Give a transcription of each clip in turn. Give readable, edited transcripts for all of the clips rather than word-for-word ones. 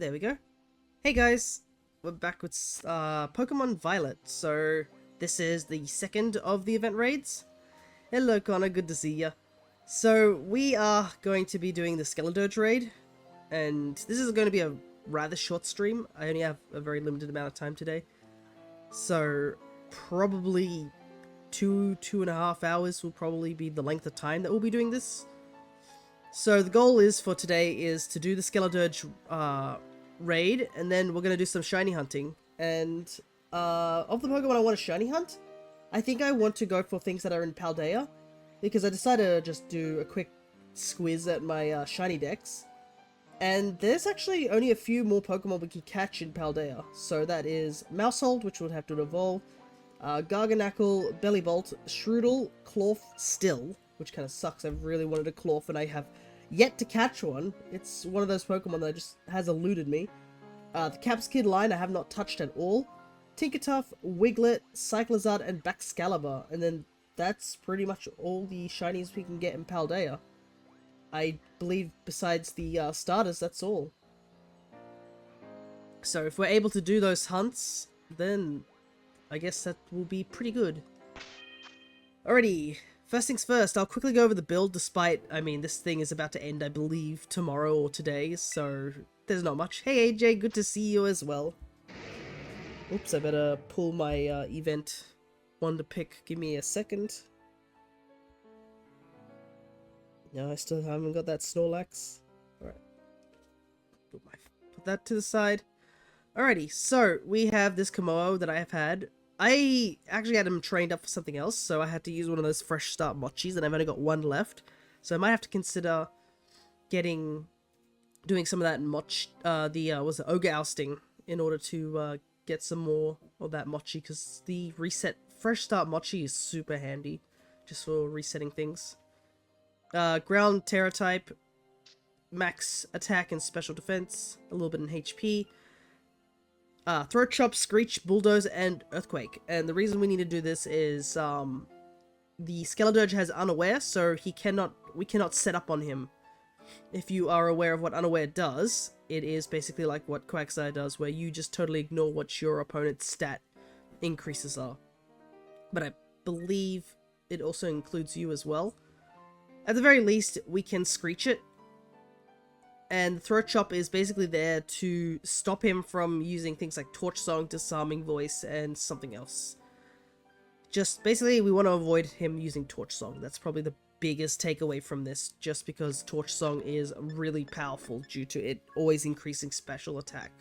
There we go. Hey guys, we're back with Pokemon Violet. So this is the second of the event raids. Hello Connor, good to see ya. So we are going to be doing the Skeledirge raid, and this is going to be a rather short stream. I only have a very limited amount of time today, so probably two and a half hours will probably be the length of time that we'll be doing this. So the goal is for today is to do the Skeledirge raid, and then we're going to do some shiny hunting. And of the Pokemon I want to shiny hunt, I think I want to go for things that are in Paldea, because I decided to just do a quick squiz at my shiny decks. And there's actually only a few more Pokemon we can catch in Paldea. So that is Mousehold, which would have to evolve, Garganackle, Bellibolt, Shroodle, Clorf, Still, which kind of sucks. I've really wanted a Clorf and I have yet to catch one. It's one of those Pokemon that just has eluded me. The Capskid line I have not touched at all. Tinkertuff, Wiglet, Cyclizard, and Baxcalibur. And then that's pretty much all the shinies we can get in Paldea. I believe besides the starters, that's all. So if we're able to do those hunts, then I guess that will be pretty good. Alrighty, first things first, I'll quickly go over the build despite, I mean, this thing is about to end, I believe, tomorrow or today, so there's not much. Hey AJ, good to see you as well. Oops, I better pull my event one to pick. Give me a second. No, I still haven't got that Snorlax. Alright. Put that to the side. Alrighty, so we have this Komodo that I have had. I actually had him trained up for something else, so I had to use one of those fresh start mochis, and I've only got one left. So I might have to consider doing some of that was it Ogre Ousting in order to get some more of that mochi, because the fresh start mochi is super handy just for resetting things. Ground Terra type, max attack and special defense, a little bit in HP. Throat Chop, Screech, Bulldoze, and Earthquake. And the reason we need to do this is the Skeledirge has Unaware, so we cannot set up on him. If you are aware of what Unaware does, it is basically like what Quagsire does, where you just totally ignore what your opponent's stat increases are. But I believe it also includes you as well. At the very least, we can Screech it. And the Throat Chop is basically there to stop him from using things like Torch Song, Disarming Voice, and something else. Just basically, we want to avoid him using Torch Song. That's probably the biggest takeaway from this, just because Torch Song is really powerful due to it always increasing special attack.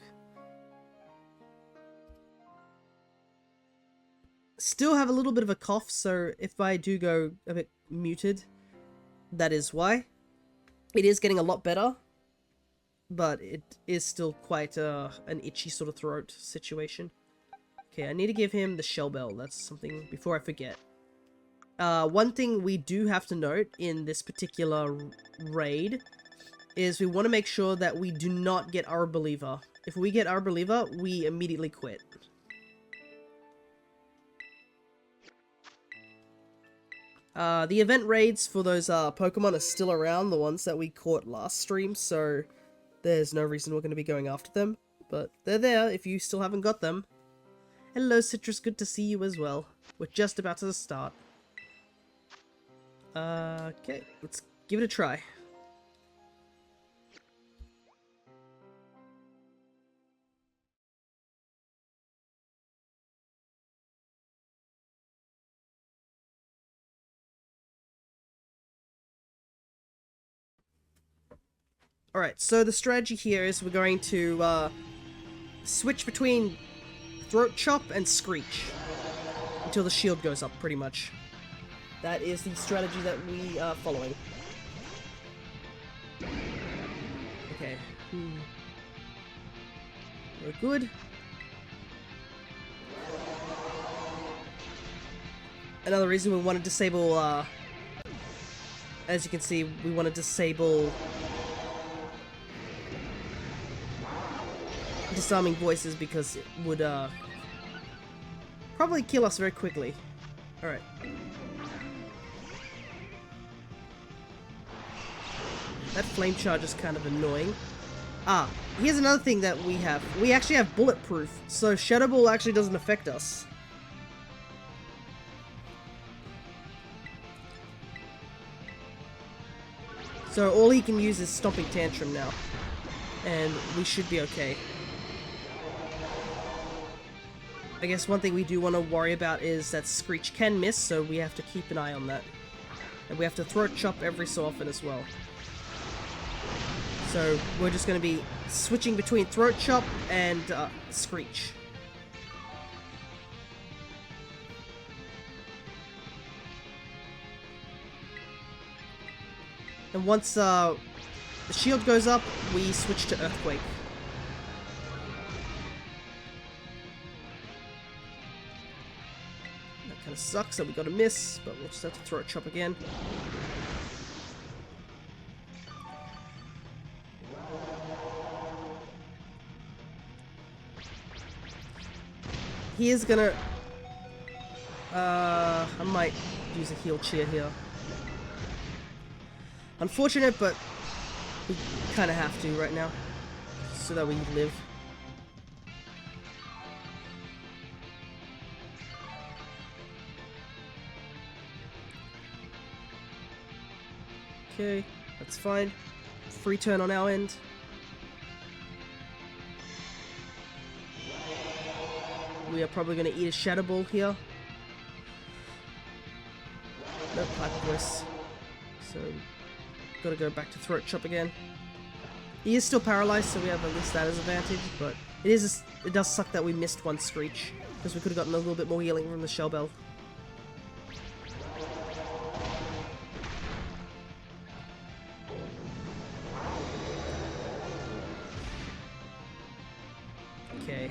Still have a little bit of a cough, so if I do go a bit muted, that is why. It is getting a lot better, but it is still quite an itchy sort of throat situation. Okay, I need to give him the Shell Bell. That's something before I forget. One thing we do have to note in this particular raid is we want to make sure that we do not get our Believer. If we get our Believer, we immediately quit. The event raids for those Pokemon are still around, the ones that we caught last stream, so there's no reason we're going to be going after them. But they're there if you still haven't got them. Hello Citrus, good to see you as well. We're just about to start. Okay, let's give it a try. Alright, so the strategy here is we're going to switch between Throat Chop and Screech until the shield goes up, pretty much. That is the strategy that we are following. Okay. We're good. Another reason we want to disable, as you can see, we want to disable Disarming Voices because it would probably kill us very quickly. Alright. That flame charge is kind of annoying. Ah, here's another thing that we have. We actually have bulletproof, so Shadow Ball actually doesn't affect us. So all he can use is Stomping Tantrum now. And we should be okay. I guess one thing we do want to worry about is that Screech can miss, so we have to keep an eye on that. And we have to Throat Chop every so often as well. So we're just going to be switching between Throat Chop and Screech. And once the shield goes up, we switch to Earthquake. That kind of sucks that we got a miss, but we'll just have to Throat Chop again. He is gonna... I might use a heal cheer here. Unfortunate, but we kind of have to right now, so that we live. Okay, that's fine. Free turn on our end. We are probably going to eat a Shadow Ball here. No Pipe Voice. So, gotta go back to Throat Chop again. He is still paralyzed, so we have at least that as advantage, but it does suck that we missed one Screech, because we could have gotten a little bit more healing from the Shell Bell. Okay.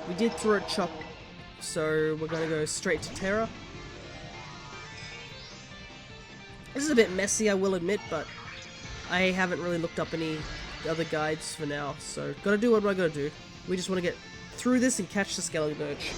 We did Throat Chop, so we're gonna go straight to Terra. This is a bit messy, I will admit, but I haven't really looked up any other guides for now, so gotta do what I gotta do. We just want to get through this and catch the Skeledirge.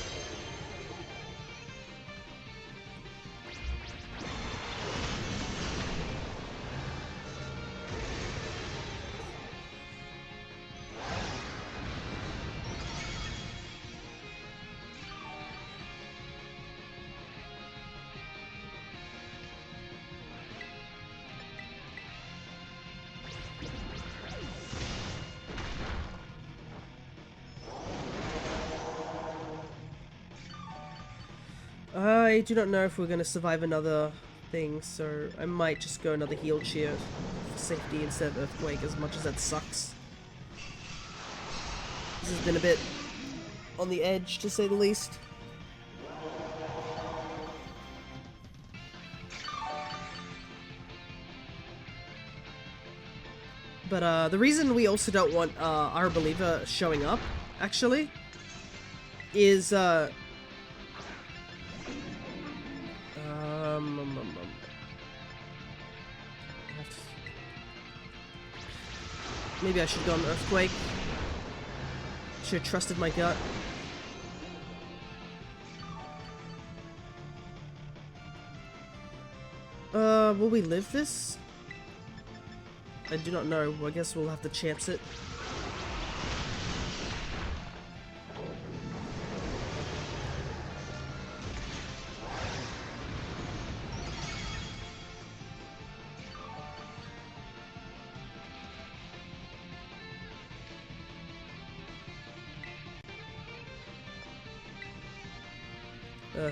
I do not know if we're going to survive another thing, so I might just go another heal cheer for safety instead of Earthquake, as much as that sucks. This has been a bit on the edge, to say the least. But the reason we also don't want our Believer showing up, actually, is maybe I should go on Earthquake. Should have trusted my gut. Will we live this? I do not know. I guess we'll have to chance it.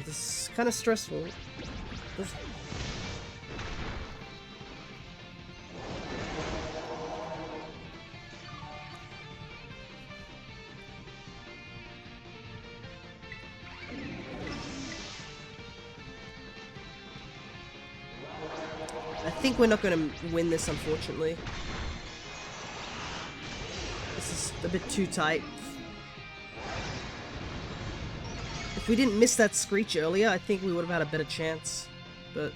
This is kind of stressful. I think we're not going to win this, unfortunately. This is a bit too tight. If we didn't miss that Screech earlier, I think we would have had a better chance. But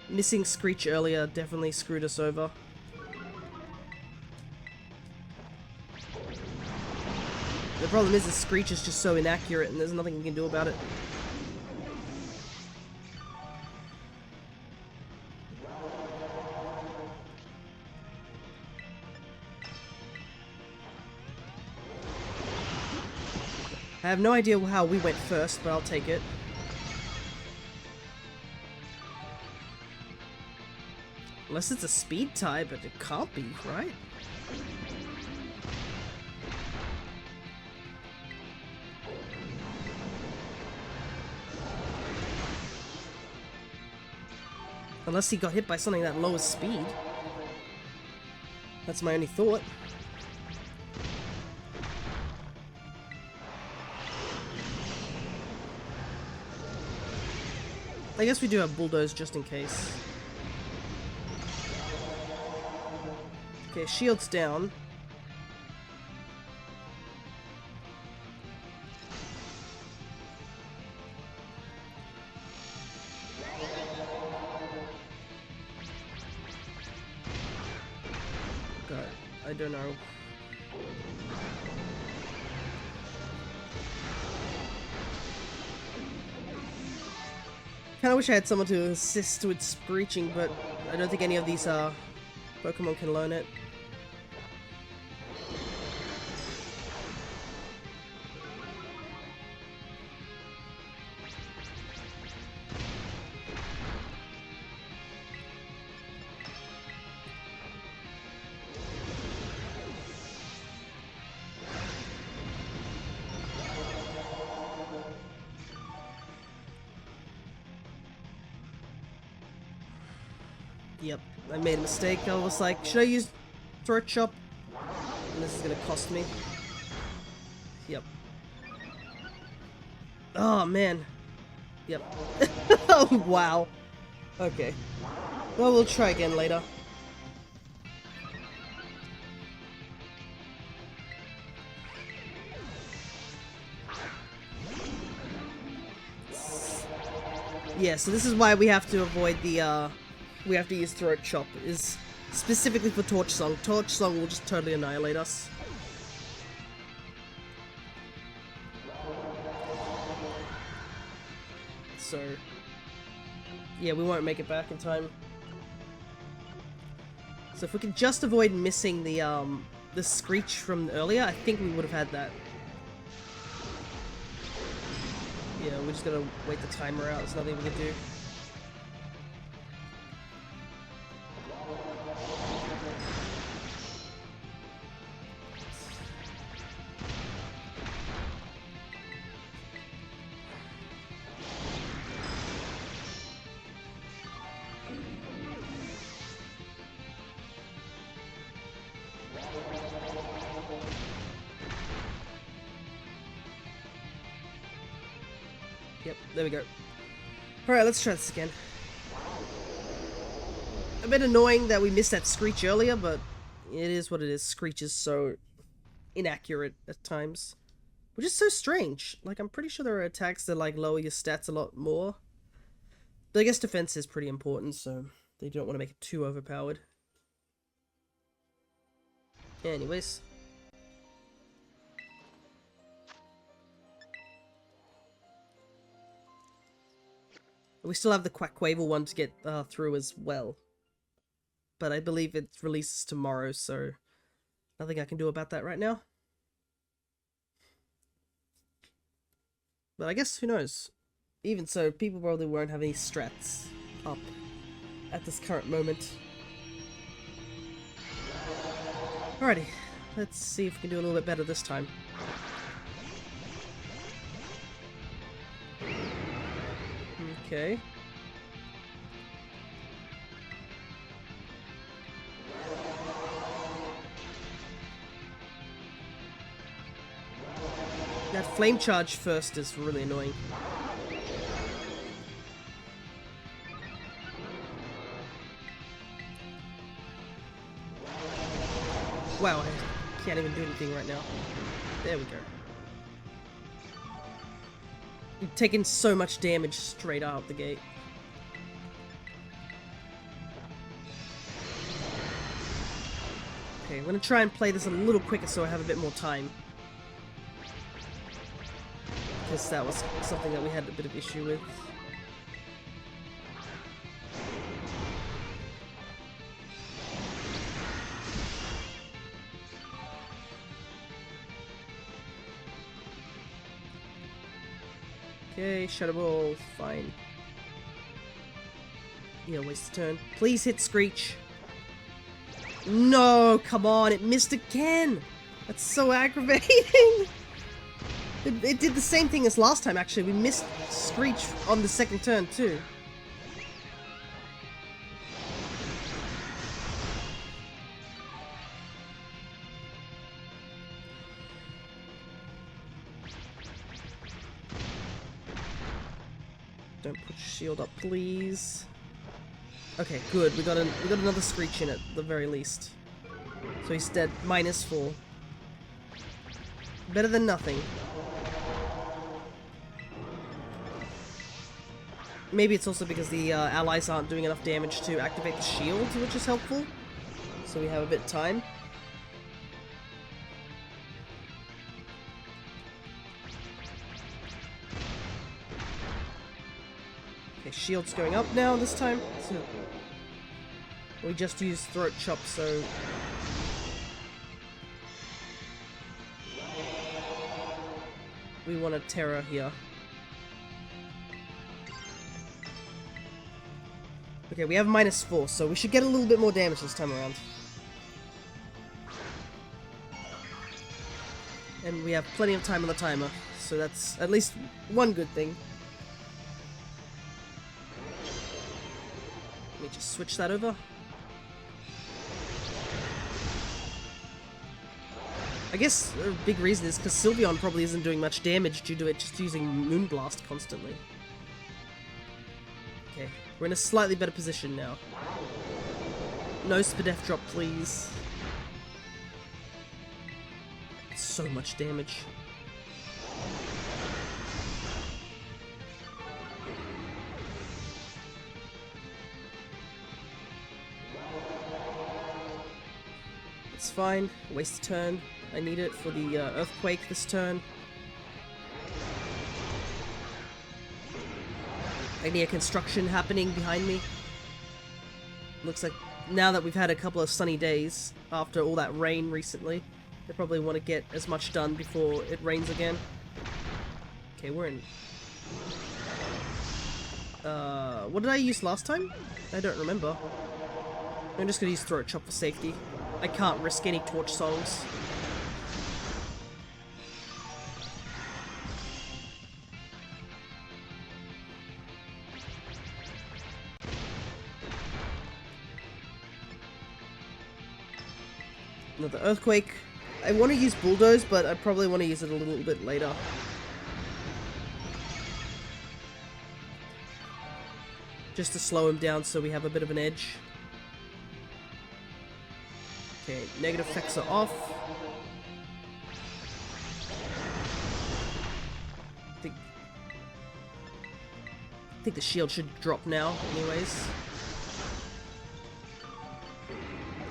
missing Screech earlier definitely screwed us over. The problem is the Screech is just so inaccurate and there's nothing we can do about it. I have no idea how we went first, but I'll take it. Unless it's a speed tie, but it can't be, right? Unless he got hit by something that lowers speed. That's my only thought. I guess we do have bulldoze just in case. Okay, shield's down. God, I don't know. Kinda wish I had someone to assist with screeching, but I don't think any of these Pokemon can learn it. Yep, I made a mistake. I was like, should I use Throat Chop? And this is gonna cost me. Yep. Oh, man. Yep. Oh, wow. Okay. Well, we'll try again later. Yeah, so this is why we have to avoid the, we have to use Throat Chop, is specifically for Torch Song. Torch Song will just totally annihilate us. So, yeah, we won't make it back in time. So if we could just avoid missing the screech from earlier, I think we would have had that. Yeah, we're just gonna wait the timer out, there's nothing we can do. Yep, there we go. Alright, let's try this again. A bit annoying that we missed that screech earlier, but it is what it is. Screech is so inaccurate at times. Which is so strange. Like, I'm pretty sure there are attacks that, like, lower your stats a lot more. But I guess defense is pretty important, so they don't want to make it too overpowered. Anyways. We still have the Quackquavel one to get through as well. But I believe it releases tomorrow, so nothing I can do about that right now. But I guess, who knows? Even so, people probably won't have any strats up at this current moment. Alrighty, let's see if we can do a little bit better this time. Okay. That flame charge first is really annoying. Wow, I can't even do anything right now. There we go. You've taken so much damage straight out the gate. Okay, I'm gonna try and play this a little quicker so I have a bit more time. Because that was something that we had a bit of issue with. Okay, Shadow Ball, fine. Yeah, waste a turn. Please hit Screech. No, come on, it missed again! That's so aggravating! It did the same thing as last time, actually. We missed Screech on the second turn, too. Don't put your shield up, please. Okay, good. We got another Screech in at the very least. So he's dead. -4. Better than nothing. Maybe it's also because the allies aren't doing enough damage to activate the shield, which is helpful. So we have a bit of time. Okay, shield's going up now this time. So we just used Throat Chop, so... we want a Terror here. Okay, we have -4, so we should get a little bit more damage this time around. And we have plenty of time on the timer, so that's at least one good thing. Let me just switch that over. I guess a big reason is because Sylveon probably isn't doing much damage due to it just using Moonblast constantly. Okay, we're in a slightly better position now. No Spadef drop, please. So much damage. It's fine. Waste a turn. I need it for the Earthquake this turn. I need a construction happening behind me. Looks like now that we've had a couple of sunny days after all that rain recently, they probably want to get as much done before it rains again. Okay, we're in... what did I use last time? I don't remember. I'm just gonna use Throat Chop for safety. I can't risk any Torch Songs. Another Earthquake. I want to use Bulldoze, but I probably want to use it a little bit later. Just to slow him down so we have a bit of an edge. Okay, negative effects are off. I think the shield should drop now, anyways.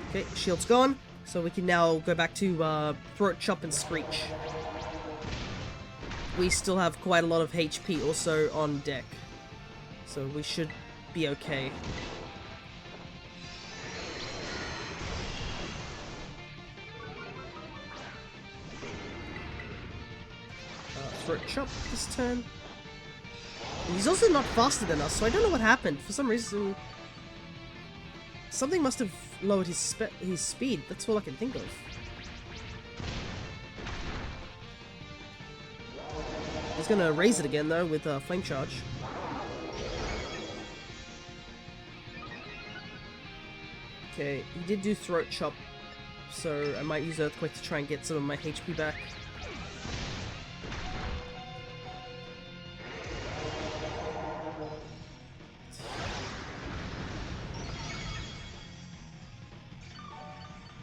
Okay, shield's gone. So we can now go back to Throat Chop and Screech. We still have quite a lot of HP also on deck. So we should be okay. Throat Chop this turn. He's also not faster than us, so I don't know what happened. For some reason... something must have lowered his speed. That's all I can think of. He's gonna raise it again though with Flame Charge. Okay, he did do Throat Chop, so I might use Earthquake to try and get some of my HP back.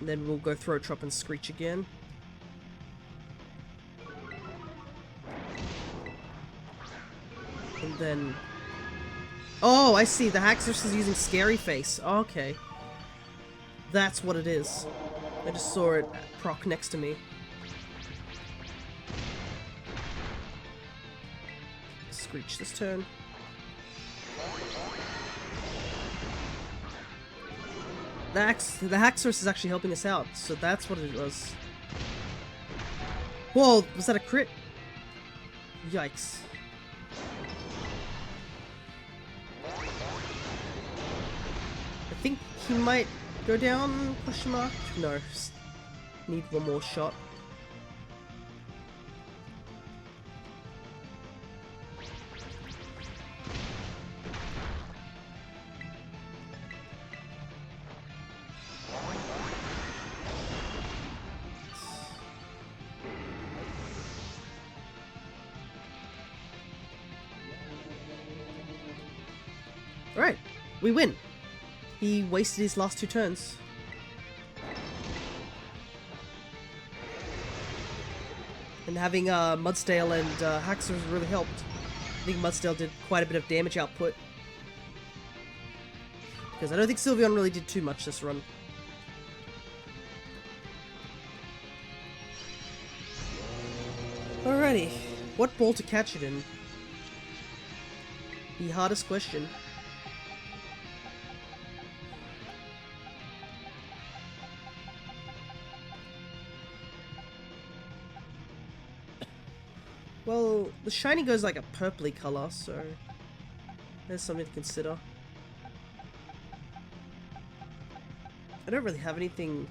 Then we'll go Throat Chop and Screech again. And then... oh, I see. The Haxorus is using Scary Face. Oh, okay. That's what it is. I just saw it proc next to me. Screech this turn. The Haxorus is actually helping us out, so that's what it was. Whoa, was that a crit? Yikes. he might go down, question mark? No. Need one more shot. Alright, we win. He wasted his last 2 turns. And having Mudsdale and Haxorus really helped. I think Mudsdale did quite a bit of damage output. Because I don't think Sylveon really did too much this run. Alrighty, what ball to catch it in? The hardest question. Well, the shiny goes like a purpley color, so there's something to consider. I don't really have anything.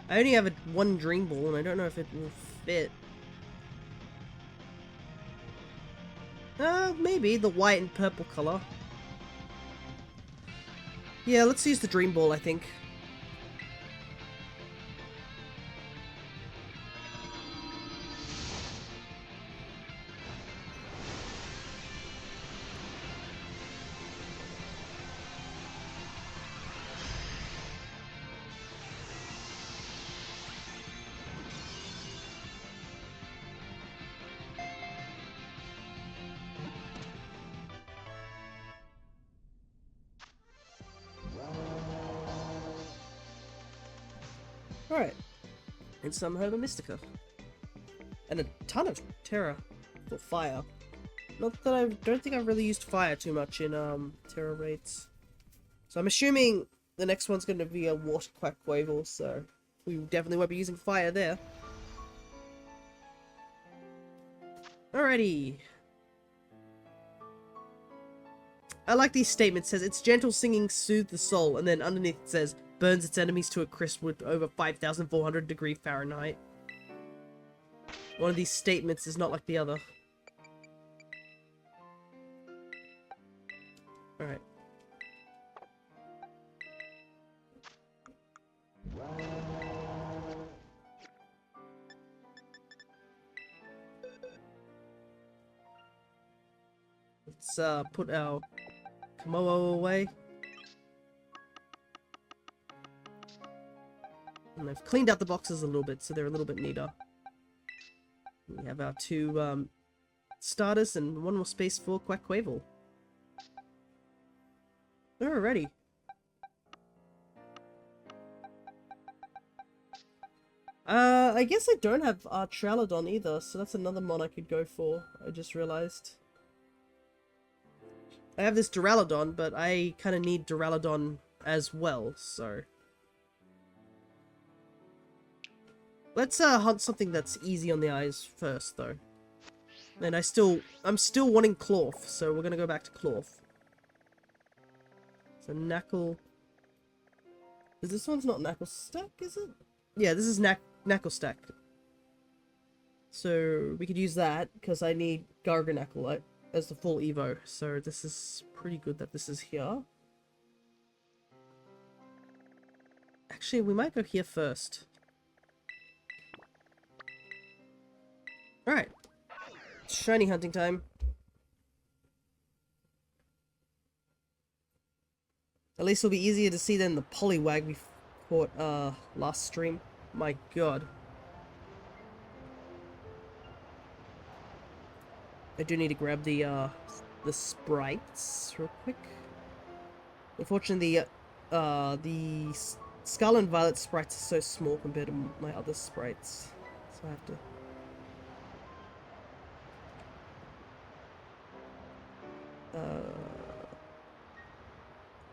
I only have one Dream Ball, and I don't know if it will fit. Maybe the white and purple color. Yeah, let's use the Dream Ball, I think. Alright. And some Herba Mystica. And a ton of Terra for fire. Not that I don't think I've really used fire too much in Terra raids. So I'm assuming the next one's going to be a Water Quack Quavel, so we definitely won't be using fire there. Alrighty. I like these statements. It says, its gentle singing soothes the soul, and then underneath it says, burns its enemies to a crisp with over 5,400 degrees Fahrenheit. One of these statements is not like the other. Alright. Let's put our Komodo away. And I've cleaned out the boxes a little bit, so they're a little bit neater. We have our 2 starters and 1 more space for Quackquavel. Alrighty. I guess I don't have Tralodon either, so that's another mon I could go for, I just realized. I have this Duraludon, but I kind of need Duraludon as well, so... Let's hunt something that's easy on the eyes first, though. And I'm still wanting Clorf, so we're gonna go back to Clorf. So Knackle... This one's not Knackle Stack, is it? Yeah, this is Knackle Stack. So we could use that, because I need Garganacl as the full Evo. So this is pretty good that this is here. Actually, we might go here first. Alright. Shiny hunting time. At least it'll be easier to see than the Poliwag we caught last stream. My god. I do need to grab the sprites real quick. Unfortunately, the Scarlet and Violet sprites are so small compared to my other sprites. So I have to...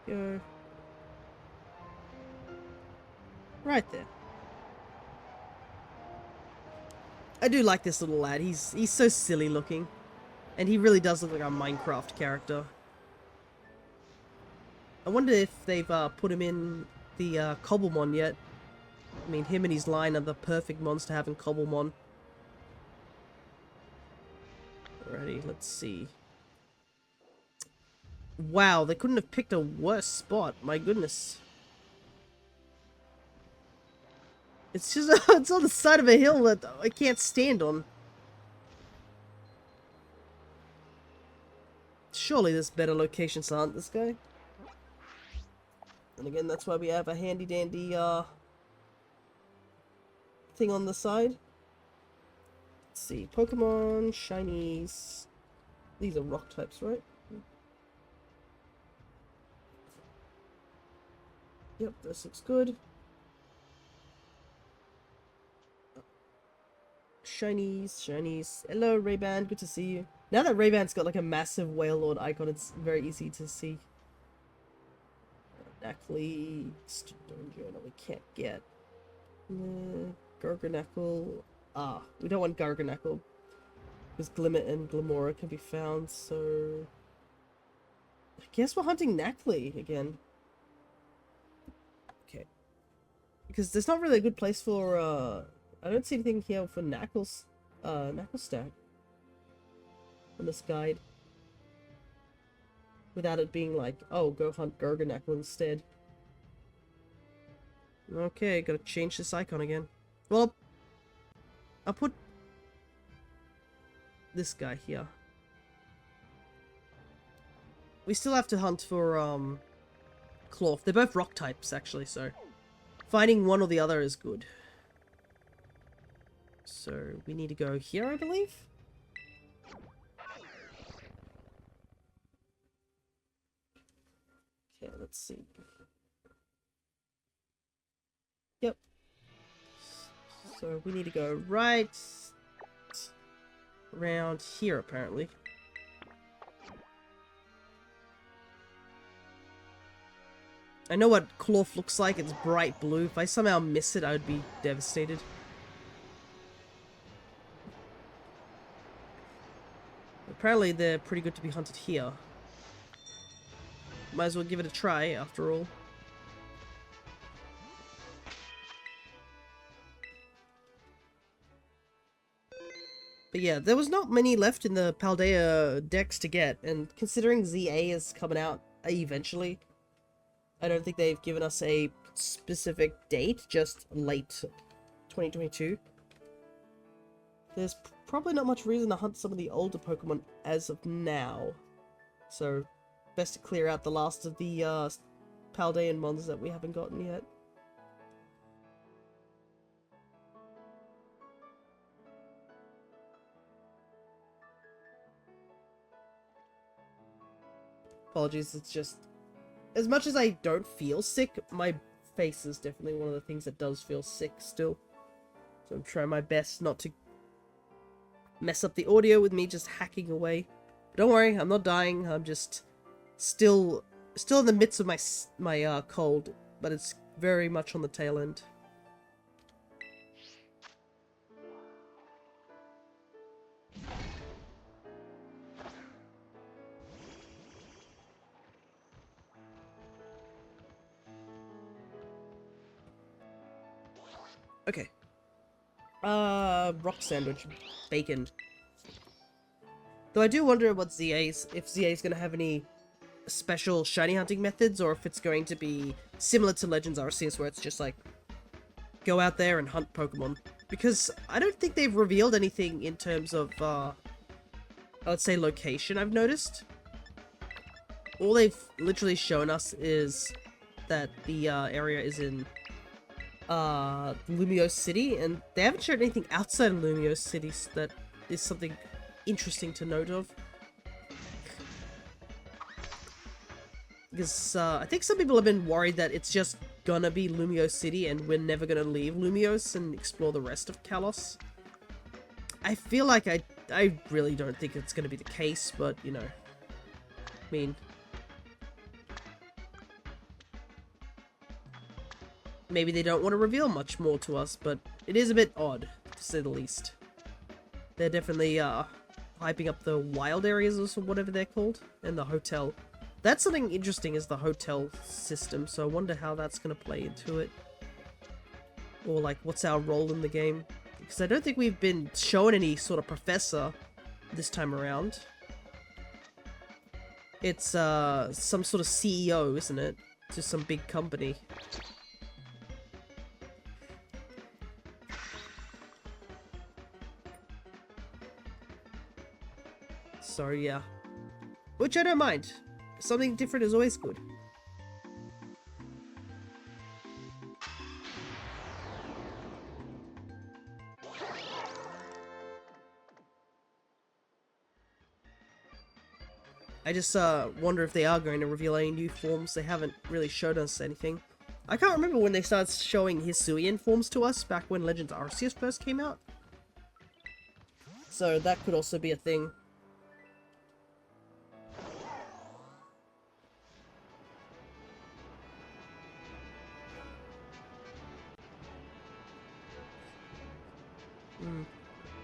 Go. Right there. I do like this little lad. He's so silly looking. And he really does look like a Minecraft character. I wonder if they've put him in the Cobblemon yet. I mean, him and his line are the perfect mons to have in Cobblemon. Alrighty, let's see. Wow, they couldn't have picked a worse spot. My goodness. It's just it's on the side of a hill that I can't stand on. Surely there's better locations to hunt this guy. And again, that's why we have a handy dandy thing on the side. Let's see, Pokemon, shinies. These are rock types, right? Yep, this looks good. Shinies. Hello, Ray-Ban, good to see you. Now that Ray-Ban's got like a massive Whale Lord icon, it's very easy to see. Knackley, Dondozo that we can't get. Garganackle. Ah, we don't want Garganackle. Because Glimmet and Glamora can be found, so... I guess we're hunting Knackley again. Okay. Because there's not really a good place for, I don't see anything here for Knackle's, Knackle stack. On this guide. Without it being like, oh, go hunt Garganackle instead. Okay, gotta change this icon again. Well, I'll put this guy here. We still have to hunt for, Cloth. They're both rock types, actually, so finding one or the other is good. So, we need to go here, I believe? Okay, let's see. Yep. So we need to go right around here, apparently. I know what Cloth looks like. It's bright blue. If I somehow miss it, I would be devastated. Apparently, they're pretty good to be hunted here. Might as well give it a try, after all. But yeah, there was not many left in the Paldea decks to get, and considering ZA is coming out eventually, I don't think they've given us a specific date, just late 2022. There's probably not much reason to hunt some of the older Pokemon as of now. So, best to clear out the last of the Paldean mons that we haven't gotten yet. Apologies, it's just... As much as I don't feel sick, my face is definitely one of the things that does feel sick still. So I'm trying my best not to mess up the audio with me just hacking away. But don't worry, I'm not dying, I'm just still in the midst of my cold, but it's very much on the tail end. Okay. Rock sandwich. Bacon. Though I do wonder what if ZA is going to have any special shiny hunting methods, or if it's going to be similar to Legends Arceus, where it's just like, go out there and hunt Pokemon. Because I don't think they've revealed anything in terms of, I would say location, I've noticed. All they've literally shown us is that the area is in Lumiose City, and they haven't shared anything outside of Lumiose City that is something interesting to note of. Because I think some people have been worried that it's just gonna be Lumiose City and we're never gonna leave Lumiose and explore the rest of Kalos. I feel like I really don't think it's gonna be the case, but you know, I mean, maybe they don't want to reveal much more to us, but it is a bit odd, to say the least. They're definitely hyping up the wild areas or whatever they're called, and the hotel. That's something interesting is the hotel system, so I wonder how that's going to play into it. Or like, what's our role in the game? Because I don't think we've been shown any sort of professor this time around. It's some sort of CEO, isn't it? To some big company. So yeah. Which I don't mind. Something different is always good. I just wonder if they are going to reveal any new forms. They haven't really showed us anything. I can't remember when they started showing Hisuian forms to us, back when Legends Arceus first came out. So that could also be a thing.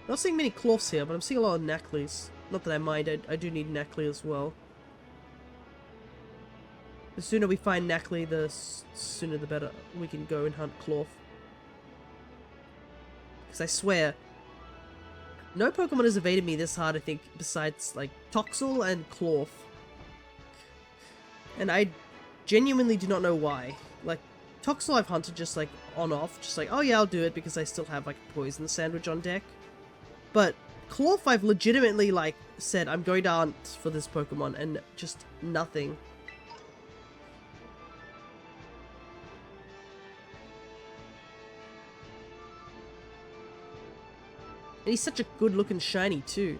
Not seeing many cloths here, but I'm seeing a lot of Knackleys. Not that I mind, I do need Knackley as well. The sooner we find Knackley, the sooner the better we can go and hunt Cloth. Because I swear, no Pokemon has evaded me this hard, I think, besides, like, Toxel and Cloth. And I genuinely do not know why. Like, Toxel I've hunted just, like, on-off. Just like, oh yeah, I'll do it because I still have, like, a Poison Sandwich on deck. But Cloth I've legitimately, like, said, I'm going to hunt for this Pokemon, and just nothing. And he's such a good-looking shiny, too.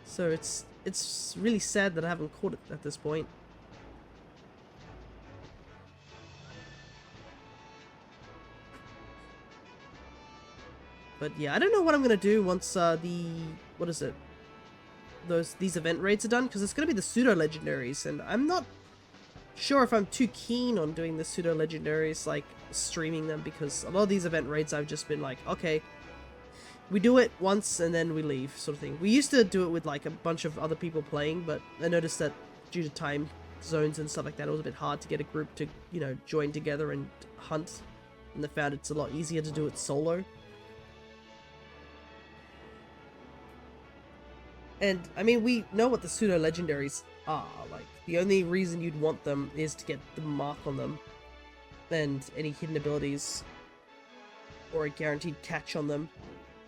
So it's really sad that I haven't caught it at this point. But yeah, I don't know what I'm gonna do once what is it? These event raids are done, because it's gonna be the pseudo legendaries, and I'm not sure if I'm too keen on doing the pseudo legendaries, like streaming them, because a lot of these event raids I've just been like, okay, we do it once and then we leave, sort of thing. We used to do it with like a bunch of other people playing, but I noticed that due to time zones and stuff like that, it was a bit hard to get a group to, you know, join together and hunt, and I found it's a lot easier to do it solo. And, I mean, we know what the pseudo-legendaries are. Like, the only reason you'd want them is to get the mark on them. And any hidden abilities. Or a guaranteed catch on them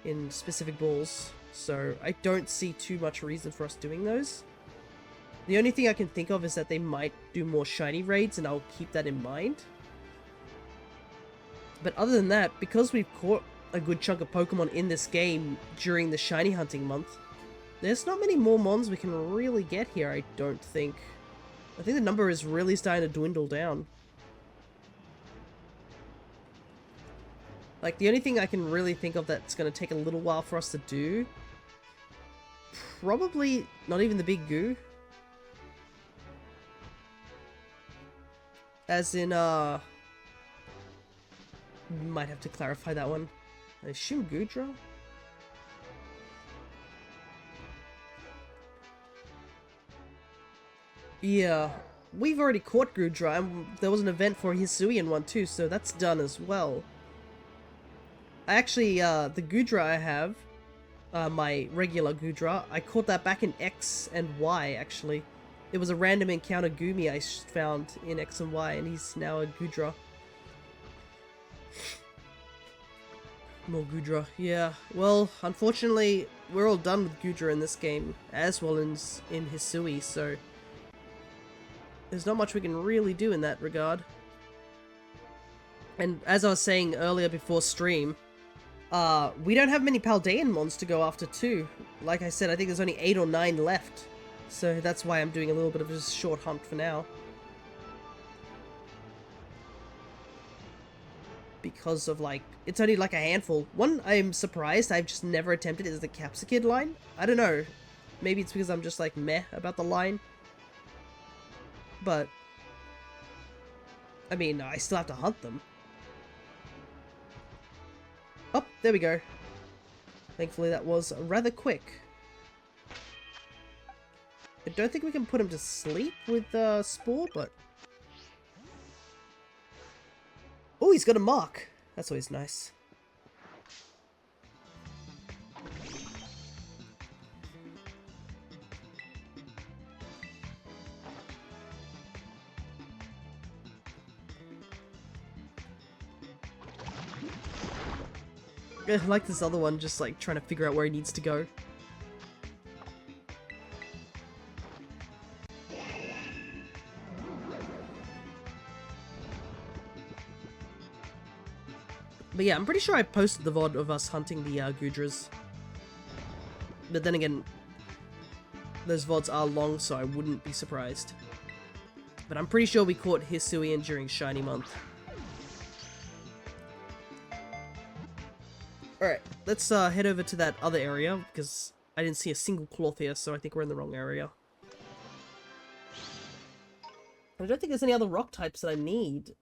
in specific balls. So, I don't see too much reason for us doing those. The only thing I can think of is that they might do more shiny raids, and I'll keep that in mind. But other than that, because we've caught a good chunk of Pokemon in this game during the shiny hunting month, there's not many more mons we can really get here, I don't think. I think the number is really starting to dwindle down. Like, the only thing I can really think of that's going to take a little while for us to do, probably not even the big goo. As in, might have to clarify that one. I assume Goodra? Yeah, we've already caught Goodra, and there was an event for Hisuian one too, so that's done as well. I actually, the Goodra I have, my regular Goodra, I caught that back in X and Y, actually. It was a random encounter Goomy I found in X and Y, and he's now a Goodra. More Goodra, yeah. Well, unfortunately, we're all done with Goodra in this game, as well as in Hisui, so there's not much we can really do in that regard. And as I was saying earlier before stream, we don't have many Paldean mons to go after too. Like I said, I think there's only 8 or 9 left. So that's why I'm doing a little bit of a short hunt for now. Because of, like, it's only like a handful. One I'm surprised I've just never attempted is the Capsicid line. I don't know. Maybe it's because I'm just like meh about the line. But, I mean, I still have to hunt them. Oh, there we go. Thankfully that was rather quick. I don't think we can put him to sleep with Spore, but... Oh, he's got a mark. That's always nice. I like this other one, just like trying to figure out where he needs to go. But yeah, I'm pretty sure I posted the VOD of us hunting the Gudras. But then again, those VODs are long, so I wouldn't be surprised. But I'm pretty sure we caught Hisuian during Shiny Month. Alright, let's head over to that other area, because I didn't see a single cloth here, so I think we're in the wrong area. I don't think there's any other rock types that I need,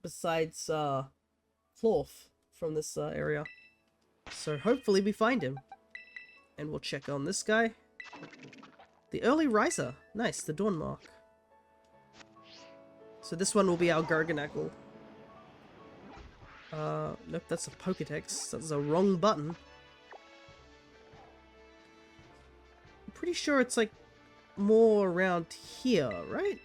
besides cloth from this area. So hopefully we find him. And we'll check on this guy. The early riser. Nice, the dawn mark. So this one will be our Garganackle. Nope, that's a Pokedex. That's a wrong button. I'm pretty sure it's like more around here, right?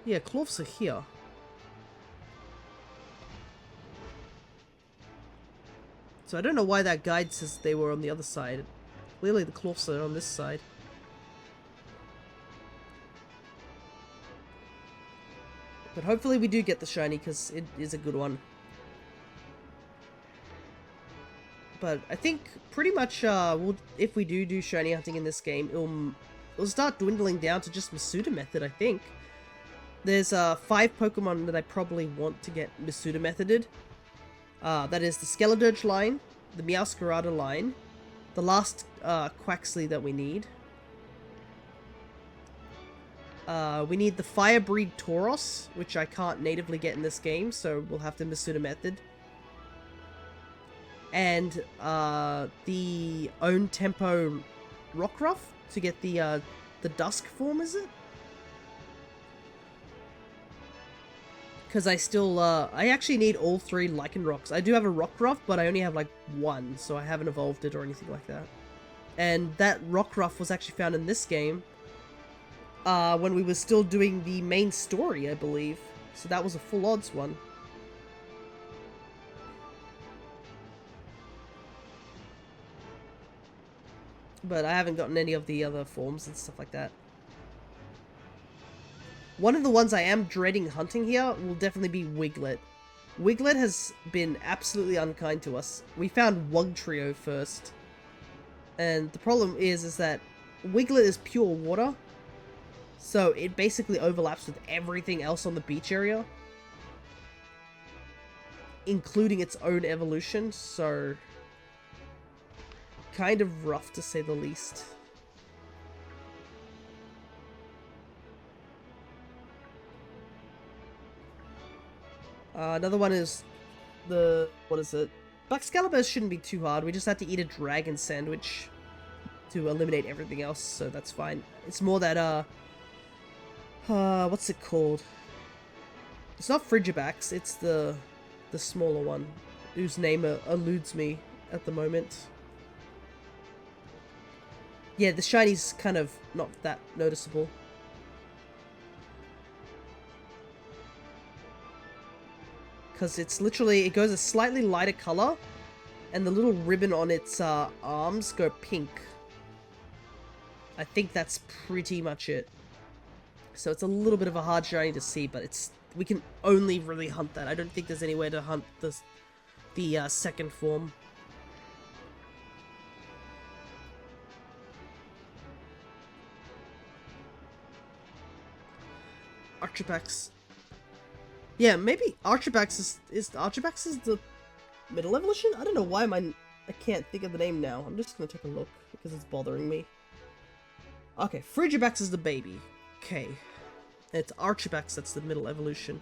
Yeah, cloths are here. So I don't know why that guide says they were on the other side. Clearly the cloths are on this side. But hopefully we do get the shiny, because it is a good one. But I think pretty much if we do shiny hunting in this game, it'll start dwindling down to just Masuda method, I think. There's 5 Pokemon that I probably want to get Masuda methoded. That is the Skeledirge line, the Meowscarada line, the last Quaxley that we need. We need the Fire Breed Tauros, which I can't natively get in this game, so we'll have to Masuda method. And the Own Tempo Rockruff to get the Dusk form, is it? Because I still, I actually need all 3 Lycanrocs. I do have a Rockruff, but I only have like 1, so I haven't evolved it or anything like that. And that Rockruff was actually found in this game, when we were still doing the main story, I believe. So that was a full odds one. But I haven't gotten any of the other forms and stuff like that. One of the ones I am dreading hunting here will definitely be Wiglet. Wiglet has been absolutely unkind to us. We found Wugtrio first. And the problem is that Wiglet is pure water. So it basically overlaps with everything else on the beach area. Including its own evolution, so... kind of rough to say the least. Another one is the... what is it? Excalibur shouldn't be too hard. We just have to eat a dragon sandwich to eliminate everything else, so that's fine. It's more that, what's it called? It's not Frigibax, it's the smaller one, whose name eludes me at the moment. Yeah, the shiny's kind of not that noticeable. Because it's literally, it goes a slightly lighter color, and the little ribbon on its arms go pink. I think that's pretty much it. So it's a little bit of a hard shiny to see, but it's, we can only really hunt that. I don't think there's any way to hunt the second form. Archipelago. Yeah, maybe Archipelago is Archipelago the middle evolution? I don't know why I can't think of the name now. I'm just gonna take a look because it's bothering me. Okay, Frigibax is the baby. Okay. It's Archipelago that's the middle evolution.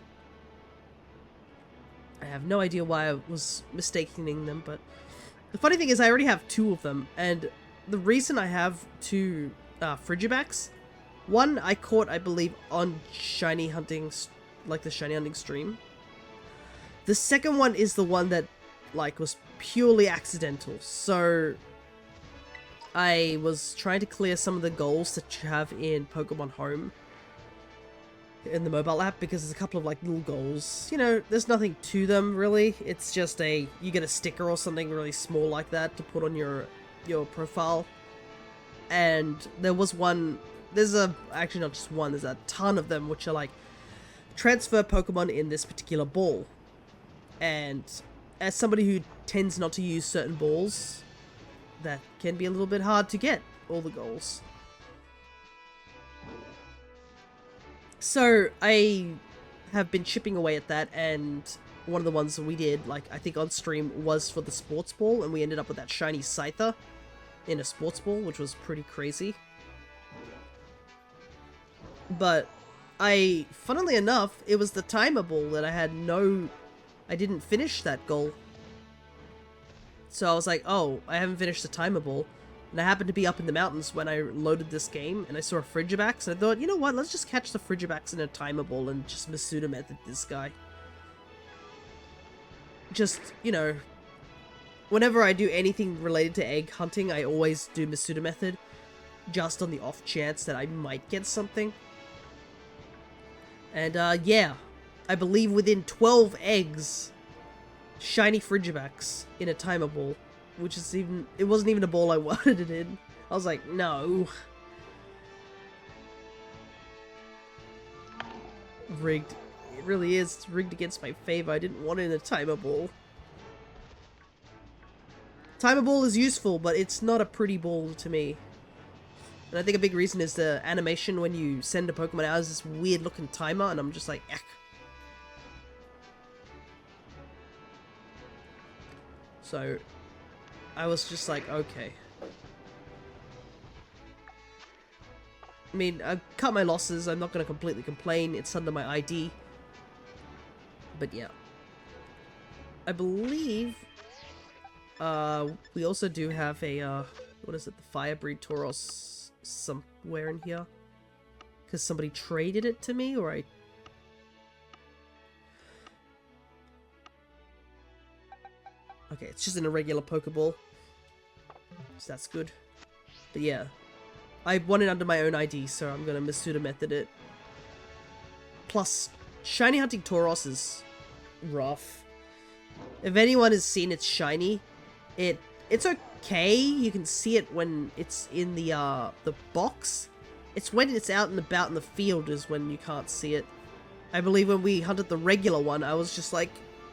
I have no idea why I was mistaking them, but the funny thing is I already have 2 of them, and the reason I have 2 Frigibacks, one I caught, I believe, on shiny hunting, like the shiny hunting stream. The second one is the one that, like, was purely accidental. So I was trying to clear some of the goals that you have in Pokemon Home in the mobile app, because there's a couple of like little goals. You know, there's nothing to them really. It's just you get a sticker or something really small like that to put on your profile. And there was one, actually not just one, there's a ton of them, which are like, transfer Pokemon in this particular ball. And as somebody who tends not to use certain balls, that can be a little bit hard to get all the goals. So I have been chipping away at that, and one of the ones that we did, like I think on stream, was for the sports ball, and we ended up with that shiny Scyther in a sports ball, which was pretty crazy. But funnily enough, it was the timer ball that I didn't finish that goal. So I was like, oh, I haven't finished the timer ball. And I happened to be up in the mountains when I loaded this game, and I saw a Frigibax, and I thought, you know what, let's just catch the Frigibax in a timer ball and just Masuda method this guy. Just, you know, whenever I do anything related to egg hunting, I always do Masuda method, just on the off chance that I might get something. And, yeah, I believe within 12 eggs, shiny Frigibax in a timer ball. Which is it wasn't even a ball I wanted it in. I was like, no. Rigged. It really is. It's rigged against my favor. I didn't want it in a timer ball. Timer ball is useful, but it's not a pretty ball to me. And I think a big reason is the animation when you send a Pokemon out is this weird looking timer, and I'm just like, eck. So I was just like, okay. I mean, I've cut my losses. I'm not going to completely complain. It's under my ID. But yeah. I believe we also do have a, what is it? The Fire Breed Tauros somewhere in here. Because somebody traded it to me, or Okay, it's just in a regular Pokeball. So that's good. But yeah. I won it under my own ID, so I'm gonna Masuda method it. Plus, shiny hunting Tauros is rough. If anyone has seen its shiny, it's okay. You can see it when it's in the box. It's when it's out and about in the field is when you can't see it. I believe when we hunted the regular one, I was just like,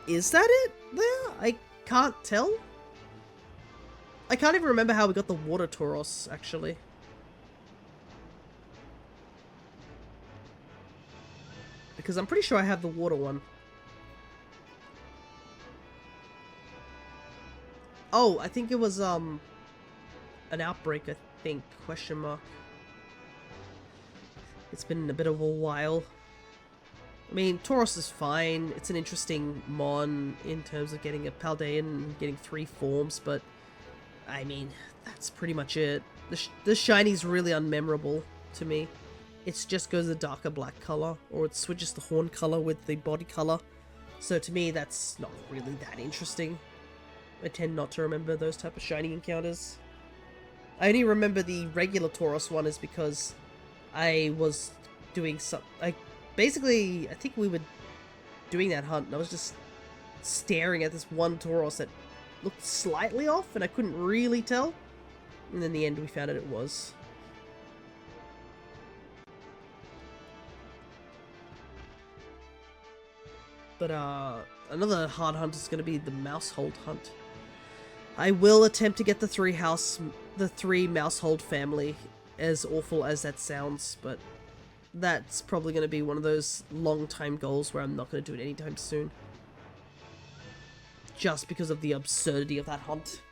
is that it there? I can't tell. I can't even remember how we got the water Tauros, actually. Because I'm pretty sure I have the water one. Oh, I think it was, an outbreak, I think, question mark. It's been a bit of a while. I mean, Tauros is fine. It's an interesting mon in terms of getting a Paldean and getting 3 forms, but I mean, that's pretty much it. The shiny's really unmemorable to me. It just goes a darker black color, or it switches the horn color with the body color. So to me, that's not really that interesting. I tend not to remember those type of shiny encounters. I only remember the regular Tauros one is because I was doing some... Basically, I think we were doing that hunt, and I was just staring at this one Tauros that looked slightly off, and I couldn't really tell. And in the end, we found out it was. But, another hard hunt is going to be the Mousehold hunt. I will attempt to get the 3 Mousehold family, as awful as that sounds, but that's probably going to be one of those long-time goals where I'm not going to do it anytime soon. Just because of the absurdity of that hunt.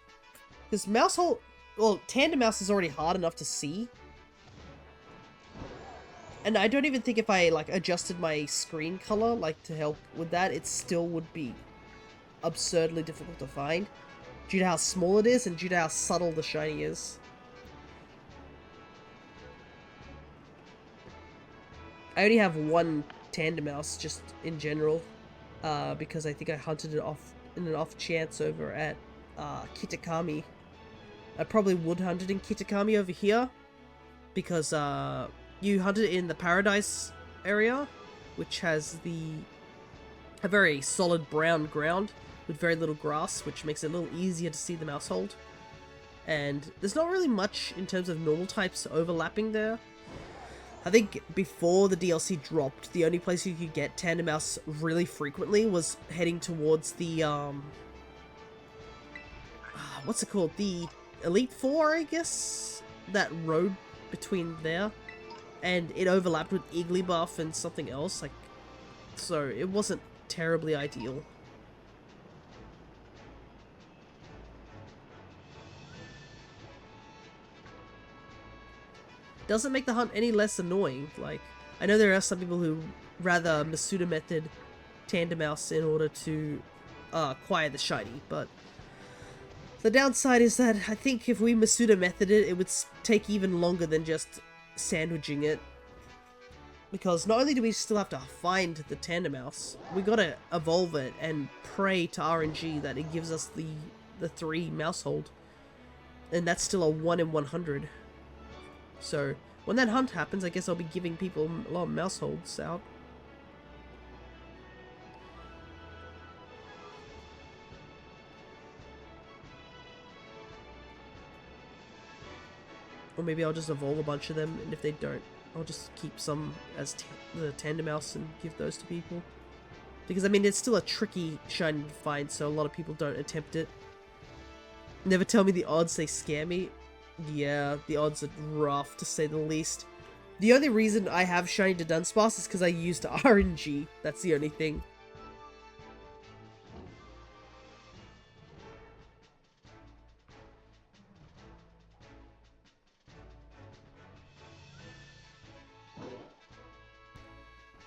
Because Mousehold... Well, Tandem Mouse is already hard enough to see. And I don't even think if I, like, adjusted my screen color, like, to help with that, it still would be absurdly difficult to find due to how small it is and due to how subtle the shiny is. I only have one tandem mouse just in general, because I think I hunted it off in an off chance over at Kitakami. I probably would hunt it in Kitakami over here, because you hunt it in the Paradise area, which has a very solid brown ground with very little grass, which makes it a little easier to see the mouse hold. And there's not really much in terms of normal types overlapping there. I think before the DLC dropped, the only place you could get tandem mouse really frequently was heading towards the what's it called? The Elite Four, I guess? That road between there. And it overlapped with Igglybuff and something else, like, so it wasn't terribly ideal. Doesn't make the hunt any less annoying. Like, I know there are some people who rather Masuda method tandem mouse in order to acquire the shiny, but the downside is that I think if we Masuda method it, it would take even longer than just sandwiching it. Because not only do we still have to find the tandem mouse, we gotta evolve it and pray to RNG that it gives us the 3 mouse hold. And that's still a 1 in 100. So, when that hunt happens, I guess I'll be giving people a lot of mouse holds out. Or maybe I'll just evolve a bunch of them, and if they don't, I'll just keep some as the tandem mouse and give those to people. Because, I mean, it's still a tricky shiny to find, so a lot of people don't attempt it. Never tell me the odds, they scare me. Yeah, the odds are rough, to say the least. The only reason I have shiny to Dunsparce is because I used RNG. That's the only thing.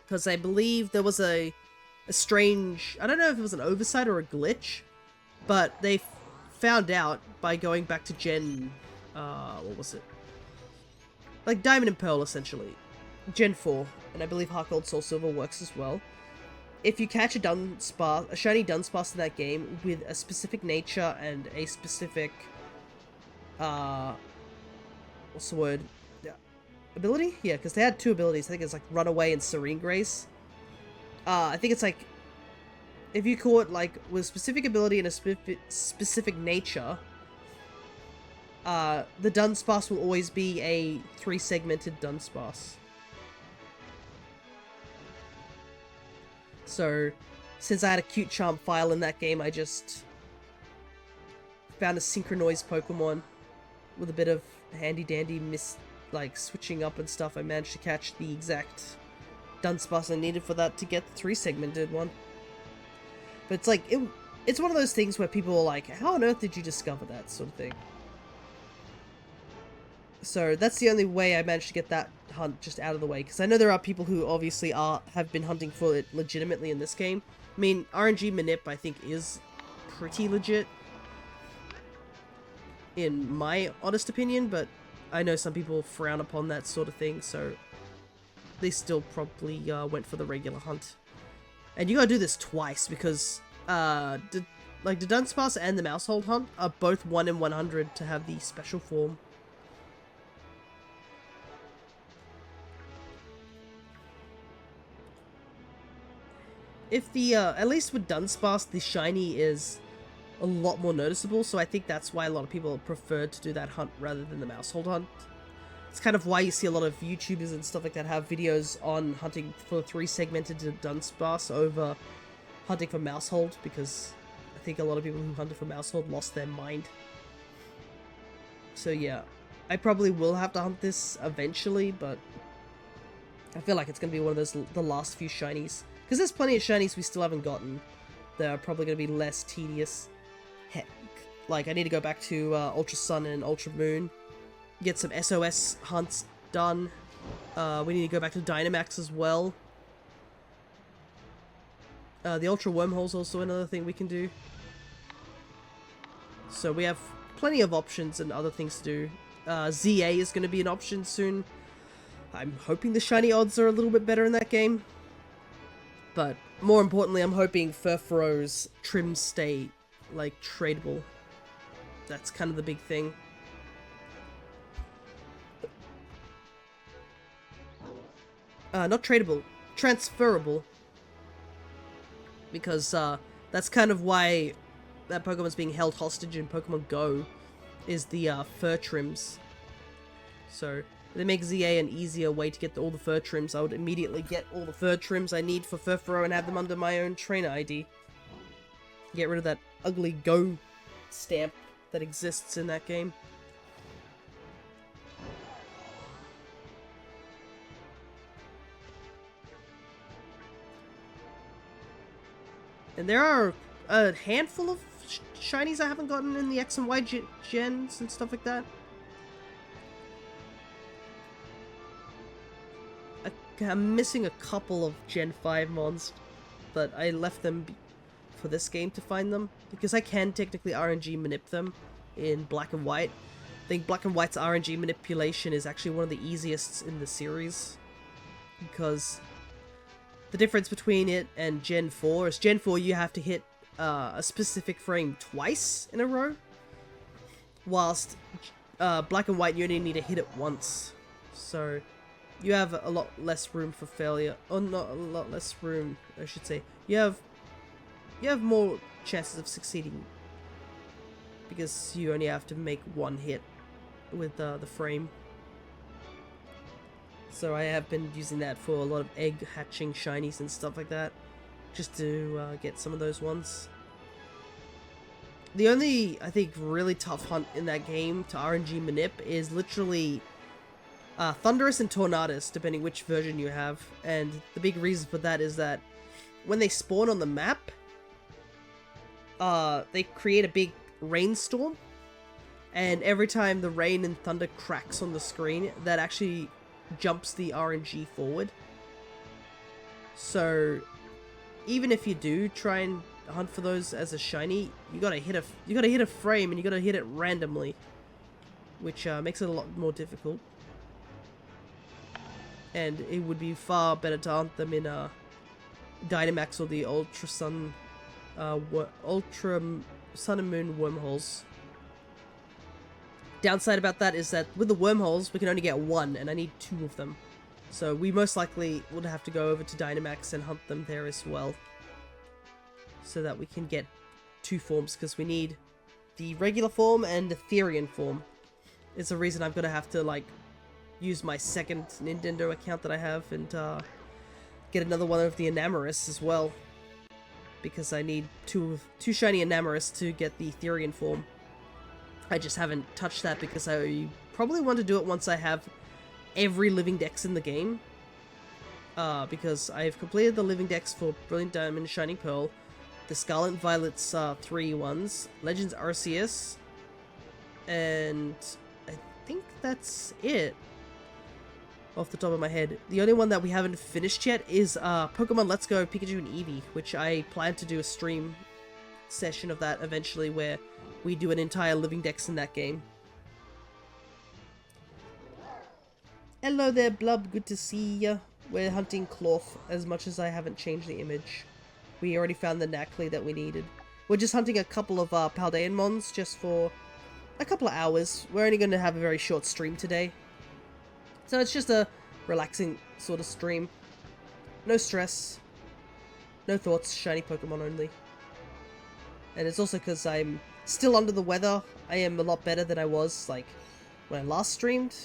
Because I believe there was a strange... I don't know if it was an oversight or a glitch, but they found out by going back to Gen... what was it? Like Diamond and Pearl, essentially. Gen 4, and I believe Heart Gold Soul Silver works as well. If you catch a Dunsparce, a shiny Dunsparce in that game with a specific nature and a specific... what's the word? Ability? Yeah, because they had 2 abilities. I think it's like Runaway and Serene Grace. I think it's like... If you caught, like, with specific ability and a specific nature... the Dunsparce will always be a 3-segmented Dunsparce. So, since I had a cute charm file in that game, I just found a synchronized Pokemon with a bit of handy-dandy like switching up and stuff. I managed to catch the exact Dunsparce I needed for that to get the 3-segmented one. But it's like, it's one of those things where people are like, how on earth did you discover that sort of thing? So that's the only way I managed to get that hunt just out of the way, because I know there are people who obviously have been hunting for it legitimately in this game. I mean, RNG Manip, I think, is pretty legit, in my honest opinion, but I know some people frown upon that sort of thing, so they still probably went for the regular hunt. And you gotta do this twice, because the Dunsparce and the Mousehold hunt are both 1 in 100 to have the special form. If the, at least with Dunsparce, the shiny is a lot more noticeable, so I think that's why a lot of people prefer to do that hunt rather than the Mousehold hunt. It's kind of why you see a lot of YouTubers and stuff like that have videos on hunting for 3-segmented Dunsparce over hunting for Mousehold, because I think a lot of people who hunted for Mousehold lost their mind. So yeah, I probably will have to hunt this eventually, but I feel like it's going to be one of those, the last few shinies. Because there's plenty of shinies we still haven't gotten that are probably going to be less tedious. Heck, like I need to go back to Ultra Sun and Ultra Moon, get some SOS hunts done. We need to go back to Dynamax as well. The Ultra Wormhole's also another thing we can do. So we have plenty of options and other things to do. ZA is going to be an option soon. I'm hoping the shiny odds are a little bit better in that game. But more importantly, I'm hoping Furfro's trims stay, like, tradable. That's kind of the big thing. Not tradable, transferable. Because that's kind of why that Pokemon's being held hostage in Pokemon Go, is the fur trims. So they make ZA an easier way to get all the fur trims. I would immediately get all the fur trims I need for Furfro and have them under my own trainer ID. Get rid of that ugly Go stamp that exists in that game. And there are a handful of shinies I haven't gotten in the X and Y gens and stuff like that. I'm missing a couple of Gen 5 mons, but I left them for this game to find them, because I can technically RNG manip them in Black and White. I think Black and White's RNG manipulation is actually one of the easiest in the series, because the difference between it and Gen 4 is Gen 4 you have to hit a specific frame twice in a row, whilst Black and White you only need to hit it once. So you have a lot less room for failure, or not a lot less room, I should say. You have more chances of succeeding, because you only have to make one hit with the frame. So I have been using that for a lot of egg hatching shinies and stuff like that, just to get some of those ones. The only, I think, really tough hunt in that game to RNG manip is literally Thundurus and Tornadus, depending which version you have. And the big reason for that is that when they spawn on the map, they create a big rainstorm, and every time the rain and thunder cracks on the screen, that actually jumps the RNG forward. So even if you do try and hunt for those as a shiny, you gotta hit a frame, and you gotta hit it randomly, which makes it a lot more difficult. And it would be far better to hunt them in Dynamax or the Ultra Sun and Moon wormholes. Downside about that is that with the wormholes, we can only get one, and I need 2 of them. So we most likely would have to go over to Dynamax and hunt them there as well, so that we can get 2 forms, because we need the regular form and the Therian form. It's the reason I'm gonna have to, like, use my second Nintendo account that I have and get another one of the Enamorus as well, because I need two shiny Enamorus to get the Therian form. I just haven't touched that because I probably want to do it once I have every living dex in the game, because I've completed the living dex for Brilliant Diamond, Shining Pearl, the Scarlet and Violet's 3 ones, Legends Arceus, and I think that's it off the top of my head. The only one that we haven't finished yet is Pokemon Let's Go Pikachu and Eevee, which I plan to do a stream session of that eventually, where we do an entire living dex in that game. Hello there, Blub, good to see ya. We're hunting Cloth, as much as I haven't changed the image. We already found the Nacli that we needed. We're just hunting a couple of Paldean Mons, just for a couple of hours. We're only going to have a very short stream today, so it's just a relaxing sort of stream. No stress, no thoughts, shiny Pokemon only. And it's also because I'm still under the weather. I am a lot better than I was, like, when I last streamed.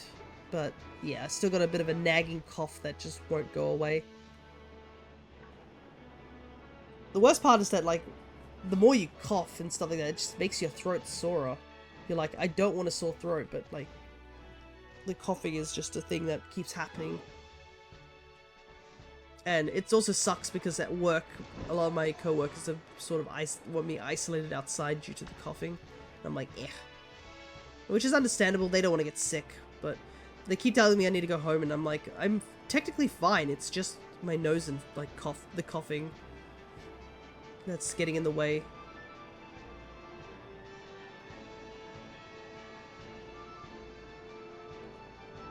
But, yeah, I still got a bit of a nagging cough that just won't go away. The worst part is that, like, the more you cough and stuff like that, it just makes your throat sorer. You're like, I don't want a sore throat, but, like, the coughing is just a thing that keeps happening. And it also sucks because at work, a lot of my co-workers have sort of want me isolated outside due to the coughing. And I'm like, eh. Which is understandable, they don't want to get sick, but they keep telling me I need to go home, and I'm like, I'm technically fine, it's just my nose and, like, the coughing. that's getting in the way.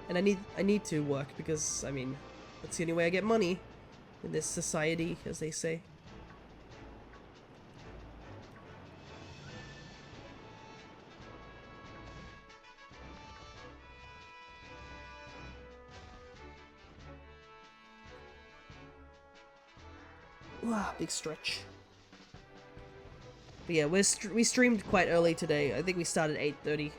And I need to work because, I mean, that's the only way I get money in this society, as they say. Wow, big stretch. But yeah, we streamed quite early today. I think we started 8:30.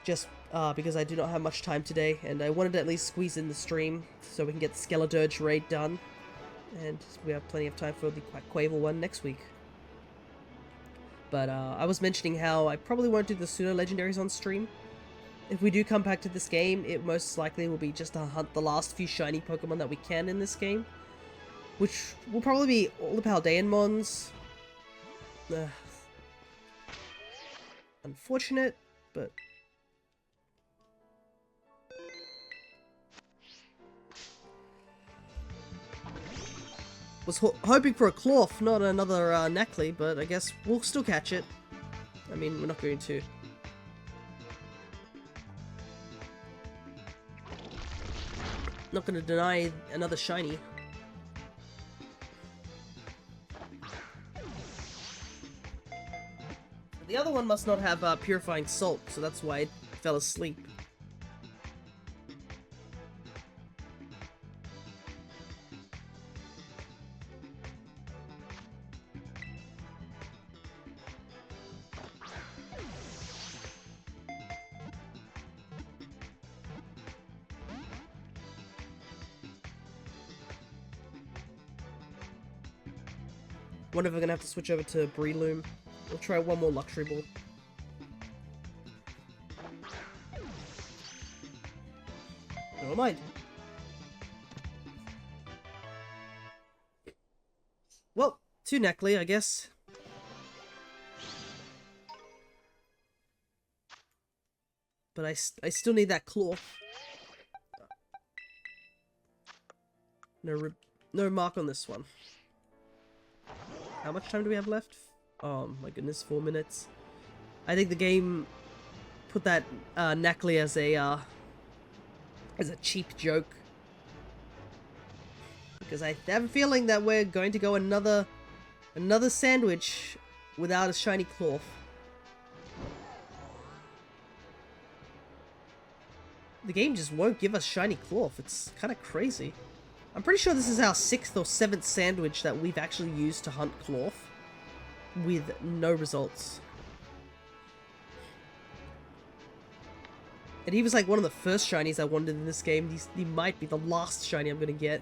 Just because I do not have much time today, and I wanted to at least squeeze in the stream so we can get the Skeledirge Raid done. And we have plenty of time for the Quavel one next week. But I was mentioning how I probably won't do the pseudo legendaries on stream. If we do come back to this game, it most likely will be just to hunt the last few shiny Pokemon that we can in this game. Which will probably be all the Paldean Mons. Unfortunate, but... Was hoping for a Clorf, not another Necly, but I guess we'll still catch it. I mean, we're not going to. Not going to deny another shiny. The other one must not have Purifying Salt, so that's why it fell asleep. Wonder if we're gonna have to switch over to Breloom. We'll try one more Luxury Ball. Never mind. Well, 2 Necly, I guess. But I still need that claw. No mark on this one. How much time do we have left? Oh my goodness, 4 minutes. I think the game put that Necly as a cheap joke. Because I have a feeling that we're going to go another sandwich without a shiny Clorf. The game just won't give us shiny Clorf. It's kind of crazy. I'm pretty sure this is our 6th or 7th sandwich that we've actually used to hunt Clorf with no results. And he was like one of the first shinies I wanted in this game. He might be the last shiny I'm gonna get.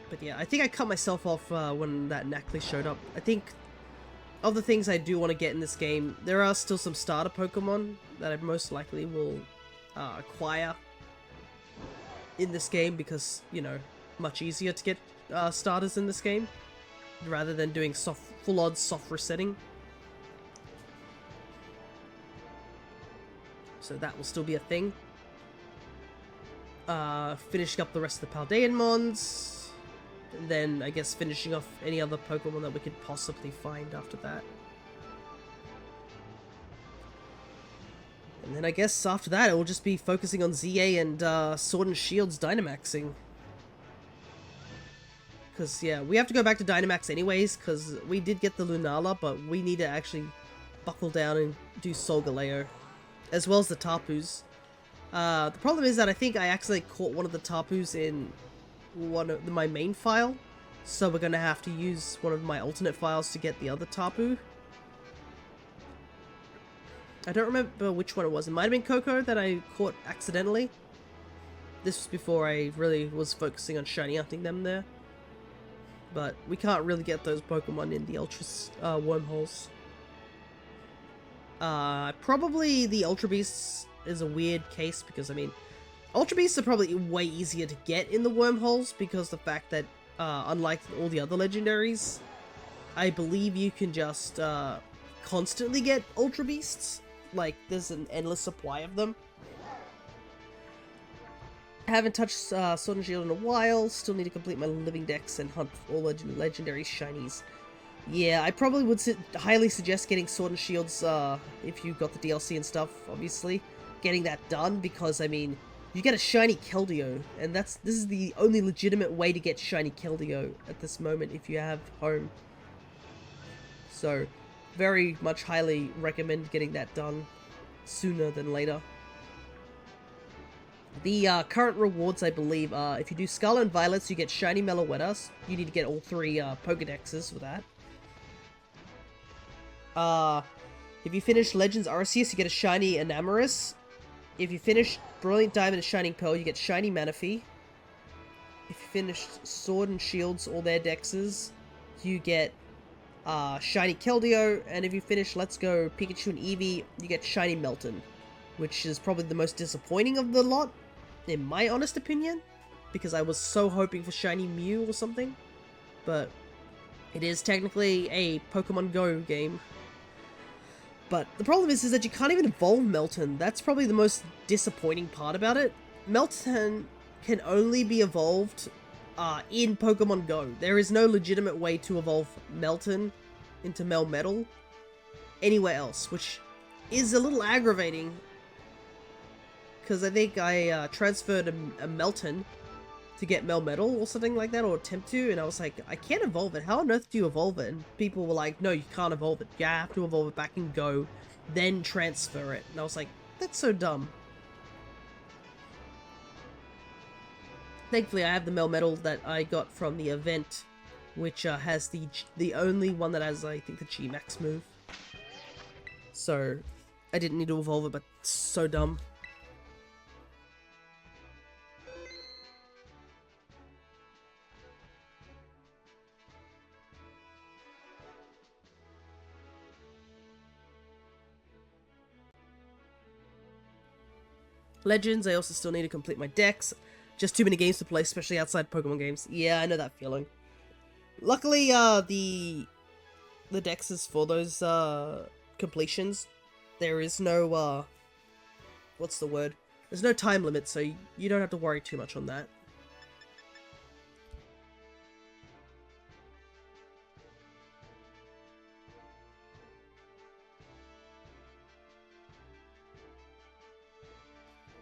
But yeah, I think I cut myself off when that Necly showed up. I think of the things I do want to get in this game, there are still some starter Pokemon that I most likely will acquire in this game because, you know, much easier to get starters in this game rather than doing full odds soft resetting. So that will still be a thing. Finishing up the rest of the Paldean Mons. And then, I guess, finishing off any other Pokemon that we could possibly find after that. And then I guess after that, it will just be focusing on ZA and Sword and Shield's Dynamaxing. Because, yeah, we have to go back to Dynamax anyways, because we did get the Lunala, but we need to actually buckle down and do Solgaleo. As well as the Tapus. The problem is that I think I accidentally caught one of the Tapus in my main file, so we're gonna have to use one of my alternate files to get the other Tapu. I don't remember which one it was. It might have been Coco that I caught accidentally. This was before I really was focusing on shiny hunting them there. But we can't really get those Pokemon in the Ultra wormholes. Probably the Ultra Beasts is a weird case because, I mean, Ultra Beasts are probably way easier to get in the wormholes because the fact that, unlike all the other legendaries, I believe you can just constantly get Ultra Beasts. Like, there's an endless supply of them. Haven't touched Sword and Shield in a while. Still need to complete my living dex and hunt all legendary shinies. Yeah, I probably would highly suggest getting Sword and Shields if you got the DLC and stuff, obviously. Getting that done, because, I mean, you get a shiny Keldeo, and this is the only legitimate way to get shiny Keldeo at this moment if you have home. So, very much highly recommend getting that done sooner than later. The current rewards, I believe, are if you do Scarlet and Violets, you get shiny Meloetta. You need to get all 3 Pokedexes for that. If you finish Legends Arceus, you get a shiny Enamorus. If you finish Brilliant Diamond and Shining Pearl, you get shiny Manaphy. If you finish Sword and Shields, all their dexes, you get shiny Keldeo. And if you finish Let's Go Pikachu and Eevee, you get shiny Melton, which is probably the most disappointing of the lot, in my honest opinion, because I was so hoping for shiny Mew or something. But it is technically a Pokemon Go game. But the problem is that you can't even evolve Melton. That's probably the most disappointing part about it. Melton can only be evolved in Pokemon Go. There is no legitimate way to evolve Melton into Melmetal anywhere else, which is a little aggravating. Because I think I transferred a Melton to get Melmetal or something like that, or attempt to, and I was like, I can't evolve it. How on earth do you evolve it? And people were like, no, you can't evolve it. You have to evolve it back in Go, then transfer it. And I was like, that's so dumb. Thankfully, I have the Melmetal that I got from the event, which has the only one that has, I think, the G-Max move. So, I didn't need to evolve it, but it's so dumb. Legends, I also still need to complete my decks. Just too many games to play, especially outside Pokemon games. Yeah, I know that feeling. Luckily, the dexes for those completions, there is no what's the word? There's no time limit, so you don't have to worry too much on that.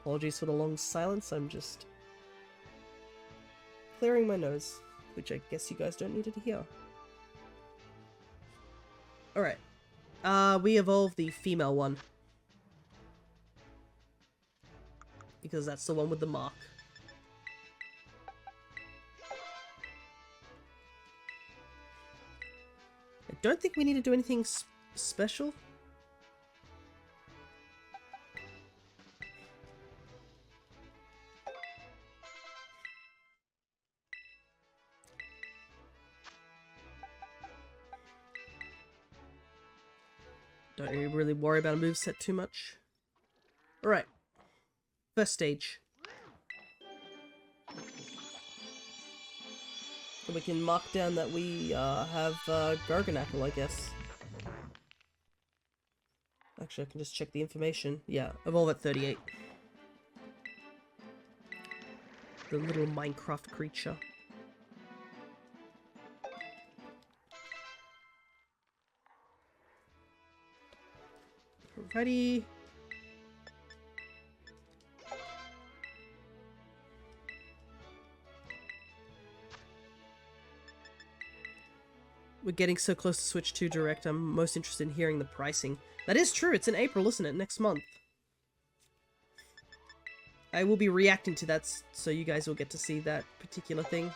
Apologies for the long silence, I'm just clearing my nose, which I guess you guys don't need to hear. Alright. We evolved the female one. Because that's the one with the mark. I don't think we need to do anything special. Don't really worry about a moveset too much. Alright. First stage. We can mark down that we have Garganacl, I guess. Actually, I can just check the information. Yeah, evolve at 38. The little Minecraft creature. Alrighty. We're getting so close to Switch 2 Direct, I'm most interested in hearing the pricing. That is true, it's in April, isn't it? Next month. I will be reacting to that, so you guys will get to see that particular thing.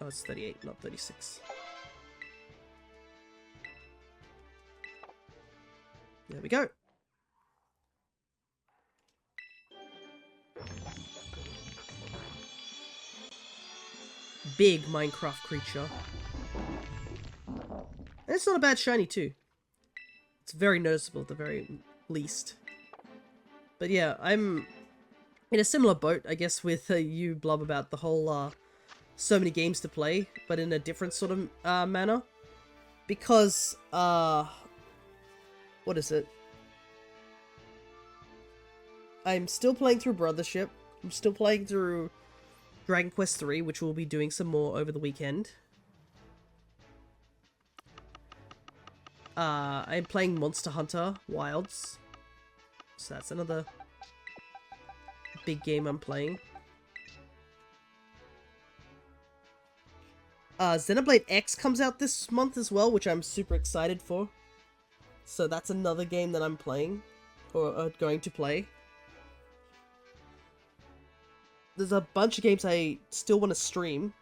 Oh, it's 38, not 36. There we go. Big Minecraft creature. And it's not a bad shiny too. It's very noticeable at the very least. But yeah, I'm in a similar boat, I guess, with you, Blub, about the whole so many games to play, but in a different sort of manner. Because, what is it? I'm still playing through Brothership. I'm still playing through Dragon Quest 3, which we'll be doing some more over the weekend. I'm playing Monster Hunter Wilds. So that's another big game I'm playing. Xenoblade X comes out this month as well, which I'm super excited for. So that's another game that I'm playing, or going to play. There's a bunch of games I still want to stream.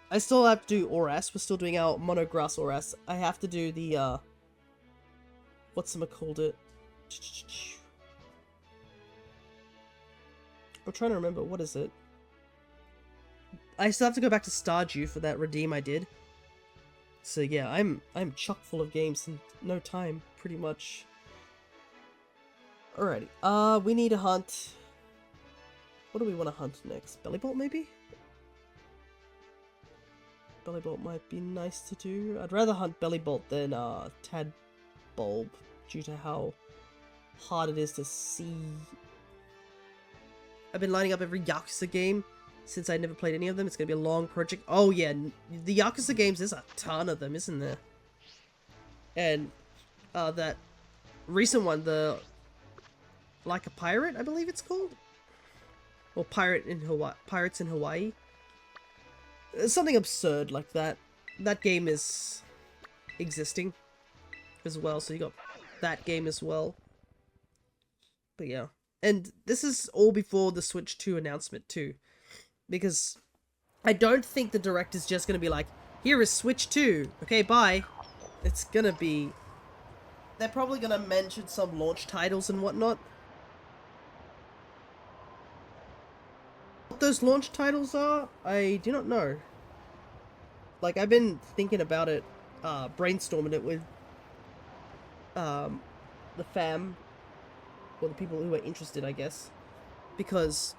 I still have to do ORAS. We're still doing our Monograss ORAS. I have to do the, whatchamacallit it? I'm trying to remember. What is it? I still have to go back to Stardew for that redeem I did. So yeah, I'm chock full of games and no time, pretty much. Alrighty, we need to hunt. What do we want to hunt next? Bellybolt, maybe? Bellybolt might be nice to do. I'd rather hunt Bellybolt than Tadbulb, due to how hard it is to see. I've been lining up every Yakuza game since I never played any of them. It's going to be a long project. Oh yeah, the Yakuza games, there's a ton of them, isn't there? And that recent one, the Like a Pirate, I believe it's called? Or Pirates in Hawaii. Something absurd like that. That game is existing as well, so you got that game as well. But yeah. And this is all before the Switch 2 announcement too. Because I don't think the Direct is just going to be like, here is Switch 2, okay, bye. It's going to be... They're probably going to mention some launch titles and whatnot. What those launch titles are, I do not know. Like, I've been thinking about it, brainstorming it with the fam, or the people who are interested, I guess. Because,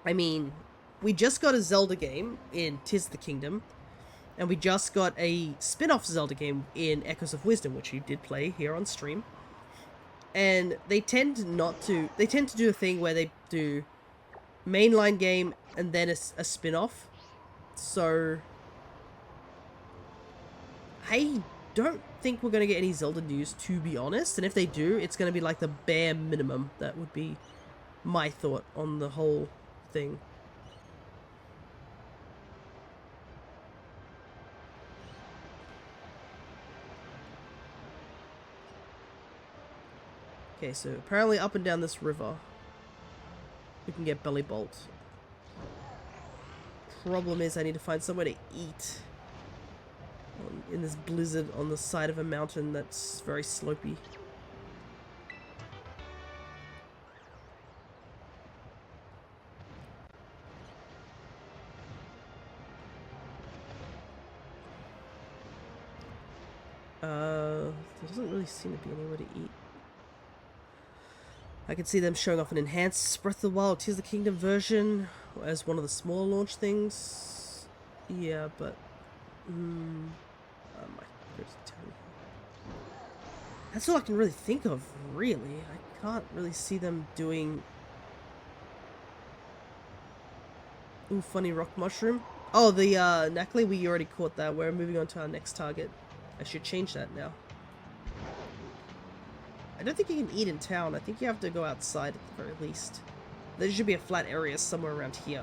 I mean, we just got a Zelda game in Tis the Kingdom, and we just got a spin-off Zelda game in Echoes of Wisdom, which you did play here on stream. And they tend to do a thing where they do mainline game and then a spin-off. So I don't think we're going to get any Zelda news, to be honest. And if they do, it's going to be like the bare minimum. That would be my thought on the whole thing. Okay, so apparently up and down this river we can get Bellybolt. Problem is I need to find somewhere to eat in this blizzard on the side of a mountain that's very slopey. There doesn't really seem to be anywhere to eat. I can see them showing off an enhanced Breath of the Wild Tears of the Kingdom version as one of the smaller launch things. Yeah, but... that's all I can really think of, really. I can't really see them doing... Ooh, funny rock mushroom. Oh, the Knackly, we already caught that. We're moving on to our next target. I should change that now. I don't think you can eat in town. I think you have to go outside at the very least. There should be a flat area somewhere around here.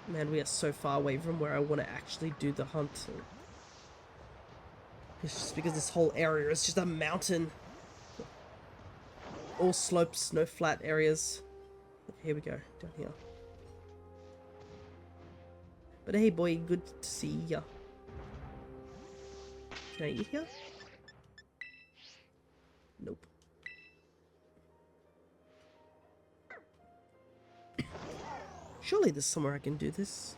Man, we are so far away from where I want to actually do the hunt. It's just because this whole area is just a mountain. All slopes, no flat areas. Here we go, down here. But hey boy, good to see ya. Can I eat here? Nope. Surely there's somewhere I can do this.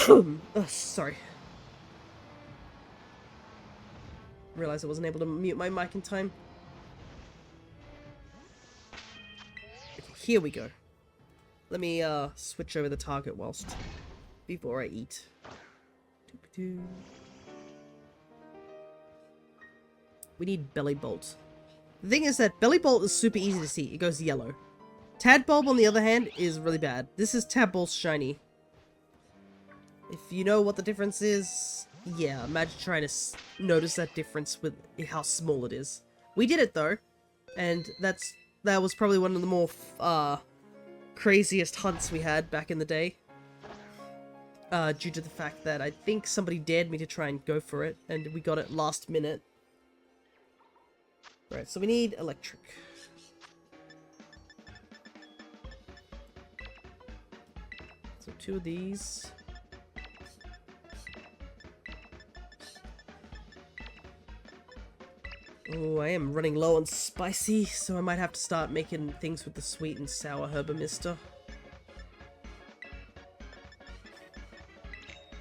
Oh, sorry. Realized I wasn't able to mute my mic in time. Okay, here we go. Let me switch over the target before I eat. We need Belly Bolt. The thing is that Belly Bolt is super easy to see. It goes yellow. Tadbulb, on the other hand, is really bad. This is Tadbulb's shiny. If you know what the difference is, yeah, imagine trying to notice that difference with how small it is. We did it though, and that was probably one of the more craziest hunts we had back in the day. Due to the fact that I think somebody dared me to try and go for it, and we got it last minute. Right, so we need electric. So 2 of these. Oh, I am running low on spicy, so I might have to start making things with the sweet and sour Herba-Mister.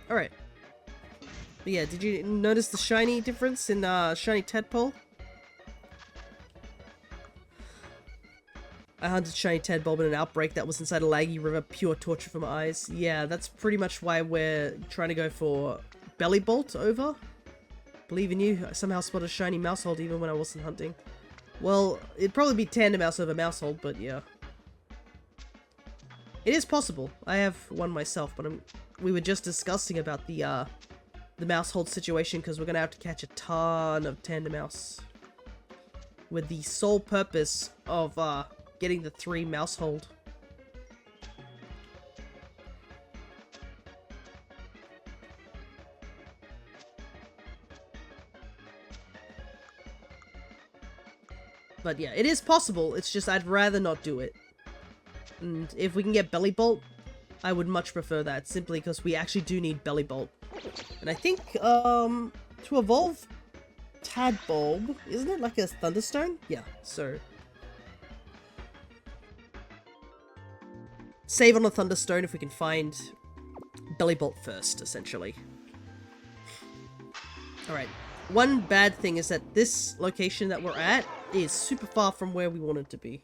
Alright. But yeah, did you notice the shiny difference in shiny tadpole? I hunted shiny tadbulb in an outbreak that was inside a laggy river, pure torture for my eyes. Yeah, that's pretty much why we're trying to go for Belly Bolt over. Believe in you, I somehow spotted a shiny Mousehold even when I wasn't hunting. Well, it'd probably be Tandem-Mouse over Mousehold, but yeah. It is possible. I have one myself, but we were just discussing about the Mousehold situation because we're going to have to catch a ton of Tandem-Mouse. With the sole purpose of getting the 3 Mousehold. But yeah, it is possible, it's just I'd rather not do it. And if we can get Belly Bolt, I would much prefer that, simply because we actually do need Belly Bolt. And I think, to evolve Tadbulb, isn't it like a Thunderstone? Yeah, so... save on a Thunderstone if we can find Belly Bolt first, essentially. Alright. One bad thing is that this location that we're at is super far from where we want it to be.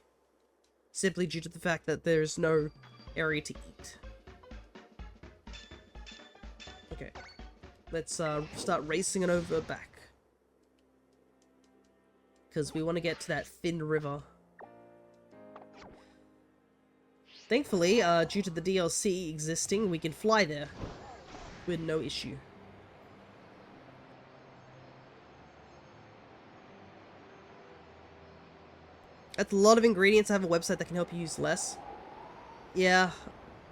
Simply due to the fact that there's no area to eat. Okay. Let's start racing it over back. Because we want to get to that thin river. Thankfully, due to the DLC existing, we can fly there with no issue. That's a lot of ingredients. I have a website that can help you use less. Yeah,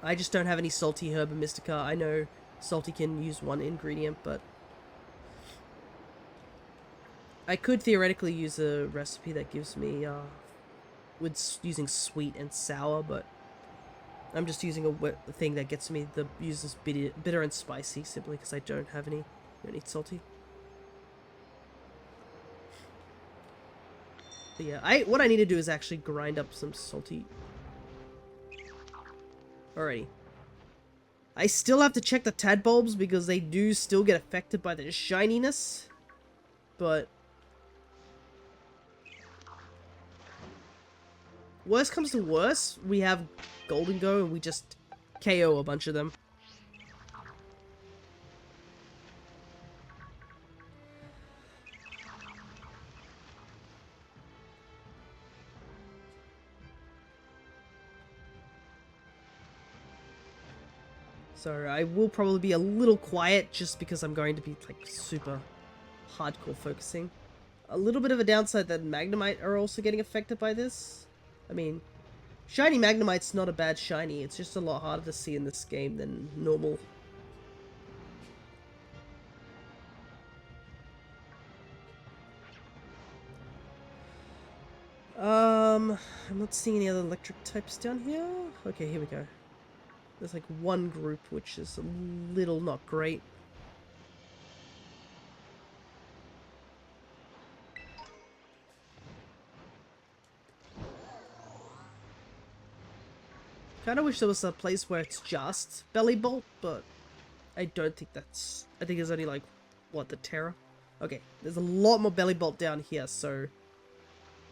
I just don't have any salty Herba Mystica. I know salty can use 1 ingredient, but I could theoretically use a recipe that gives me with using sweet and sour, but I'm just using a thing that gets me uses bitter and spicy simply because I don't have any. I don't need salty. But yeah, what I need to do is actually grind up some salty. Alrighty. I still have to check the tadbulbs because they do still get affected by the shininess. But worst comes to worst, we have Golden Go and we just KO a bunch of them. So I will probably be a little quiet just because I'm going to be like super hardcore focusing. A little bit of a downside that Magnemite are also getting affected by this. I mean, shiny Magnemite's not a bad shiny, it's just a lot harder to see in this game than normal. I'm not seeing any other electric types down here. Okay, here we go. There's like 1 group, which is a little not great. Kinda wish there was a place where it's just Belly Bolt, but I don't think that's... I think there's only like, what, the Terra? Okay, there's a lot more Belly Bolt down here, so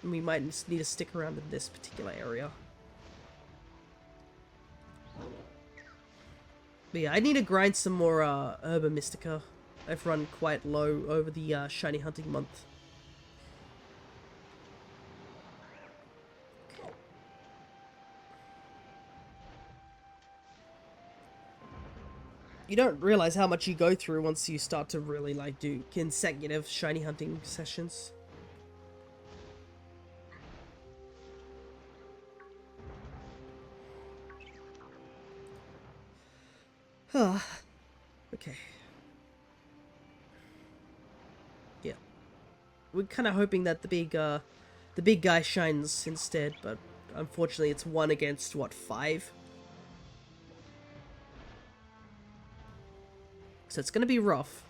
we might need to stick around in this particular area. But yeah, I need to grind some more Herba Mystica. I've run quite low over the shiny hunting month. You don't realize how much you go through once you start to really like do consecutive shiny hunting sessions. Okay. Yeah. We're kind of hoping that the big guy shines instead, but unfortunately it's 1 against, what, 5? So it's gonna be rough.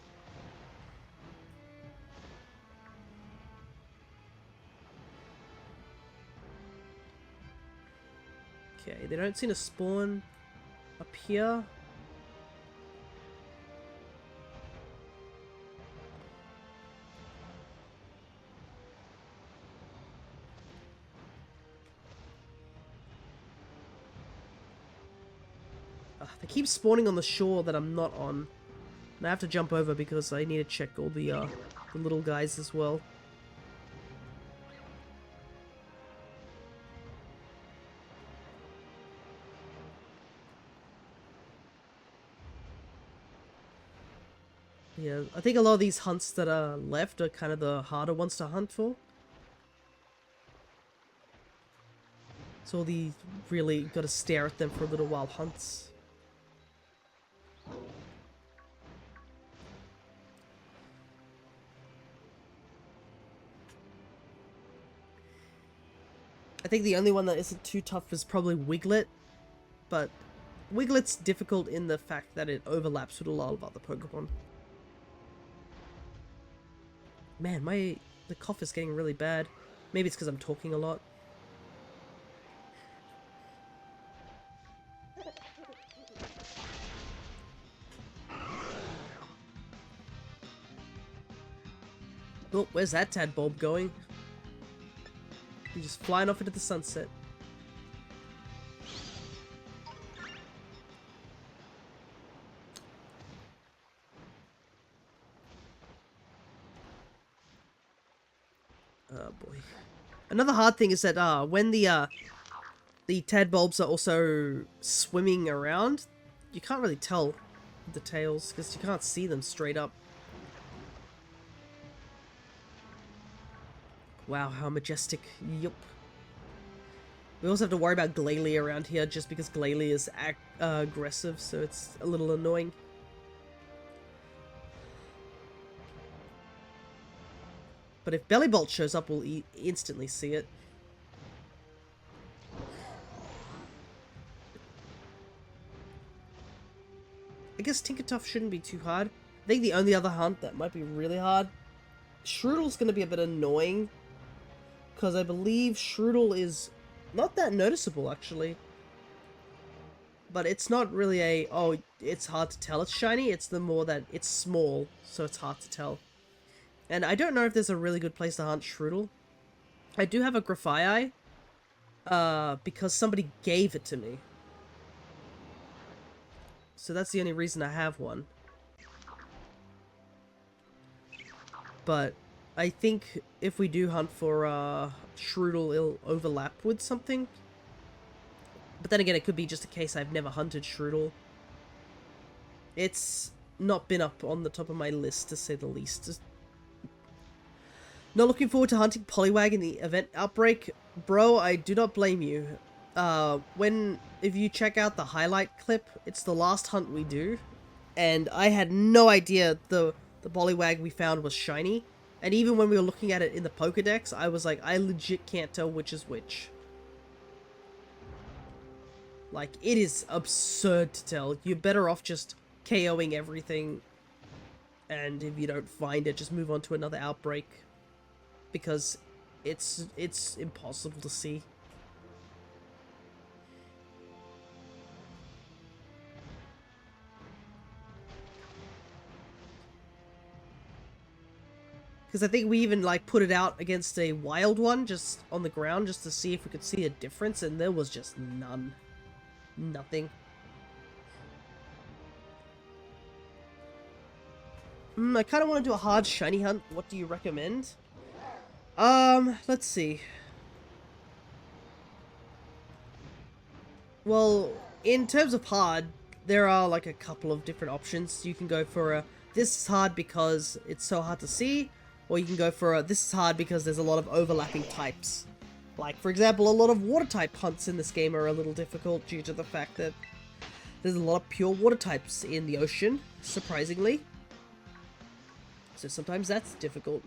Okay, they don't seem to spawn up here. They keep spawning on the shore that I'm not on. And I have to jump over because I need to check all the little guys as well. Yeah, I think a lot of these hunts that are left are kind of the harder ones to hunt for. So all these really gotta stare at them for a little while hunts. I think the only one that isn't too tough is probably Wiglet, but Wiglet's difficult in the fact that it overlaps with a lot of other Pokemon. Man, the cough is getting really bad. Maybe it's because I'm talking a lot. Oh, where's that tadbulb going? He's just flying off into the sunset. Oh boy. Another hard thing is that when the tadbulbs are also swimming around, you can't really tell the tails because you can't see them straight up. Wow, how majestic. Yup. We also have to worry about Glalie around here just because Glalie is aggressive, so it's a little annoying. But if Bellybolt shows up, we'll instantly see it. I guess Tinkertuff shouldn't be too hard. I think the only other hunt that might be really hard, Shroodle's going to be a bit annoying, because I believe Shroodle is not that noticeable, actually. But it's not really a, oh, it's hard to tell it's shiny, it's the more that it's small, so it's hard to tell. And I don't know if there's a really good place to hunt Shroodle. I do have a Grafaiai, because somebody gave it to me. So that's the only reason I have one. But I think if we do hunt for Shroodle, it'll overlap with something. But then again, it could be just a case I've never hunted Shroodle. It's not been up on the top of my list, to say the least. Just not looking forward to hunting Poliwag in the event outbreak. Bro, I do not blame you. If you check out the highlight clip, it's the last hunt we do. And I had no idea the Poliwag we found was shiny. And even when we were looking at it in the Pokedex, I was like, I legit can't tell which is which. Like, it is absurd to tell. You're better off just KOing everything. And if you don't find it, just move on to another outbreak. Because it's impossible to see. Because I think we even, like, put it out against a wild one, just on the ground, just to see if we could see a difference, and there was just none. Nothing. I kind of want to do a hard shiny hunt. What do you recommend? Let's see. Well, in terms of hard, there are like a couple of different options. You can go for a this is hard because it's so hard to see, or you can go for a this is hard because there's a lot of overlapping types. Like, for example, a lot of water type hunts in this game are a little difficult due to the fact that there's a lot of pure water types in the ocean, surprisingly. So sometimes that's difficult.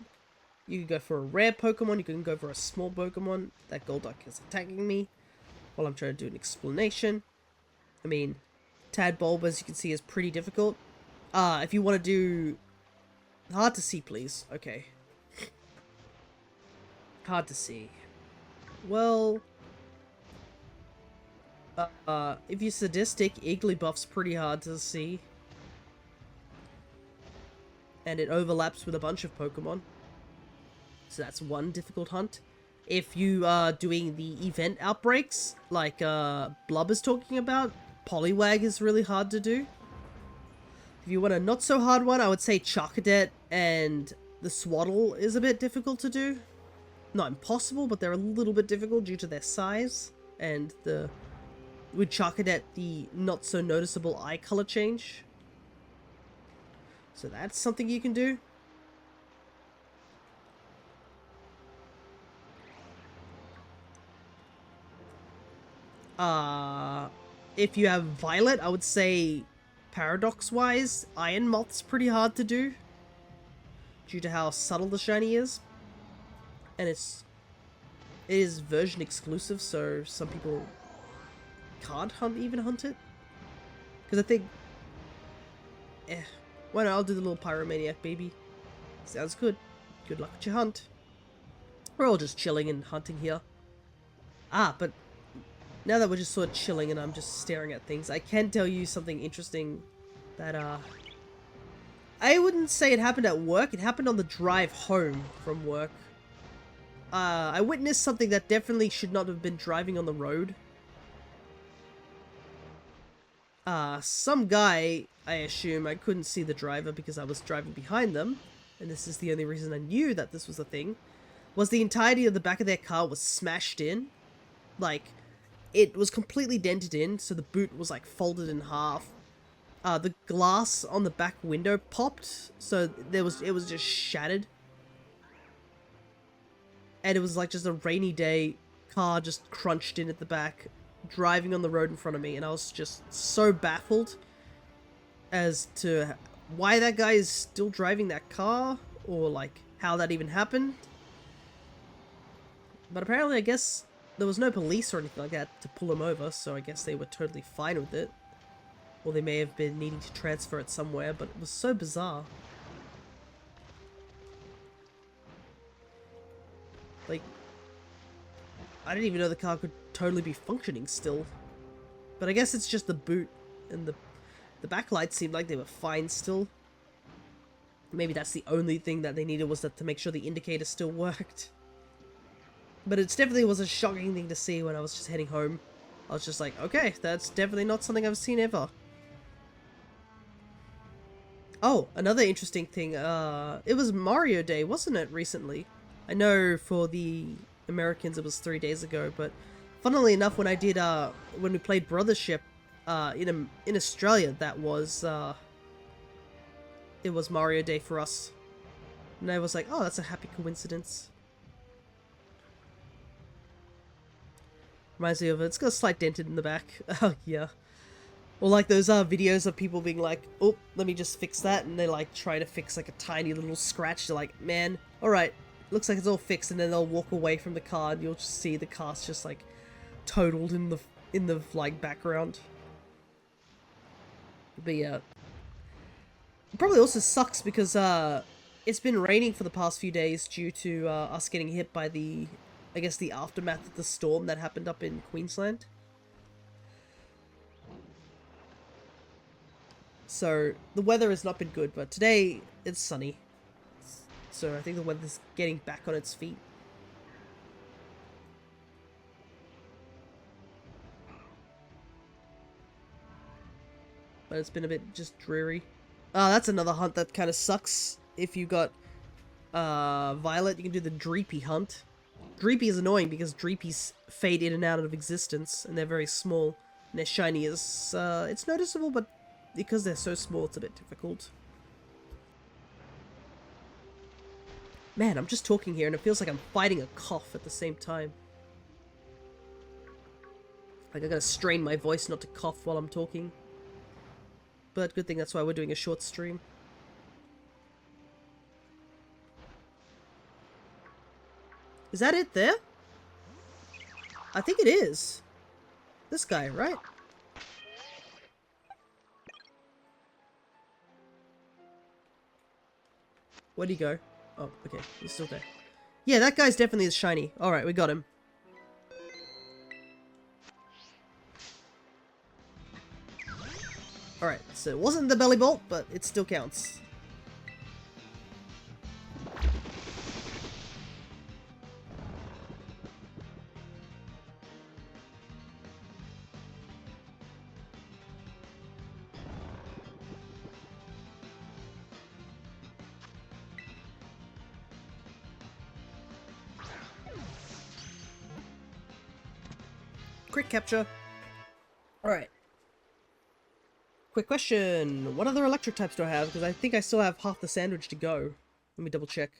You can go for a rare Pokemon, you can go for a small Pokemon. That Golduck is attacking me while I'm trying to do an explanation. I mean, Tadbulb, as you can see, is pretty difficult. If you want to do... Hard to see, please. Okay. Hard to see. Well... if you're sadistic, Igglybuff's pretty hard to see. And it overlaps with a bunch of Pokemon. So that's one difficult hunt. If you are doing the event outbreaks, like Blub is talking about, Poliwag is really hard to do. If you want a not so hard one, I would say Charcadet and the Swaddle is a bit difficult to do. Not impossible, but they're a little bit difficult due to their size. And with Charcadet, the not so noticeable eye color change. So that's something you can do. If you have Violet, I would say paradox-wise, Iron Moth's pretty hard to do due to how subtle the shiny is. And it is version exclusive, so some people can't even hunt it. Because I think... Why not? I'll do the little Pyromaniac baby. Sounds good. Good luck at your hunt. We're all just chilling and hunting here. But now that we're just sort of chilling and I'm just staring at things, I can tell you something interesting that, I wouldn't say it happened at work. It happened on the drive home from work. I witnessed something that definitely should not have been driving on the road. Some guy, I assume, I couldn't see the driver because I was driving behind them, and this is the only reason I knew that this was a thing, was the entirety of the back of their car was smashed in. Like, it was completely dented in, so the boot was like folded in half. The glass on the back window popped, so it was just shattered. And it was like just a rainy day, car just crunched in at the back, driving on the road in front of me, and I was just so baffled as to why that guy is still driving that car, or like how that even happened. But apparently, I guess there was no police or anything like that to pull him over, so I guess they were totally fine with it. Or they may have been needing to transfer it somewhere, but it was so bizarre. Like, I didn't even know the car could totally be functioning still. But I guess it's just the boot and the backlights seemed like they were fine still. Maybe that's the only thing that they needed, was that to make sure the indicator still worked. But it definitely was a shocking thing to see when I was just heading home. I was just like, okay, that's definitely not something I've seen ever. Oh, another interesting thing, it was Mario Day, wasn't it, recently? I know for the Americans it was 3 days ago, but funnily enough, when I did, when we played Brothership, in Australia, that was, it was Mario Day for us. And I was like, oh, that's a happy coincidence. Reminds me of it. It's got a slight dented in the back. Oh, yeah. Or like those videos of people being like, oh, let me just fix that, and they like try to fix like a tiny little scratch. They're like, man, alright, looks like it's all fixed, and then they'll walk away from the car and you'll just see the car's just like totaled in the like background. But yeah. It probably also sucks because it's been raining for the past few days due to us getting hit by the, I guess, the aftermath of the storm that happened up in Queensland. So the weather has not been good, but today it's sunny. So I think the weather's getting back on its feet. But it's been a bit just dreary. That's another hunt that kind of sucks. If you got Violet, you can do the Dreepy hunt. Dreepy is annoying because Dreepies fade in and out of existence, and they're very small. Their shiny is, it's noticeable, but because they're so small, it's a bit difficult. Man, I'm just talking here and it feels like I'm fighting a cough at the same time. Like I gotta strain my voice not to cough while I'm talking. But good thing that's why we're doing a short stream. Is that it there? I think it is. This guy, right? Where'd he go? Oh, okay. He's still there. Yeah, that guy's definitely shiny. Alright, we got him. Alright, so it wasn't the belly bolt, but it still counts. Quick capture. Alright. Quick question. What other electric types do I have? Because I think I still have half the sandwich to go. Let me double check.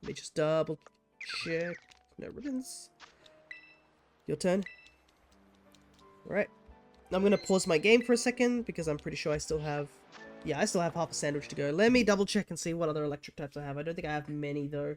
Let me just double check. No ribbons. Your turn. Alright. I'm going to pause my game for a second because I'm pretty sure I still have... Yeah, I still have half a sandwich to go. Let me double check and see what other electric types I have. I don't think I have many though.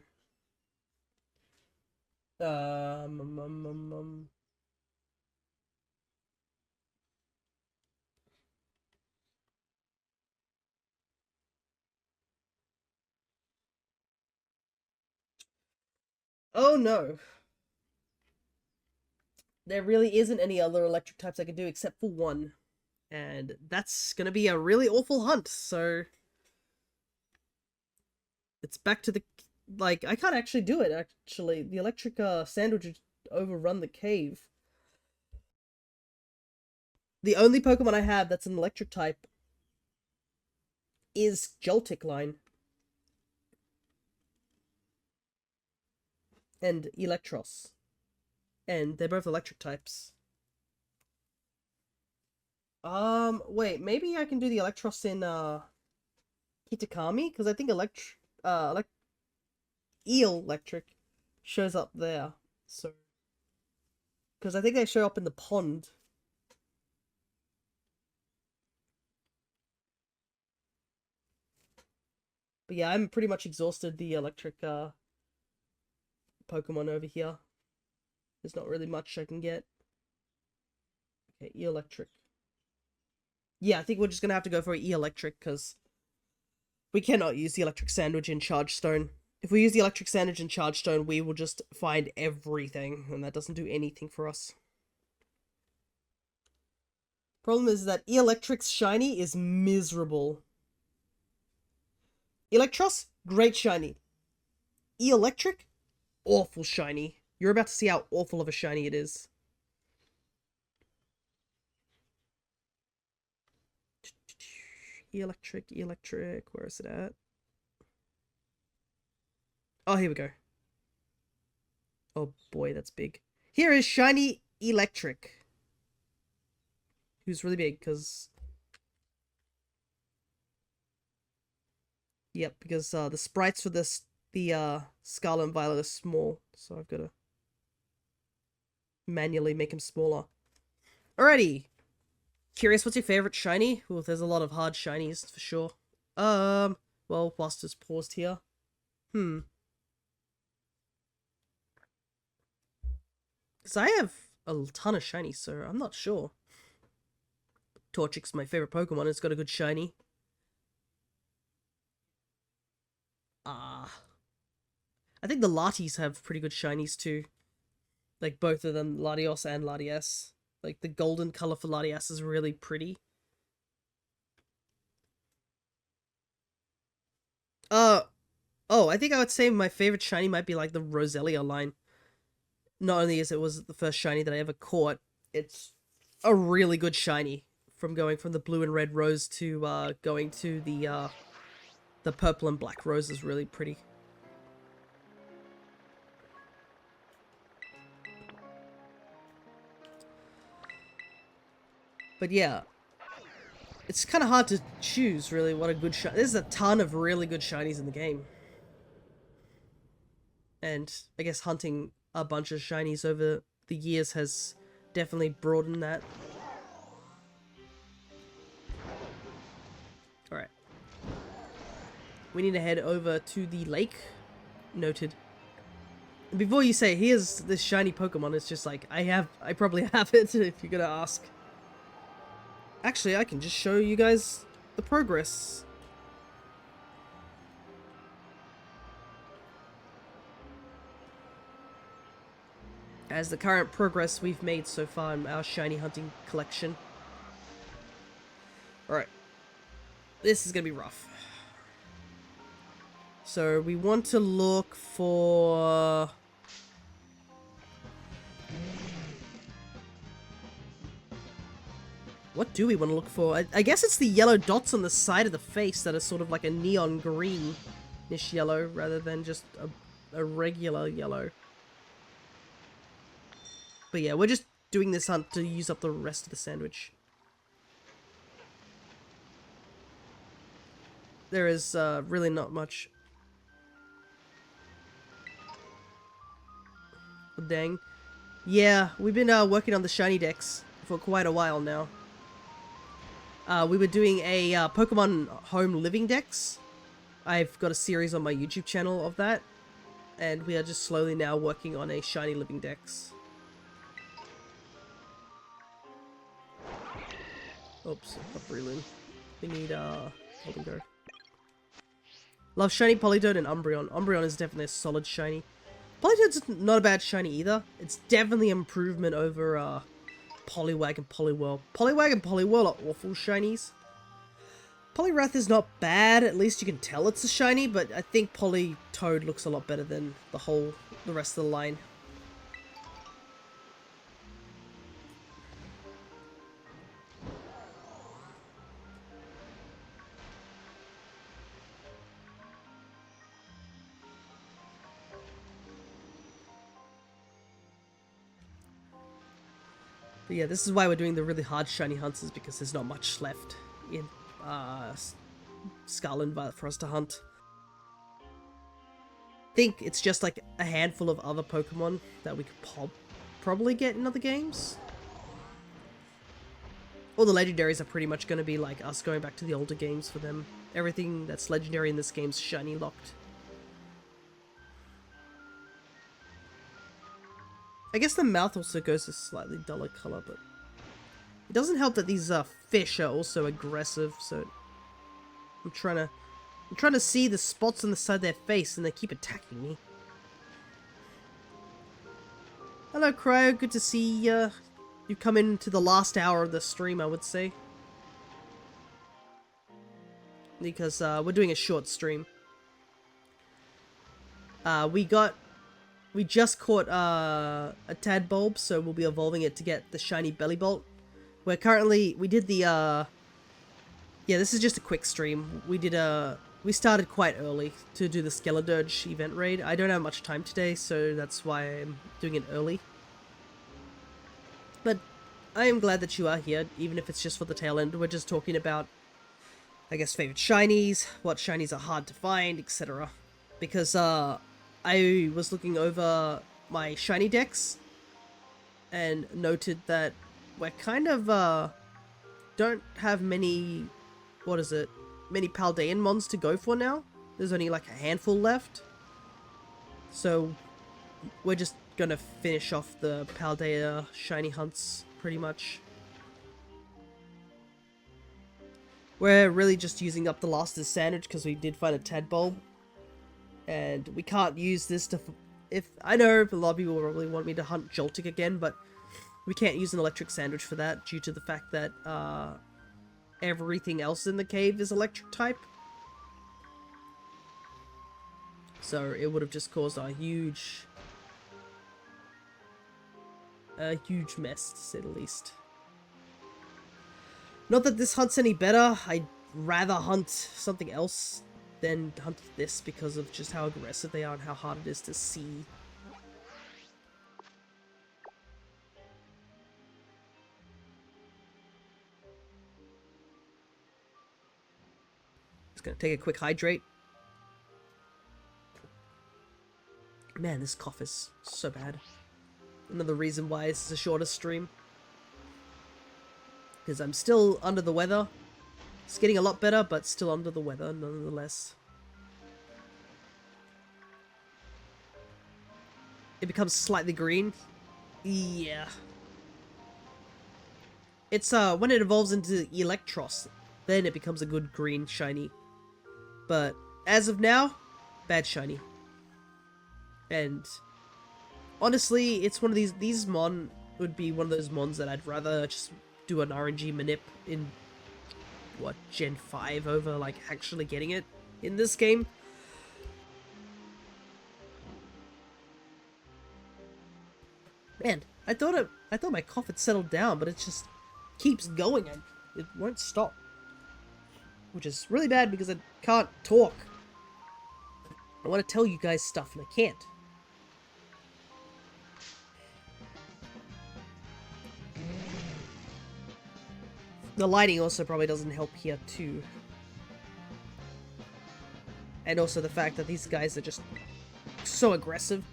Oh no. There really isn't any other electric types I can do except for one. And that's gonna be a really awful hunt, so... It's back to the... Like, I can't actually do it, actually. The electric sandwich would overrun the cave. The only Pokemon I have that's an electric type is Joltik line. And Electros. And they're both electric types. Wait, maybe I can do the Electros in, Kitakami? Because I think Electric shows up there. So... Because I think they show up in the pond. But yeah, I'm pretty much exhausted the electric, Pokemon over here. There's not really much I can get. Okay, E-Electric. Yeah, I think we're just gonna have to go for E-Electric, because we cannot use the Electric Sandwich in Charge Stone. If we use the Electric Sandwich in Charge Stone, we will just find everything, and that doesn't do anything for us. Problem is that E-Electric's shiny is miserable. Electros, great shiny. E-Electric, awful shiny. You're about to see how awful of a shiny it is. E-Electric, where is it at? Oh, here we go. Oh boy, that's big. Here is shiny Electric. Who's really big, because... Yep, because the sprites for the Scarlet and Violet are small, so I've got to manually make them smaller. Alrighty. Curious, what's your favorite shiny? Well, there's a lot of hard shinies, for sure. Well, whilst it's paused here. Because I have a ton of shinies, so I'm not sure. Torchic's my favorite Pokemon, it's got a good shiny. I think the Latis have pretty good shinies too. Like both of them, Latios and Latias. Like the golden color for Latias is really pretty. Oh, I think I would say my favorite shiny might be like the Roselia line. Not only is it was the first shiny that I ever caught, it's a really good shiny. From going from the blue and red rose to going to the purple and black rose is really pretty. But yeah, it's kind of hard to choose, really, what a good shiny... There's a ton of really good shinies in the game. And I guess hunting a bunch of shinies over the years has definitely broadened that. Alright. We need to head over to the lake. Noted. And before you say, here's this shiny Pokemon, it's just like, I probably have it, if you're gonna ask. Actually, I can just show you guys the progress. As the current progress we've made so far in our shiny hunting collection. Alright. This is gonna be rough. So we want to look for... What do we want to look for? I guess it's the yellow dots on the side of the face that are sort of like a neon greenish yellow rather than just a regular yellow. But yeah, we're just doing this hunt to use up the rest of the sandwich. There is really not much. Oh, dang. Yeah, we've been working on the shiny decks for quite a while now. We were doing a Pokemon Home Living Dex. I've got a series on my YouTube channel of that. And we are just slowly now working on a shiny Living Dex. Oops, not Breloom. We need Go. Love shiny Polydode and Umbreon. Umbreon is definitely a solid shiny. Polytoad's not a bad shiny either. It's definitely an improvement over Poliwag and Poliwhirl. Poliwag and Poliwhirl are awful shinies. Poliwrath is not bad, at least you can tell it's a shiny, but I think Politoad looks a lot better than the rest of the line. But yeah, this is why we're doing the really hard shiny hunts, is because there's not much left in Scarlet and Violet for us to hunt. I think it's just like a handful of other Pokemon that we could probably get in other games. All the legendaries are pretty much going to be like us going back to the older games for them. Everything that's legendary in this game's shiny locked. I guess the mouth also goes a slightly duller color, but it doesn't help that these fish are also aggressive, so I'm trying to see the spots on the side of their face and they keep attacking me. Hello Cryo, good to see you come into the last hour of the stream, I would say. Because we're doing a short stream. We just caught a Tadbulb, so we'll be evolving it to get the shiny Bellibolt. We did the, yeah, this is just a quick stream. We started quite early to do the Skeledirge event raid. I don't have much time today, so that's why I'm doing it early. But I am glad that you are here, even if it's just for the tail end. We're just talking about, I guess, favorite shinies, what shinies are hard to find, etc. Because, I was looking over my shiny decks and noted that we're kind of, don't have many, many Paldean mons to go for now. There's only like a handful left. So we're just gonna finish off the Paldea shiny hunts pretty much. We're really just using up the last of the sandwich because we did find a Tadbulb. And we can't use this to... I know a lot of people probably want me to hunt Joltik again, but we can't use an electric sandwich for that due to the fact that everything else in the cave is electric type. So it would have just caused a huge mess, to say the least. Not that this hunt's any better. I'd rather hunt something else than hunt this because of just how aggressive they are and how hard it is to see. Just gonna take a quick hydrate. Man, this cough is so bad. Another reason why this is a shorter stream. Because I'm still under the weather. It's getting a lot better, but still under the weather nonetheless. It becomes slightly green. Yeah. It's when it evolves into Electros, then it becomes a good green shiny. But as of now, bad shiny. And honestly, it's one of these mon would be one of those mons that I'd rather just do an RNG manip in what, Gen 5 over like actually getting it in this game. Man, I thought my cough had settled down, but it just keeps going and it won't stop. Which is really bad because I can't talk. I want to tell you guys stuff and I can't. The lighting also probably doesn't help here too. And also the fact that these guys are just so aggressive.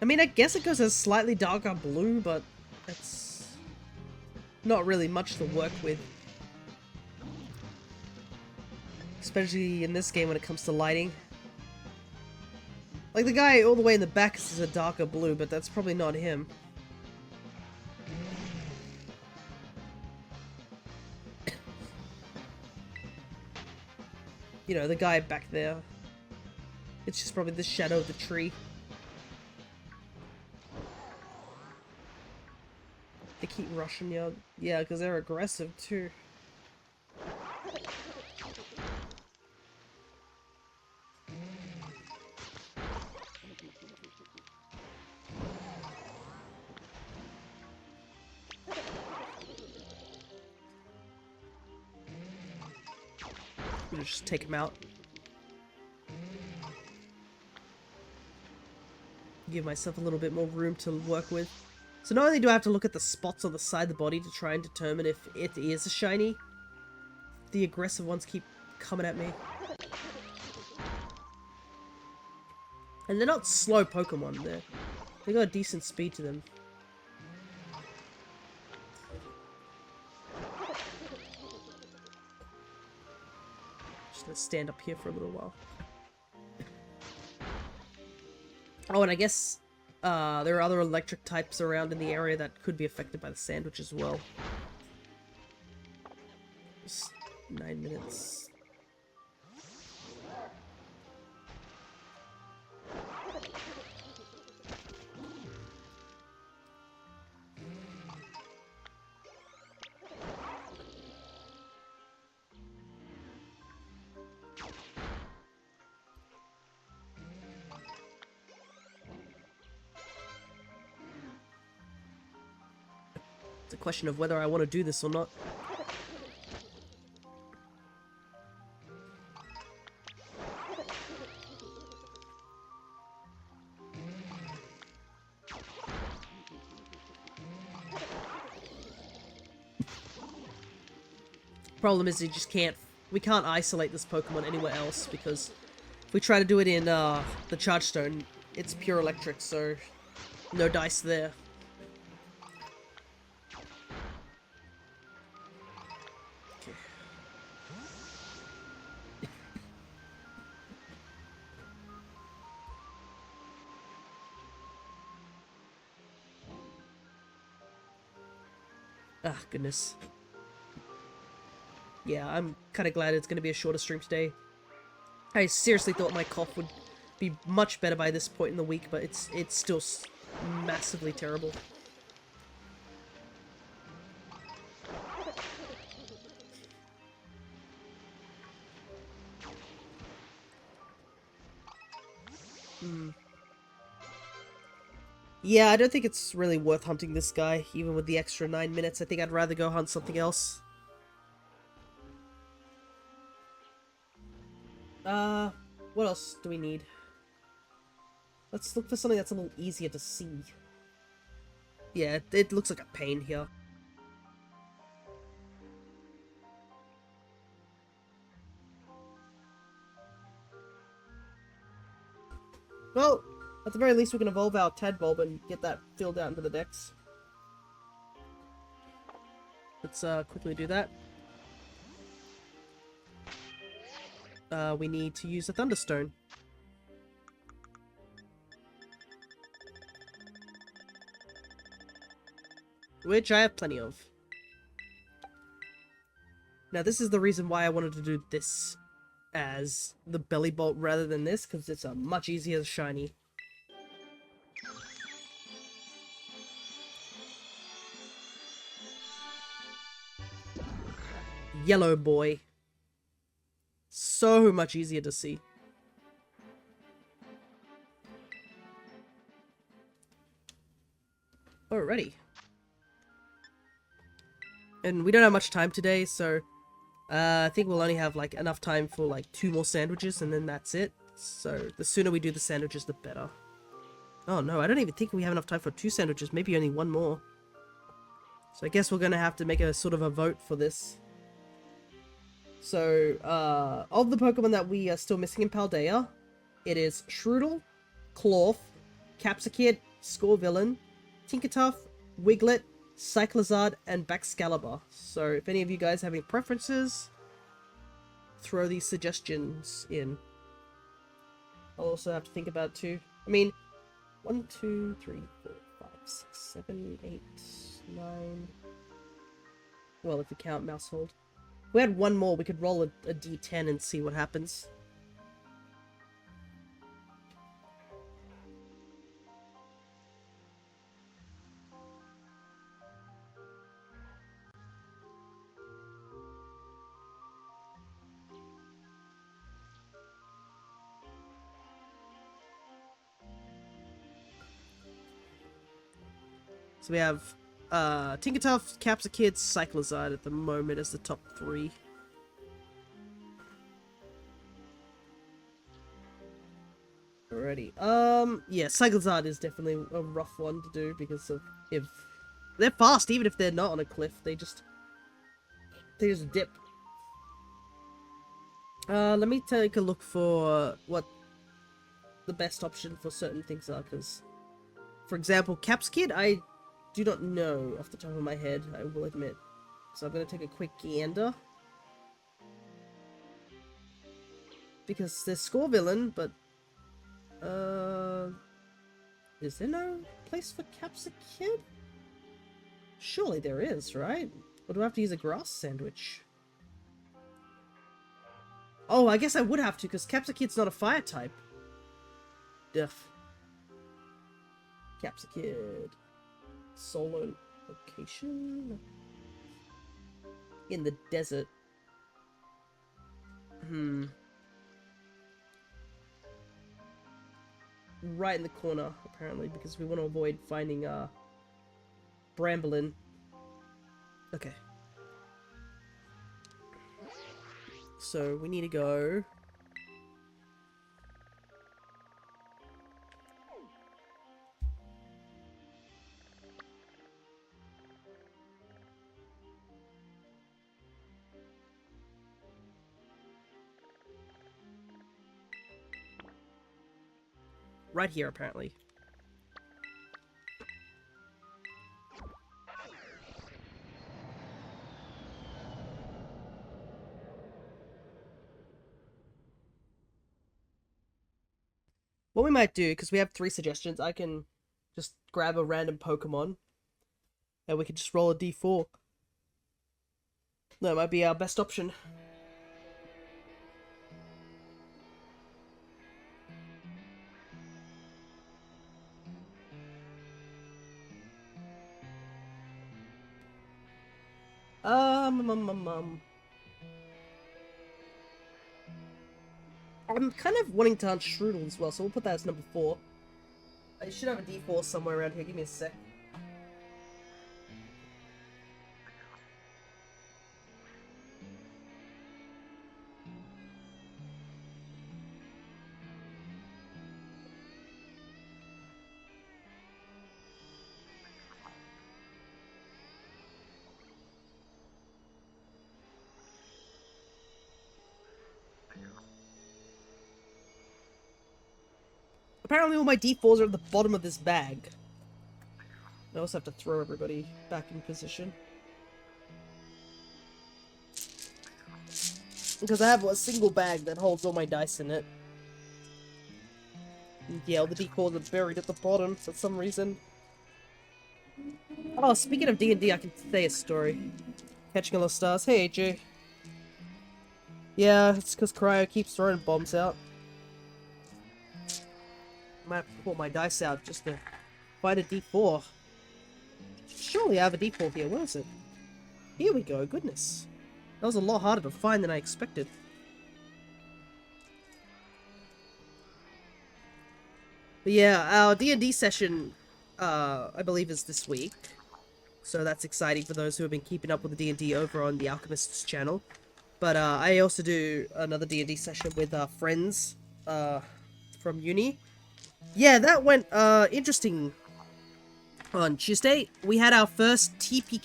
I mean, I guess it goes a slightly darker blue, but that's not really much to work with. Especially in this game when it comes to lighting. Like the guy all the way in the back is a darker blue, but that's probably not him. You know, the guy back there. It's just probably the shadow of the tree. They keep rushing you. Yeah, because they're aggressive too. Just take him out. Give myself a little bit more room to work with. So not only do I have to look at the spots on the side of the body to try and determine if it is a shiny, the aggressive ones keep coming at me. And they're not slow Pokemon, they got a decent speed to them. Just gonna stand up here for a little while. Oh, and I guess there are other electric types around in the area that could be affected by the sandwich as well. Just 9 minutes. It's a question of whether I want to do this or not. Problem is, we can't isolate this Pokemon anywhere else, because if we try to do it in the Charge Stone, it's pure electric, so no dice there. Ah, goodness. Yeah, I'm kind of glad it's going to be a shorter stream today. I seriously thought my cough would be much better by this point in the week, but it's still massively terrible. Yeah, I don't think it's really worth hunting this guy, even with the extra 9 minutes. I think I'd rather go hunt something else. What else do we need? Let's look for something that's a little easier to see. Yeah, it looks like a pain here. Well, at the very least we can evolve our Tadbulb and get that filled out into the decks. Let's quickly do that. We need to use a Thunderstone. Which I have plenty of. Now this is the reason why I wanted to do this as the Belly Bolt rather than this, because it's a much easier shiny. Yellow boy. So much easier to see. Alrighty. And we don't have much time today, so I think we'll only have like enough time for like 2 more sandwiches and then that's it. So the sooner we do the sandwiches, the better. Oh no, I don't even think we have enough time for 2 sandwiches, maybe only 1 more. So I guess we're gonna have to make a sort of a vote for this. So, of the Pokemon that we are still missing in Paldea, it is Shroodle, Clorth, Capsakid, Scorevillain, Tinkertuff, Wiglet, Cyclizard, and Baxcalibur. So if any of you guys have any preferences, throw these suggestions in. I'll also have to think about too. I mean, 1, 2, 3, 4, 5, 6, 7, 8, 9. Well, if you count Mousehold. If we had 1 more, we could roll a d10 and see what happens. So we have Tinkertuff, Capsakid, Cyclizard at the moment as the top 3. Alrighty. Yeah, Cyclizard is definitely a rough one to do because of if they're fast, even if they're not on a cliff, they just dip. Let me take a look for what the best option for certain things are, because, for example, Capsakid, I do not know off the top of my head, I will admit. So I'm going to take a quick gander. Because there's Scorevillain, but is there no place for Capsakid? Surely there is, right? Or do I have to use a grass sandwich? Oh, I guess I would have to, because Capsakid's not a fire type. Duff. Capsakid. Solo location? In the desert. Right in the corner, apparently, because we want to avoid finding, Bramblin. Okay. So, we need to go... right here, apparently. What we might do, because we have 3 suggestions, I can just grab a random Pokemon, and we can just roll a d4. That might be our best option. I'm kind of wanting to hunt Shroodle as well, so we'll put that as number 4. I should have a d4 somewhere around here, give me a sec. Apparently all my D4s are at the bottom of this bag. I also have to throw everybody back in position. Because I have a single bag that holds all my dice in it. And yeah, all the D4s are buried at the bottom for some reason. Oh, speaking of D&D, I can say a story. Catching all the stars. Hey, AJ. Yeah, it's because Cryo keeps throwing bombs out. I might have to pull my dice out just to find a D4. Surely I have a D4 here. Where is it? Here we go. Goodness. That was a lot harder to find than I expected. But yeah, our D&D session, I believe is this week. So that's exciting for those who have been keeping up with the D&D over on the Alchemist's channel. But I also do another D&D session with friends from uni. Yeah, that went interesting. On Tuesday, we had our first TP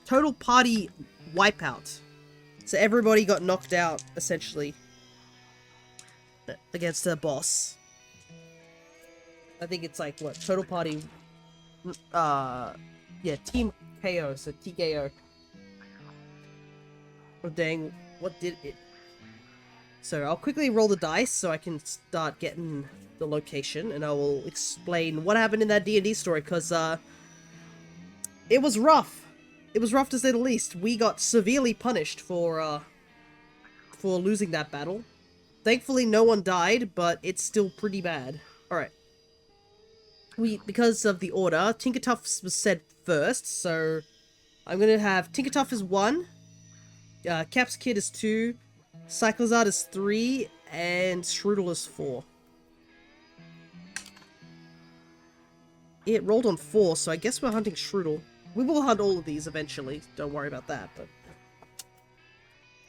total party wipeout. So everybody got knocked out, essentially, against the boss. I think it's like, what, total party, yeah, team KO, so TKO. Oh dang, what did it? So I'll quickly roll the dice so I can start getting the location, and I will explain what happened in that D&D story, because, it was rough. It was rough to say the least. We got severely punished for losing that battle. Thankfully, no one died, but it's still pretty bad. Alright. Because of the order, Tinkertuff was said first, so I'm gonna have Tinkertuff is 1, Caps Kid is 2, Cyclozard is 3, and Strudel is 4. It rolled on 4, so I guess we're hunting Strudel. We will hunt all of these eventually, don't worry about that, but...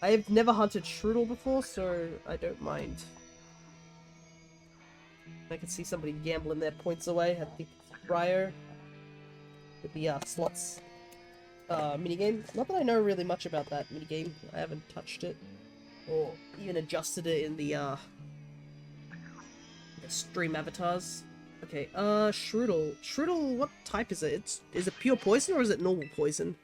I have never hunted Strudel before, so I don't mind. I can see somebody gambling their points away. I think Ryo with the slots minigame. Not that I know really much about that minigame. I haven't touched it or even adjusted it in the stream avatars. Okay, Strudel. Strudel, what type is it? Is it pure poison or is it normal poison?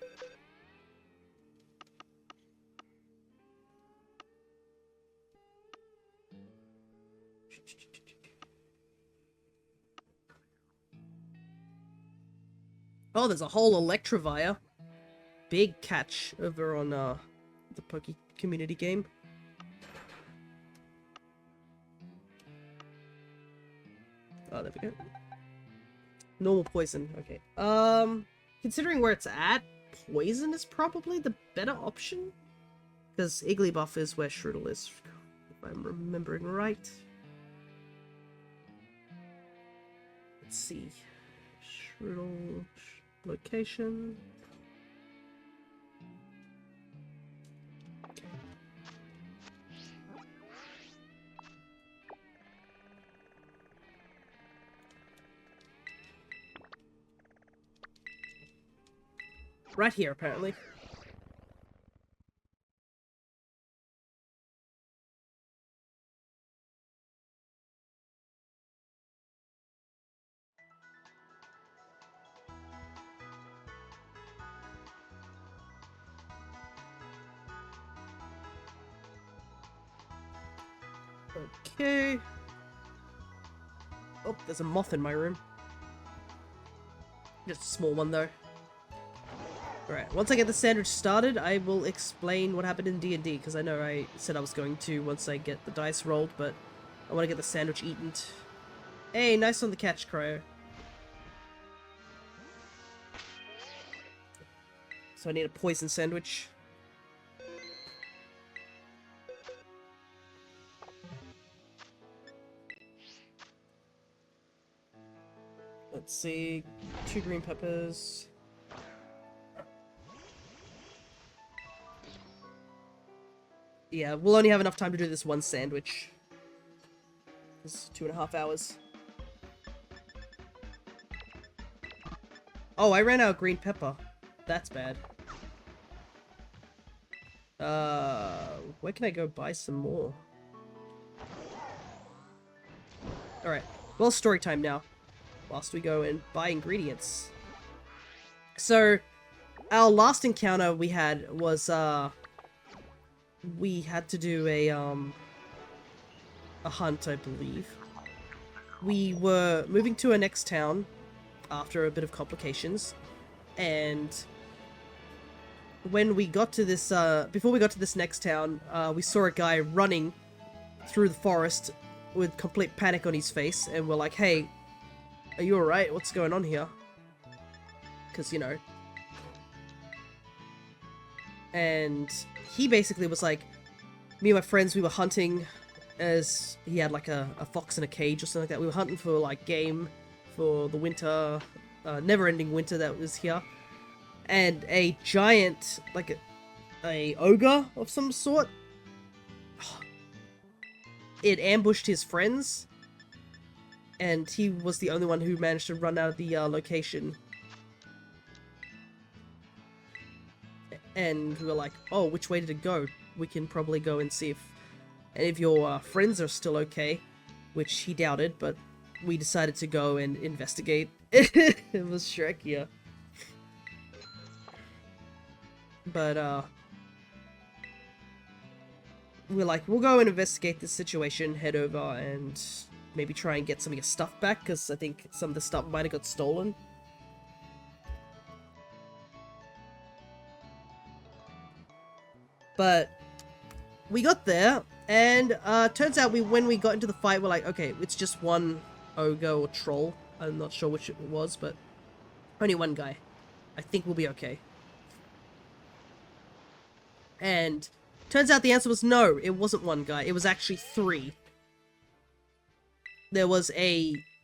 Oh, there's a whole Electivire. Big catch over on the Poke community game. Oh, there we go. Normal poison. Okay. Considering where it's at, poison is probably the better option. Because Igglybuff is where Strudel is, if I'm remembering right. Let's see. Strudel location. Right here, apparently. Okay. Oh, there's a moth in my room. Just a small one, though. Alright, once I get the sandwich started, I will explain what happened in D&D, because I know I said I was going to once I get the dice rolled, but I want to get the sandwich eaten. Hey, nice on the catch, Cryo. So I need a poison sandwich. Let's see, 2 green peppers. Yeah, we'll only have enough time to do this one sandwich. It's 2.5 hours. Oh, I ran out of green pepper. That's bad. Where can I go buy some more? Alright, well, story time now. Whilst we go and buy ingredients. So, our last encounter we had was, we had to do a hunt, I believe. We were moving to our next town after a bit of complications, and when we got to this, before we got to this next town, we saw a guy running through the forest with complete panic on his face, and we're like, hey, are you alright? What's going on here? Because, you know. And he basically was like, me and my friends, we were hunting, as he had like a fox in a cage or something like that. We were hunting for like game for the winter, never-ending winter that was here. And a giant, like a ogre of some sort, it ambushed his friends, and he was the only one who managed to run out of the location. And we were like, oh, which way did it go? We can probably go and see if any of your friends are still okay, which he doubted, but we decided to go and investigate. It was Shrek, yeah. But, we're like, we'll go and investigate this situation, head over, and maybe try and get some of your stuff back, because I think some of the stuff might have got stolen. But we got there, and turns out when we got into the fight, we're like, okay, it's just one ogre or troll. I'm not sure which it was, but only one guy. I think we'll be okay. And turns out the answer was no, it wasn't one guy, it was actually three. There was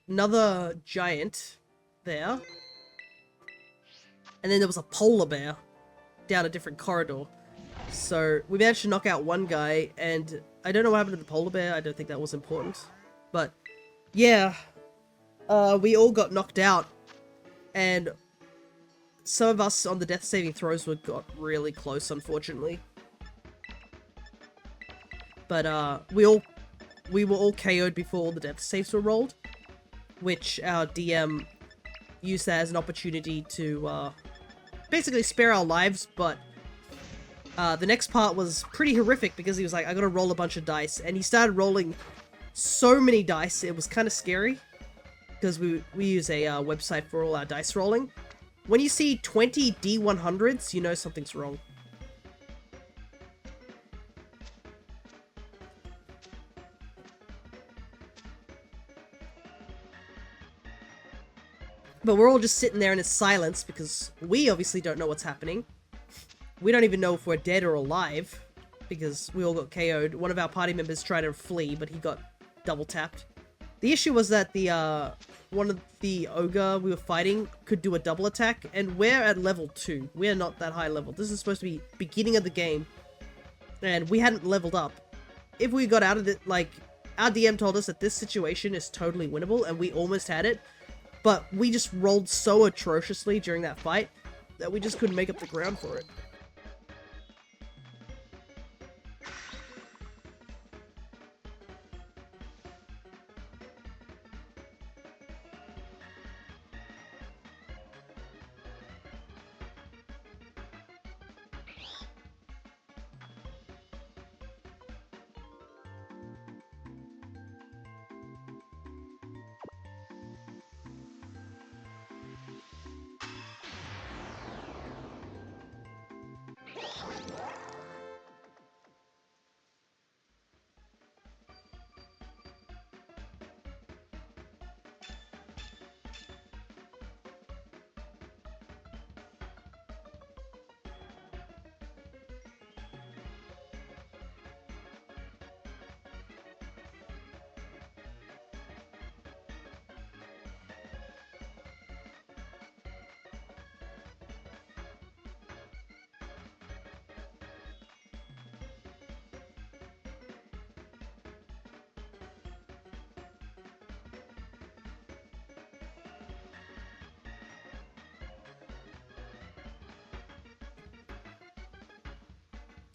another giant there, and then there was a polar bear down a different corridor. So we managed to knock out one guy, and I don't know what happened to the polar bear. I don't think that was important. But yeah, we all got knocked out, and some of us on the death saving throws got really close, unfortunately. But we were all KO'd before all the death saves were rolled, which our DM used that as an opportunity to basically spare our lives. But the next part was pretty horrific, because he was like, I gotta roll a bunch of dice, and he started rolling so many dice, it was kind of scary, because we use a website for all our dice rolling. When you see 20 D100s, you know something's wrong. But we're all just sitting there in silence, because we obviously don't know what's happening. We don't even know if we're dead or alive, because we all got KO'd. One of our party members tried to flee, but he got double tapped. The issue was that the one of the ogre we were fighting could do a double attack, and we're at level 2. We're not that high level. This is supposed to be beginning of the game, and we hadn't leveled up. If we got out of it, like, our DM told us that this situation is totally winnable, and we almost had it, but we just rolled so atrociously during that fight that we just couldn't make up the ground for it.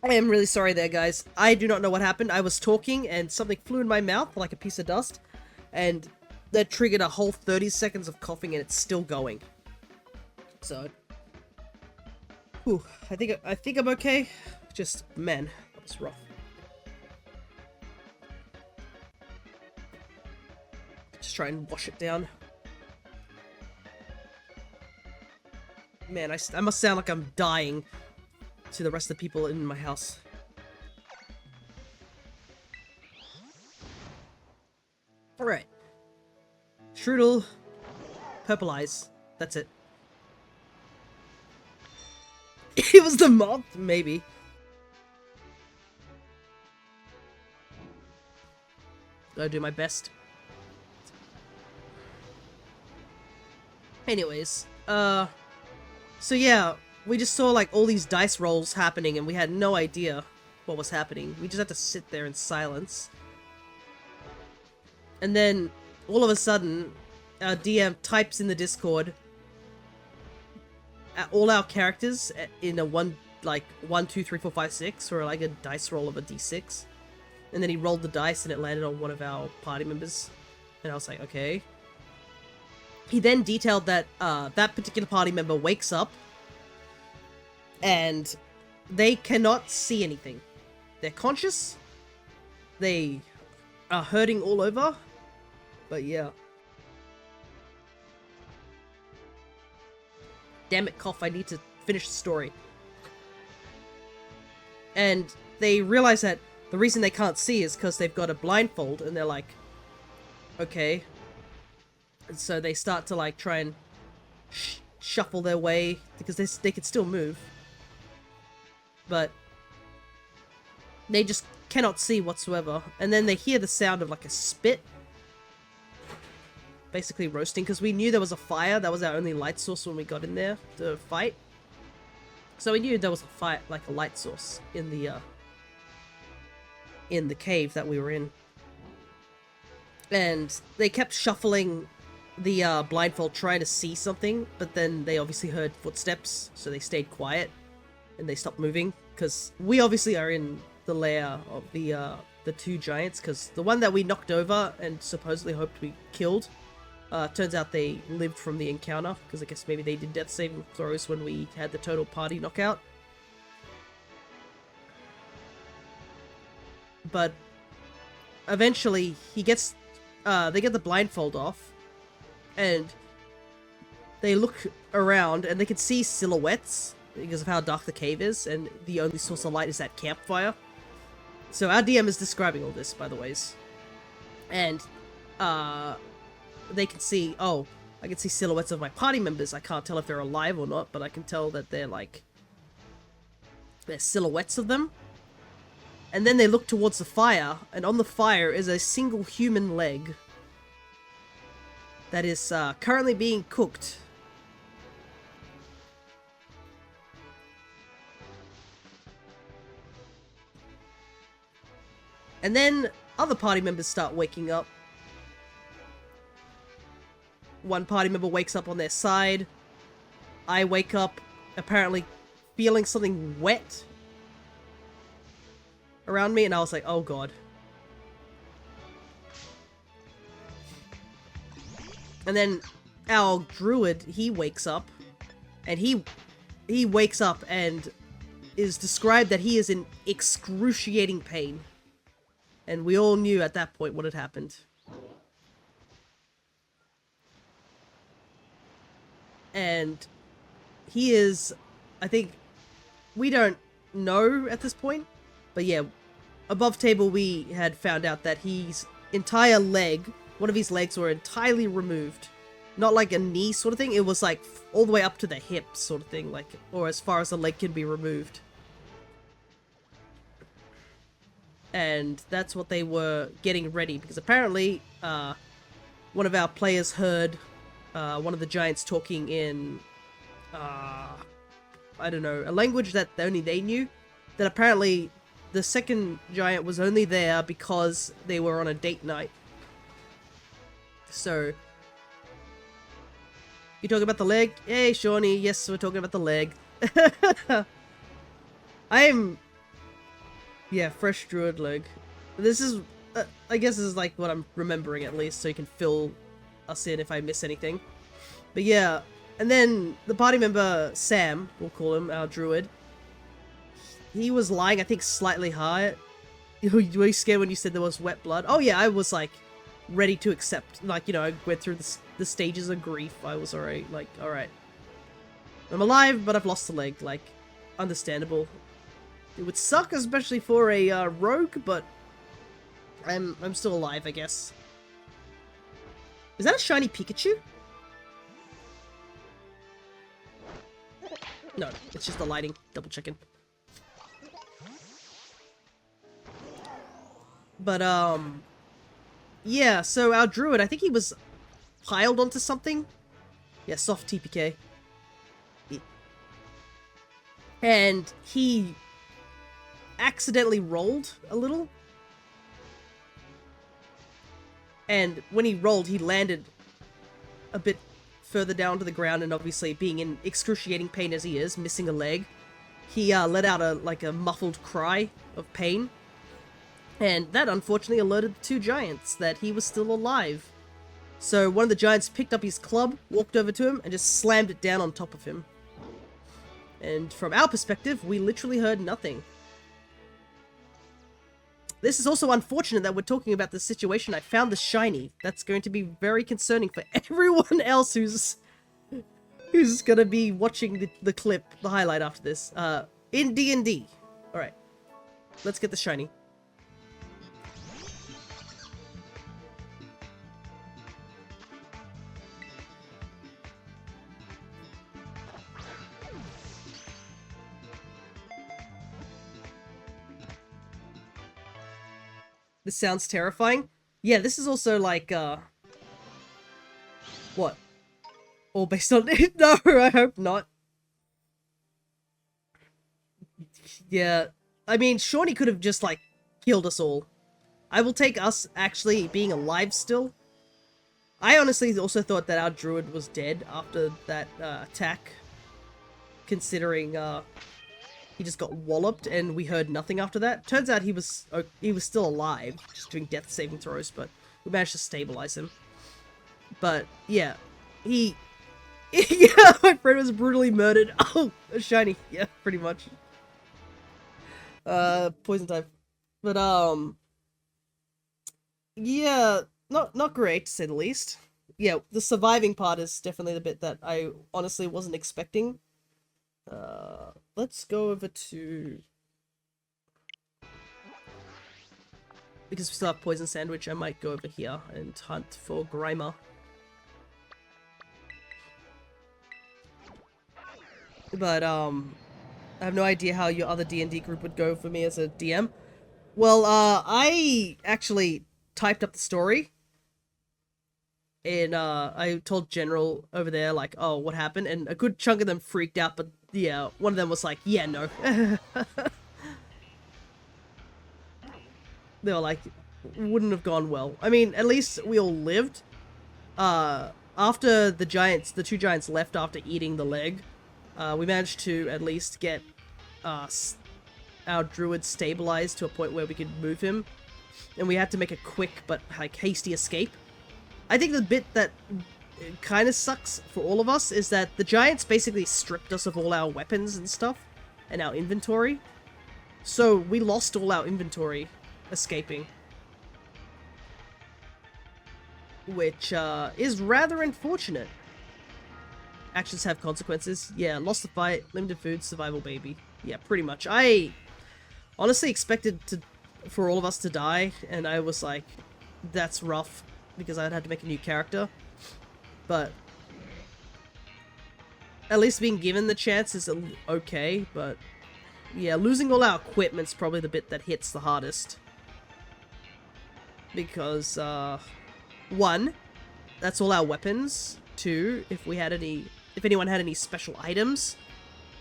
I am really sorry there, guys. I do not know what happened. I was talking and something flew in my mouth like a piece of dust. and that triggered a whole 30 seconds of coughing, and it's still going. So, whew, I think I'm okay. Just, man, that was rough. Just try and wash it down. Man, I must sound like I'm dying to the rest of the people in my house. Alright. Strudel. Purple eyes. That's it. It was the moth? Maybe. Gotta do my best. Anyways, so yeah, we just saw like all these dice rolls happening and we had no idea what was happening. We just had to sit there in silence. And then, all of a sudden, our DM types in the Discord all our characters in a 1, 2, 3, 4, 5, 6, or like a dice roll of a d6. And then he rolled the dice and it landed on one of our party members. And I was like, okay. He then detailed that that particular party member wakes up and they cannot see anything. They're conscious. They are hurting all over. But yeah. Damn it, cough, I need to finish the story. And they realize that the reason they can't see is because they've got a blindfold, and they're like, okay. And so they start to like try and shuffle their way, because they can still move. But they just cannot see whatsoever. And then they hear the sound of like a spit. Basically roasting, because we knew there was a fire. That was our only light source when we got in there to fight. So we knew there was a fight, like a light source in the cave that we were in. And they kept shuffling the blindfold, trying to see something, but then they obviously heard footsteps, so they stayed quiet and they stopped moving, because we obviously are in the lair of the two giants, because the one that we knocked over and supposedly hoped we killed, turns out they lived from the encounter, because I guess maybe they did death saving throws when we had the total party knockout. But eventually he gets they get the blindfold off and they look around and they can see silhouettes because of how dark the cave is, and the only source of light is that campfire. So our DM is describing all this, by the ways. And they can see, oh, I can see silhouettes of my party members. I can't tell if they're alive or not, but I can tell that they're silhouettes of them. And then they look towards the fire, and on the fire is a single human leg that is currently being cooked. And then other party members start waking up. One party member wakes up on their side. I wake up, apparently feeling something wet around me, and I was like, oh god. And then our druid, he wakes up, and he wakes up and is described that he is in excruciating pain. And we all knew at that point what had happened. And he is, I think, we don't know at this point, but yeah, above table we had found out that his entire leg, one of his legs were entirely removed. Not like a knee sort of thing, it was like all the way up to the hip sort of thing, like, or as far as the leg can be removed. And that's what they were getting ready, because apparently one of our players heard one of the giants talking in, I don't know, a language that only they knew, that apparently the second giant was only there because they were on a date night. So, you talking about the leg? Hey, Shawnee, yes, we're talking about the leg. I am... Yeah, fresh druid leg. This is I guess this is like what I'm remembering at least, so you can fill us in if I miss anything. But yeah, and then the party member, Sam, we'll call him, our druid, he was lying, I think, slightly high. Were you scared when you said there was wet blood? Oh yeah, I was like, ready to accept. Like, you know, I went through the stages of grief. I was alright, like, alright. I'm alive, but I've lost a leg, like, understandable. It would suck, especially for a rogue, but I'm still alive, I guess. Is that a shiny Pikachu? No, it's just the lighting. Double checking. But, yeah, so our druid, I think he was piled onto something. Yeah, soft TPK. And he accidentally rolled a little. And when he rolled, he landed a bit further down to the ground, and obviously being in excruciating pain as he is, missing a leg, he let out a muffled cry of pain. And that unfortunately alerted the two giants that he was still alive. So one of the giants picked up his club, walked over to him, and just slammed it down on top of him. And from our perspective, we literally heard nothing. This is also unfortunate that we're talking about this situation. I found the shiny. That's going to be very concerning for everyone else who's gonna be watching the clip, the highlight after this. In D&D. Alright. Let's get the shiny. This sounds terrifying. Yeah, this is also like, what? All based on it? No, I hope not. Yeah, I mean, Shawnee could have just, like, killed us all. I will take us actually being alive still. I honestly also thought that our druid was dead after that attack, considering he just got walloped and we heard nothing after that. Turns out he was still alive, just doing death saving throws, but we managed to stabilize him. But yeah, yeah, my friend was brutally murdered. Oh, a shiny. Yeah, pretty much. Poison type. But yeah, not great to say the least. Yeah, the surviving part is definitely the bit that I honestly wasn't expecting. Let's go over to... Because we still have Poison Sandwich, I might go over here and hunt for Grimer. But, I have no idea how your other D&D group would go for me as a DM. Well, I actually typed up the story. And, I told General over there, like, oh, what happened? And a good chunk of them freaked out, but, yeah, one of them was like, yeah, no. They were like, wouldn't have gone well. I mean, at least we all lived. After the two giants left after eating the leg, we managed to at least get our druid stabilized to a point where we could move him. And we had to make a quick but like hasty escape. I think the bit that kind of sucks for all of us is that the giants basically stripped us of all our weapons and stuff and our inventory. So we lost all our inventory escaping. Which is rather unfortunate. Actions have consequences. Yeah, lost the fight, limited food, survival baby. Yeah, pretty much. I honestly expected for all of us to die, and I was like, that's rough, because I'd had to make a new character. But at least being given the chance is okay, but yeah, losing all our equipment's probably the bit that hits the hardest. Because, one, that's all our weapons. Two, if anyone had any special items,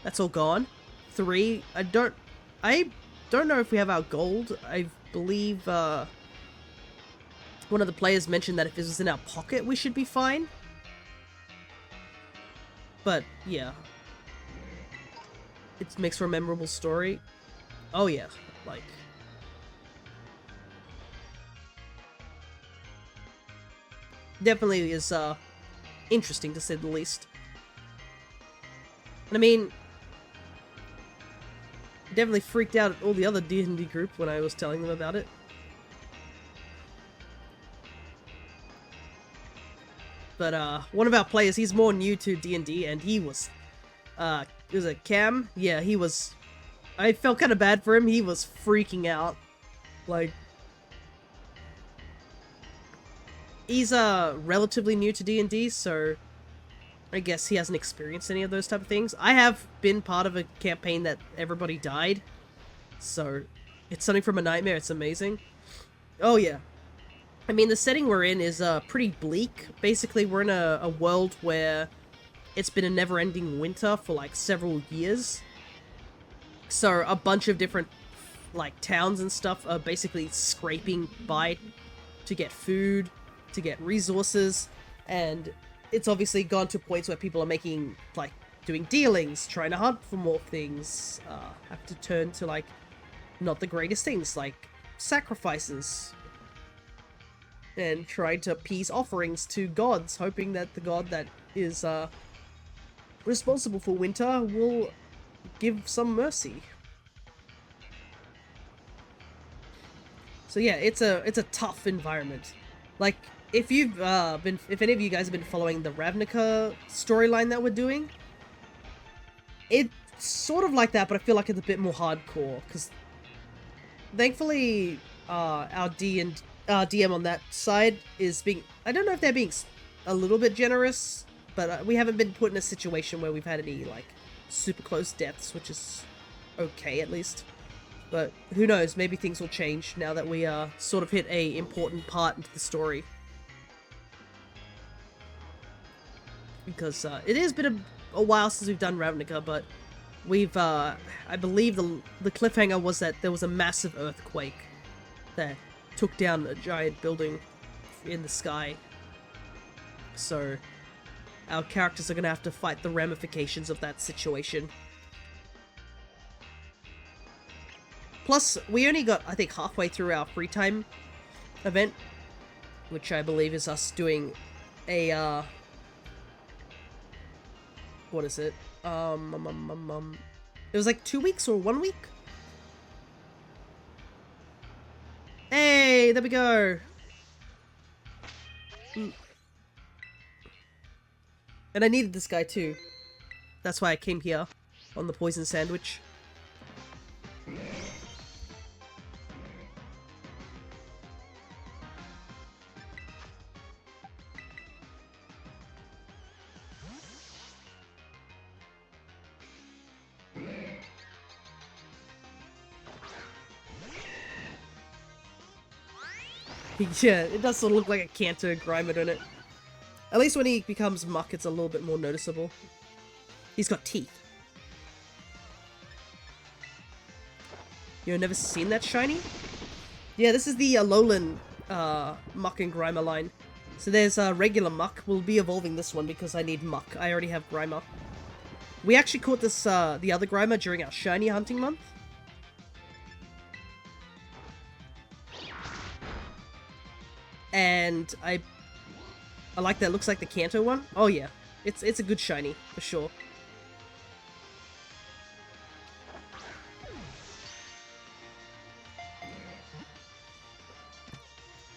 that's all gone. Three, I don't know if we have our gold. I believe, one of the players mentioned that if it was in our pocket, we should be fine. But, yeah. It makes for a memorable story. Oh, yeah. Like... definitely is interesting to say the least. And I mean, definitely freaked out at all the other D&D group when I was telling them about it. But one of our players, he's more new to D&D, and he was, was it Cam? Yeah, he was, I felt kind of bad for him. He was freaking out. Like, he's, relatively new to D&D, so I guess he hasn't experienced any of those type of things. I have been part of a campaign that everybody died, so it's something from a nightmare. It's amazing. Oh, yeah. I mean, the setting we're in is pretty bleak. Basically, we're in a world where it's been a never-ending winter for, like, several years. So a bunch of different, like, towns and stuff are basically scraping by to get food, to get resources, and it's obviously gone to points where people are making, like, doing dealings, trying to hunt for more things, have to turn to, like, not the greatest things, like sacrifices, and trying to appease offerings to gods, hoping that the god that is responsible for winter will give some mercy. So yeah, it's a tough environment. Like, if you've if any of you guys have been following the Ravnica storyline that we're doing, it's sort of like that, but I feel like it's a bit more hardcore, because thankfully our DM on that side is being, I don't know if they're being a little bit generous, but we haven't been put in a situation where we've had any, like, super close deaths, which is okay, at least. But who knows, maybe things will change now that we sort of hit a important part into the story. Because it has been a while since we've done Ravnica, but we've, I believe the cliffhanger was that there was a massive earthquake that took down a giant building in the sky. So our characters are going to have to fight the ramifications of that situation. Plus, we only got, I think, halfway through our free time event, which I believe is us doing a, what is it? It was like 2 weeks or 1 week? Hey, there we go! And I needed this guy too. That's why I came here on the poison sandwich. Yeah, it does sort of look like a Cantor Grimer, doesn't it? At least when he becomes Muck, it's a little bit more noticeable. He's got teeth. You've never seen that shiny? Yeah, this is the Alolan Muck and Grimer line. So there's regular Muck. We'll be evolving this one because I need Muck. I already have Grimer. We actually caught this the other Grimer during our shiny hunting month. And I like that. It looks like the Kanto one. Oh yeah, it's a good shiny for sure.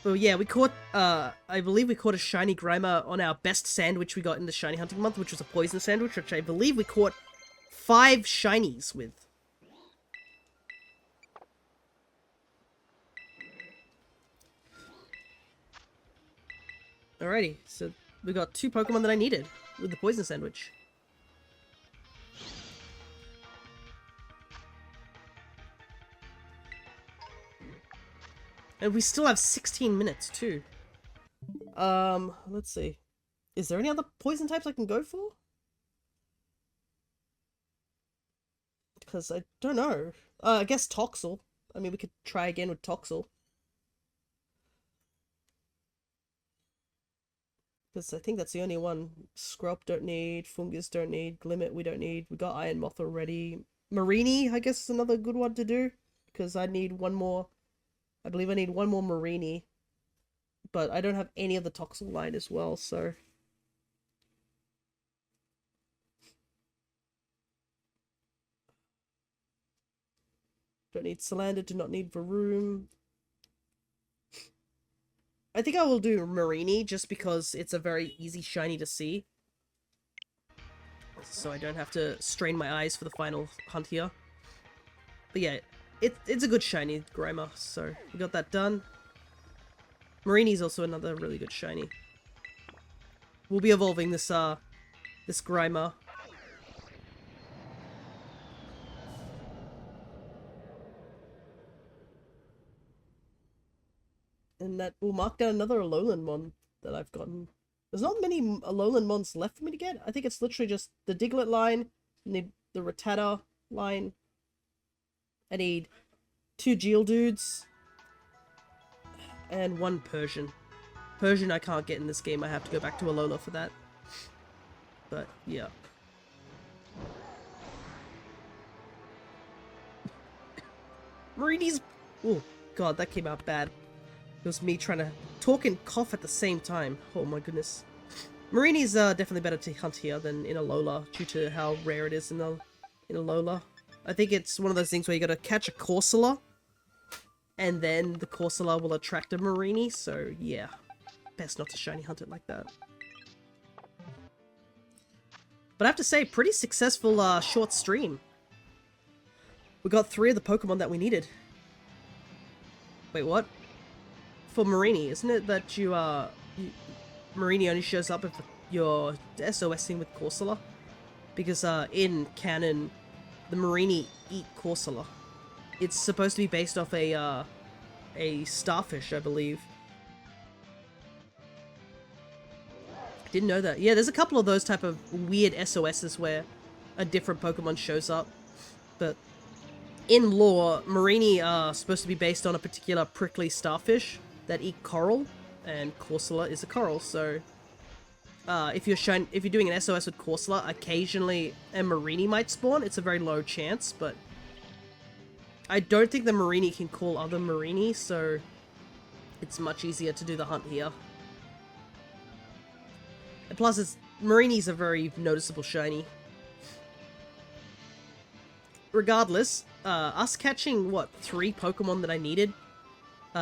But yeah, we caught I believe we caught a shiny Grimer on our best sandwich we got in the shiny hunting month, which was a poison sandwich, which I believe we caught 5 shinies with. Alrighty, so we got 2 Pokemon that I needed with the poison sandwich. And we still have 16 minutes too. Let's see. Is there any other poison types I can go for? Because I don't know. I guess Toxel. I mean, we could try again with Toxel. Because I think that's the only one. Scrop don't need, Fungus don't need, Glimmet we don't need. We got Iron Moth already. Marini, I guess, is another good one to do. Because I need one more. I believe I need one more Marini but I don't have any of the Toxel line as well, so... Don't need Salander, do not need Varoom. I think I will do Marini, just because it's a very easy shiny to see. So I don't have to strain my eyes for the final hunt here. But yeah, it's a good shiny Grimer, so we got that done. Marini's also another really good shiny. We'll be evolving this Grimer. And that will mark down another Alolan Mon that I've gotten. There's not many Alolan Mons left for me to get. I think it's literally just the Diglett line, and the Rattata line. I need 2 Geodudes, and 1 Persian. Persian I can't get in this game, I have to go back to Alola for that. But, yeah. Marini's... Oh, God, that came out bad. It was me trying to talk and cough at the same time. Oh my goodness. Marini's definitely better to hunt here than in Alola, due to how rare it is in Alola. I think it's one of those things where you gotta catch a Corsola, and then the Corsola will attract a Marini, so yeah. Best not to shiny hunt it like that. But I have to say, pretty successful short stream. We got 3 of the Pokemon that we needed. Wait, what? For Marini, isn't it that Marini only shows up if you're SOSing with Corsola? Because in canon, the Marini eat Corsola. It's supposed to be based off a starfish, I believe. Didn't know that. Yeah, there's a couple of those type of weird SOSs where a different Pokemon shows up. But in lore, Marini are supposed to be based on a particular prickly starfish that eat coral, and Corsola is a coral, so if you're doing an SOS with Corsola, occasionally a Marini might spawn. It's a very low chance, but I don't think the Marini can call other Marini, so it's much easier to do the hunt here. And plus, Marini's a very noticeable shiny. Regardless, us catching, what, 3 Pokemon that I needed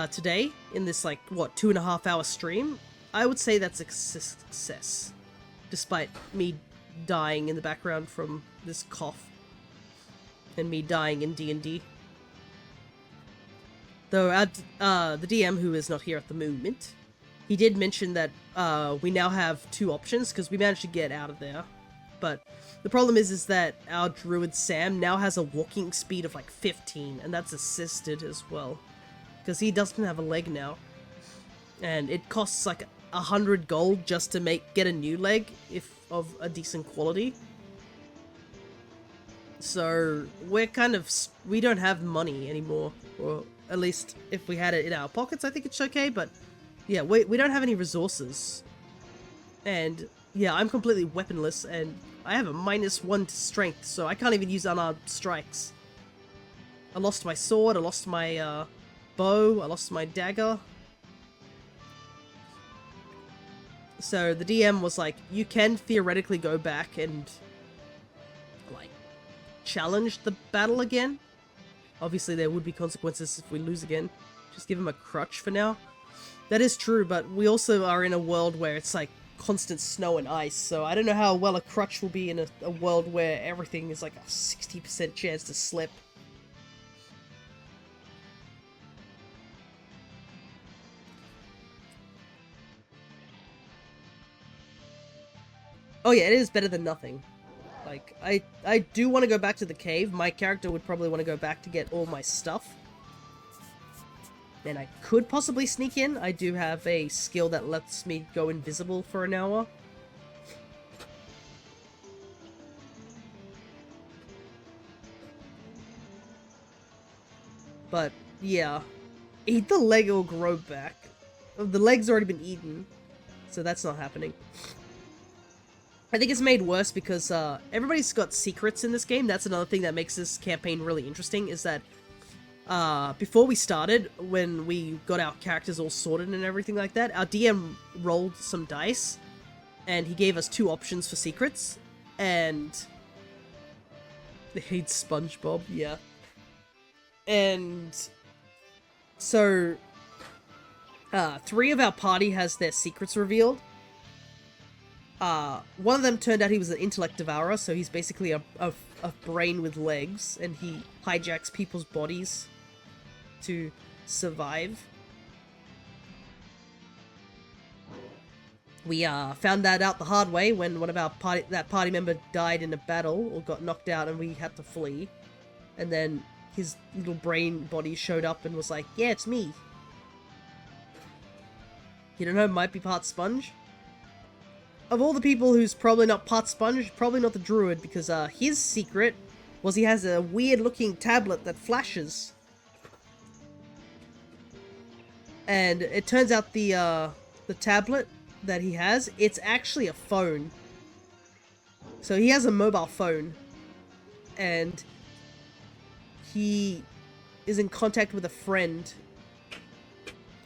today, in this, like, what, 2.5 hour stream, I would say that's a success. Despite me dying in the background from this cough. And me dying in D&D. Though, the DM, who is not here at the moment, he did mention that we now have 2 options, because we managed to get out of there. But the problem is that our Druid Sam now has a walking speed of like 15, and that's assisted as well. Because he doesn't have a leg now. And it costs like 100 gold just to get a new leg, if of a decent quality. So we're we don't have money anymore. Or at least if we had it in our pockets, I think it's okay, but yeah, we don't have any resources. And yeah, I'm completely weaponless, and I have a -1 to strength, so I can't even use unarmed strikes. I lost my sword, I lost my bow, I lost my dagger. So the DM was like, you can theoretically go back and, like, challenge the battle again. Obviously there would be consequences if we lose again. Just give him a crutch for now. That is true, but we also are in a world where it's like constant snow and ice, so I don't know how well a crutch will be in a world where everything is like a 60% chance to slip. Oh yeah, it is better than nothing. Like, I do want to go back to the cave. My character would probably want to go back to get all my stuff. And I could possibly sneak in. I do have a skill that lets me go invisible for an hour. But, yeah. Eat the leg, or grow back. The leg's already been eaten, so that's not happening. I think it's made worse because everybody's got secrets in this game. That's another thing that makes this campaign really interesting, is that before we started, when we got our characters all sorted and everything like that, our DM rolled some dice, and he gave us 2 options for secrets, and they hate SpongeBob, yeah. And so 3 of our party has their secrets revealed. One of them turned out he was an intellect devourer, so he's basically a brain with legs, and he hijacks people's bodies to survive. We found that out the hard way when one of our party member died in a battle or got knocked out, and we had to flee. And then his little brain body showed up and was like, "Yeah, it's me." You don't know, might be part sponge. Of all the people who's probably not part sponge, probably not the druid, because his secret was he has a weird looking tablet that flashes. And it turns out the tablet that he has, it's actually a phone. So he has a mobile phone, and he is in contact with a friend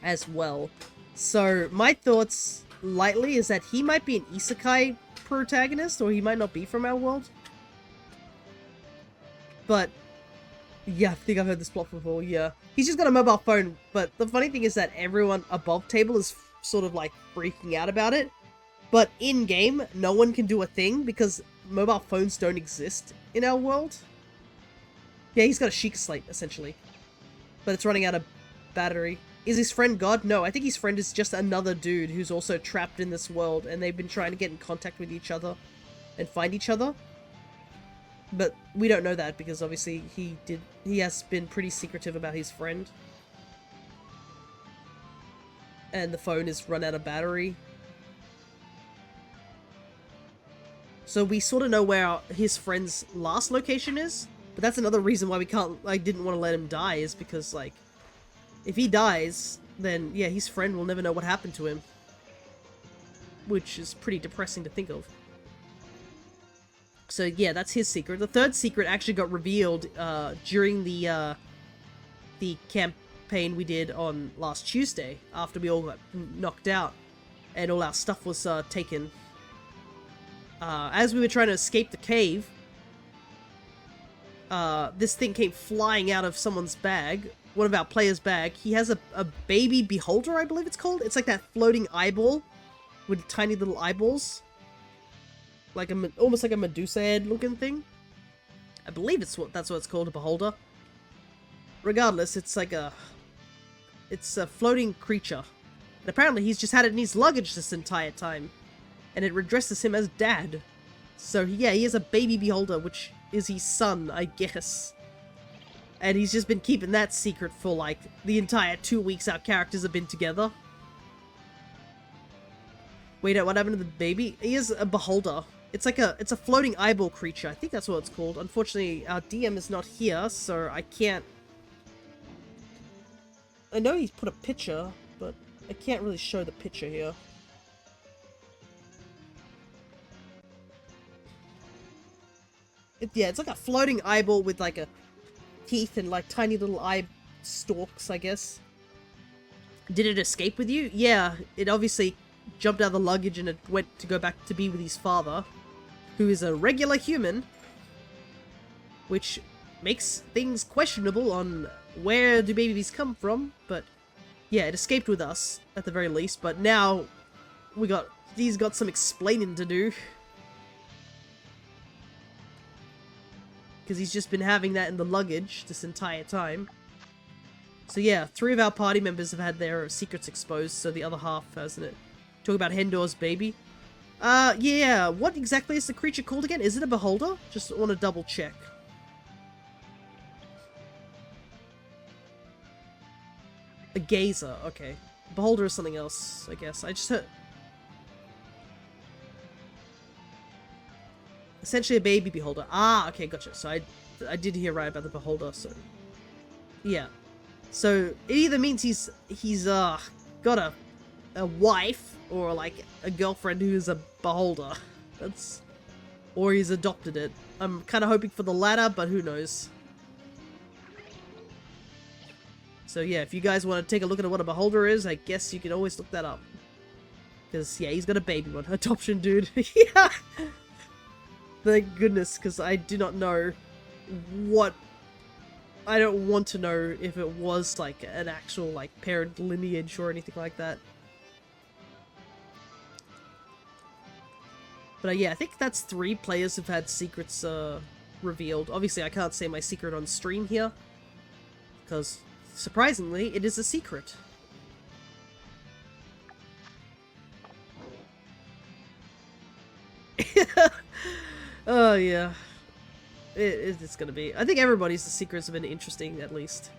as well. So my thoughts lightly is that he might be an isekai protagonist, or he might not be from our world. But yeah, I think I've heard this plot before, yeah. He's just got a mobile phone, but the funny thing is that everyone above table is sort of like freaking out about it. But in-game, no one can do a thing because mobile phones don't exist in our world. Yeah, he's got a Sheikah Slate, essentially. But it's running out of battery. Is his friend God? No, I think his friend is just another dude who's also trapped in this world, and they've been trying to get in contact with each other and find each other. But we don't know that because obviously he has been pretty secretive about his friend. And the phone has run out of battery. So we sort of know where his friend's last location is, but that's another reason why I didn't want to let him die, is because, like, if he dies, then, yeah, his friend will never know what happened to him. Which is pretty depressing to think of. So, yeah, that's his secret. The third secret actually got revealed during the campaign we did on last Tuesday, after we all got knocked out and all our stuff was taken. As we were trying to escape the cave, this thing came flying out of someone's bag. One of our players' bag. He has a baby beholder, I believe it's called. It's like that floating eyeball with tiny little eyeballs, like almost like a Medusa head looking thing. I believe that's what it's called, a beholder. Regardless, it's a floating creature, and apparently he's just had it in his luggage this entire time, and it addresses him as Dad. So yeah, he has a baby beholder, which is his son, I guess. And he's just been keeping that secret for, like, the entire 2 weeks our characters have been together. Wait, what happened to the baby? He is a beholder. It's a floating eyeball creature. I think that's what it's called. Unfortunately, our DM is not here, so I can't... I know he's put a picture, but I can't really show the picture here. Yeah, it's like a floating eyeball with, like, a teeth and like tiny little eye stalks, I guess. Did it escape with you? Yeah, it obviously jumped out of the luggage and it went to go back to be with his father, who is a regular human, which makes things questionable on where do babies come from. But yeah, it escaped with us at the very least, but now he's got some explaining to do. Because he's just been having that in the luggage this entire time. So yeah, 3 of our party members have had their secrets exposed, so the other half hasn't it. Talk about Hendor's baby. Yeah, what exactly is the creature called again? Is it a beholder? Just want to double check. A gazer, okay. Beholder is something else, I guess. I just heard... Essentially a baby beholder. Ah, okay, gotcha. So I did hear right about the beholder, so... Yeah. So, it either means he's got a wife, or like a girlfriend who is a beholder. That's... Or he's adopted it. I'm kind of hoping for the latter, but who knows. So yeah, if you guys want to take a look at what a beholder is, I guess you can always look that up. Because, yeah, he's got a baby one. Adoption dude. Yeah! Thank goodness, because I do not know what... I don't want to know if it was, like, an actual, like, parent lineage or anything like that. But yeah, I think that's 3 players who've had secrets revealed. Obviously, I can't say my secret on stream here. Because, surprisingly, it is a secret. Oh, yeah. It's gonna be... I think everybody's secrets have been interesting, at least.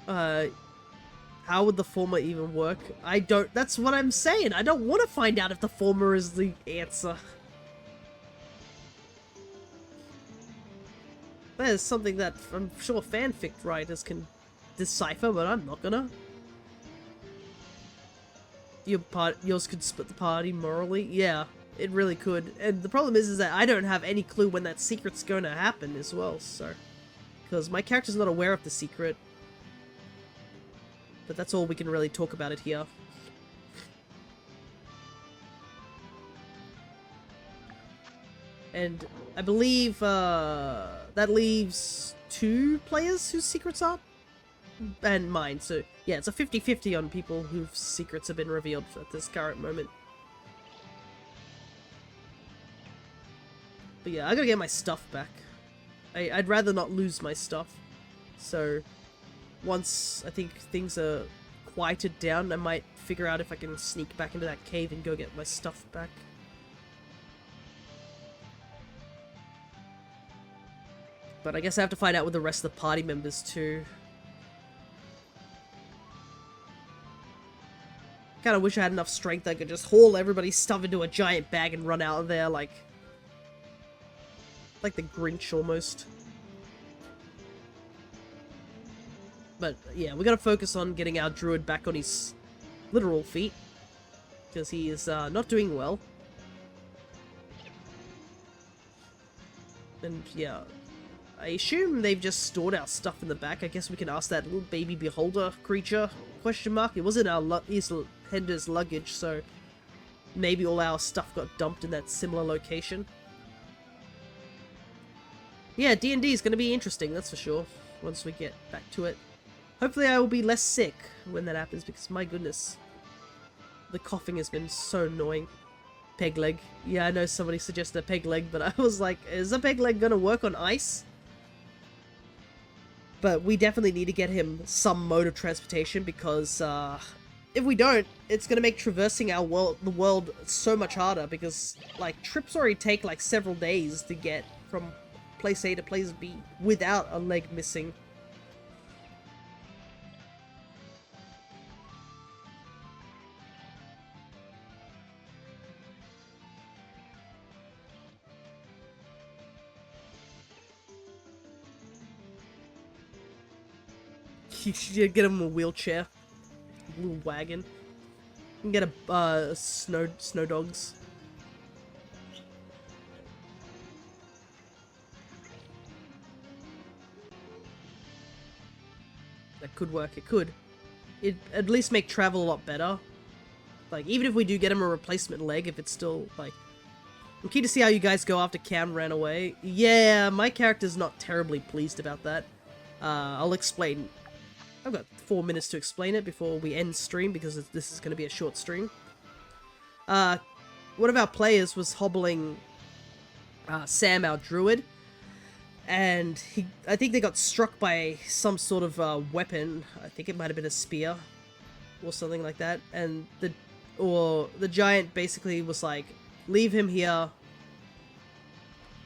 How would the former even work? I don't... That's what I'm saying! I don't want to find out if the former is the answer. That is something that I'm sure fanfic writers can decipher, but I'm not gonna. Yours could split the party morally? Yeah, it really could. And the problem is that I don't have any clue when that secret's going to happen as well, so... Because my character's not aware of the secret. But that's all we can really talk about it here. And I believe that leaves 2 players whose secrets are. And mine, so yeah, it's a 50-50 on people whose secrets have been revealed at this current moment. But yeah, I gotta get my stuff back. I'd rather not lose my stuff. So, once I think things are quieted down, I might figure out if I can sneak back into that cave and go get my stuff back. But I guess I have to find out with the rest of the party members too. Kinda wish I had enough strength I could just haul everybody's stuff into a giant bag and run out of there like the Grinch almost. But yeah, we gotta focus on getting our druid back on his literal feet. Because he is not doing well. And yeah, I assume they've just stored our stuff in the back. I guess we can ask that little baby beholder creature, question mark. It wasn't our Hender's luggage, so maybe all our stuff got dumped in that similar location. Yeah, D&D is going to be interesting, that's for sure, once we get back to it. Hopefully I will be less sick when that happens, because my goodness, the coughing has been so annoying. Peg leg. Yeah, I know somebody suggested a peg leg, but I was like, is a peg leg going to work on ice? But we definitely need to get him some mode of transportation, because if we don't, it's going to make traversing the world so much harder, because like trips already take like several days to get from place A to place B without a leg missing. You should get him a wheelchair, a little wagon. You can get a snow dogs. That could work. It could. It'd at least make travel a lot better. Like, even if we do get him a replacement leg, if it's still, like... I'm keen to see how you guys go after Cam ran away. Yeah, my character's not terribly pleased about that. I'll explain. I've got 4 minutes to explain it before we end stream, because this is going to be a short stream. One of our players was hobbling Sam, our druid, and I think they got struck by some sort of weapon. I think it might have been a spear or something like that, and the giant basically was like, leave him here,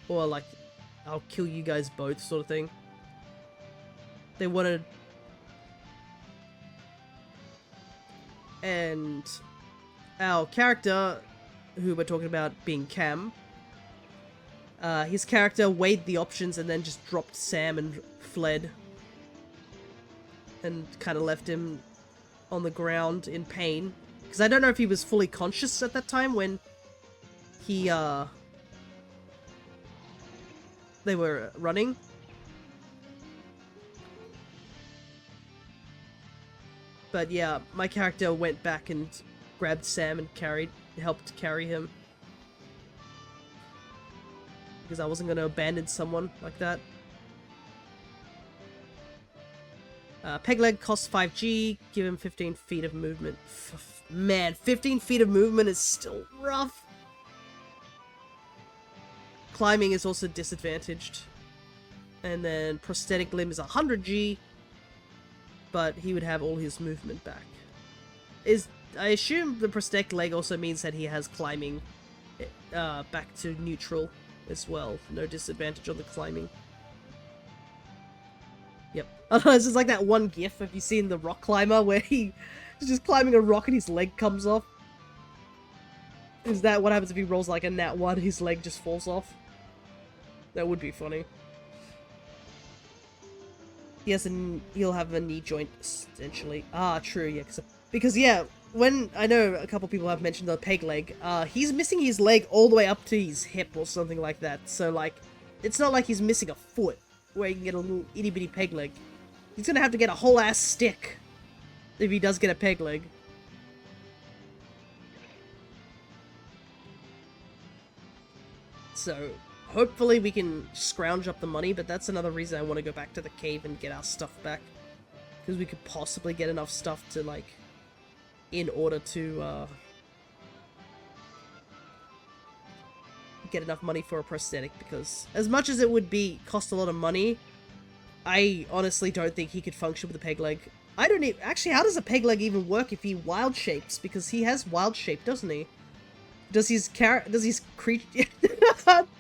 or like, I'll kill you guys both, sort of thing. They wanted... And our character, who we're talking about being Cam, his character weighed the options and then just dropped Sam and fled. And kind of left him on the ground in pain. Because I don't know if he was fully conscious at that time when he, they were running. But yeah, my character went back and grabbed Sam and helped carry him. Because I wasn't going to abandon someone like that. Peg leg costs 5G, give him 15 feet of movement. Man, 15 feet of movement is still rough. Climbing is also disadvantaged. And then prosthetic limb is 100G, but he would have all his movement back. I assume the prosthetic leg also means that he has climbing back to neutral as well. No disadvantage on the climbing. Yep. It's just like that one gif, have you seen the rock climber where he's just climbing a rock and his leg comes off? Is that what happens if he rolls like a nat 1, his leg just falls off? That would be funny. He'll have a knee joint, essentially. Ah, true, yeah. Because, yeah, when I know a couple people have mentioned the peg leg, he's missing his leg all the way up to his hip or something like that. So, like, it's not like he's missing a foot where he can get a little itty-bitty peg leg. He's gonna have to get a whole ass stick if he does get a peg leg. So, hopefully we can scrounge up the money, but that's another reason I want to go back to the cave and get our stuff back. Because we could possibly get enough stuff to, like, in order to, get enough money for a prosthetic, because as much as it would cost a lot of money, I honestly don't think he could function with a peg leg. I don't even... Actually, how does a peg leg even work if he wild shapes? Because he has wild shape, doesn't he? Does his creature...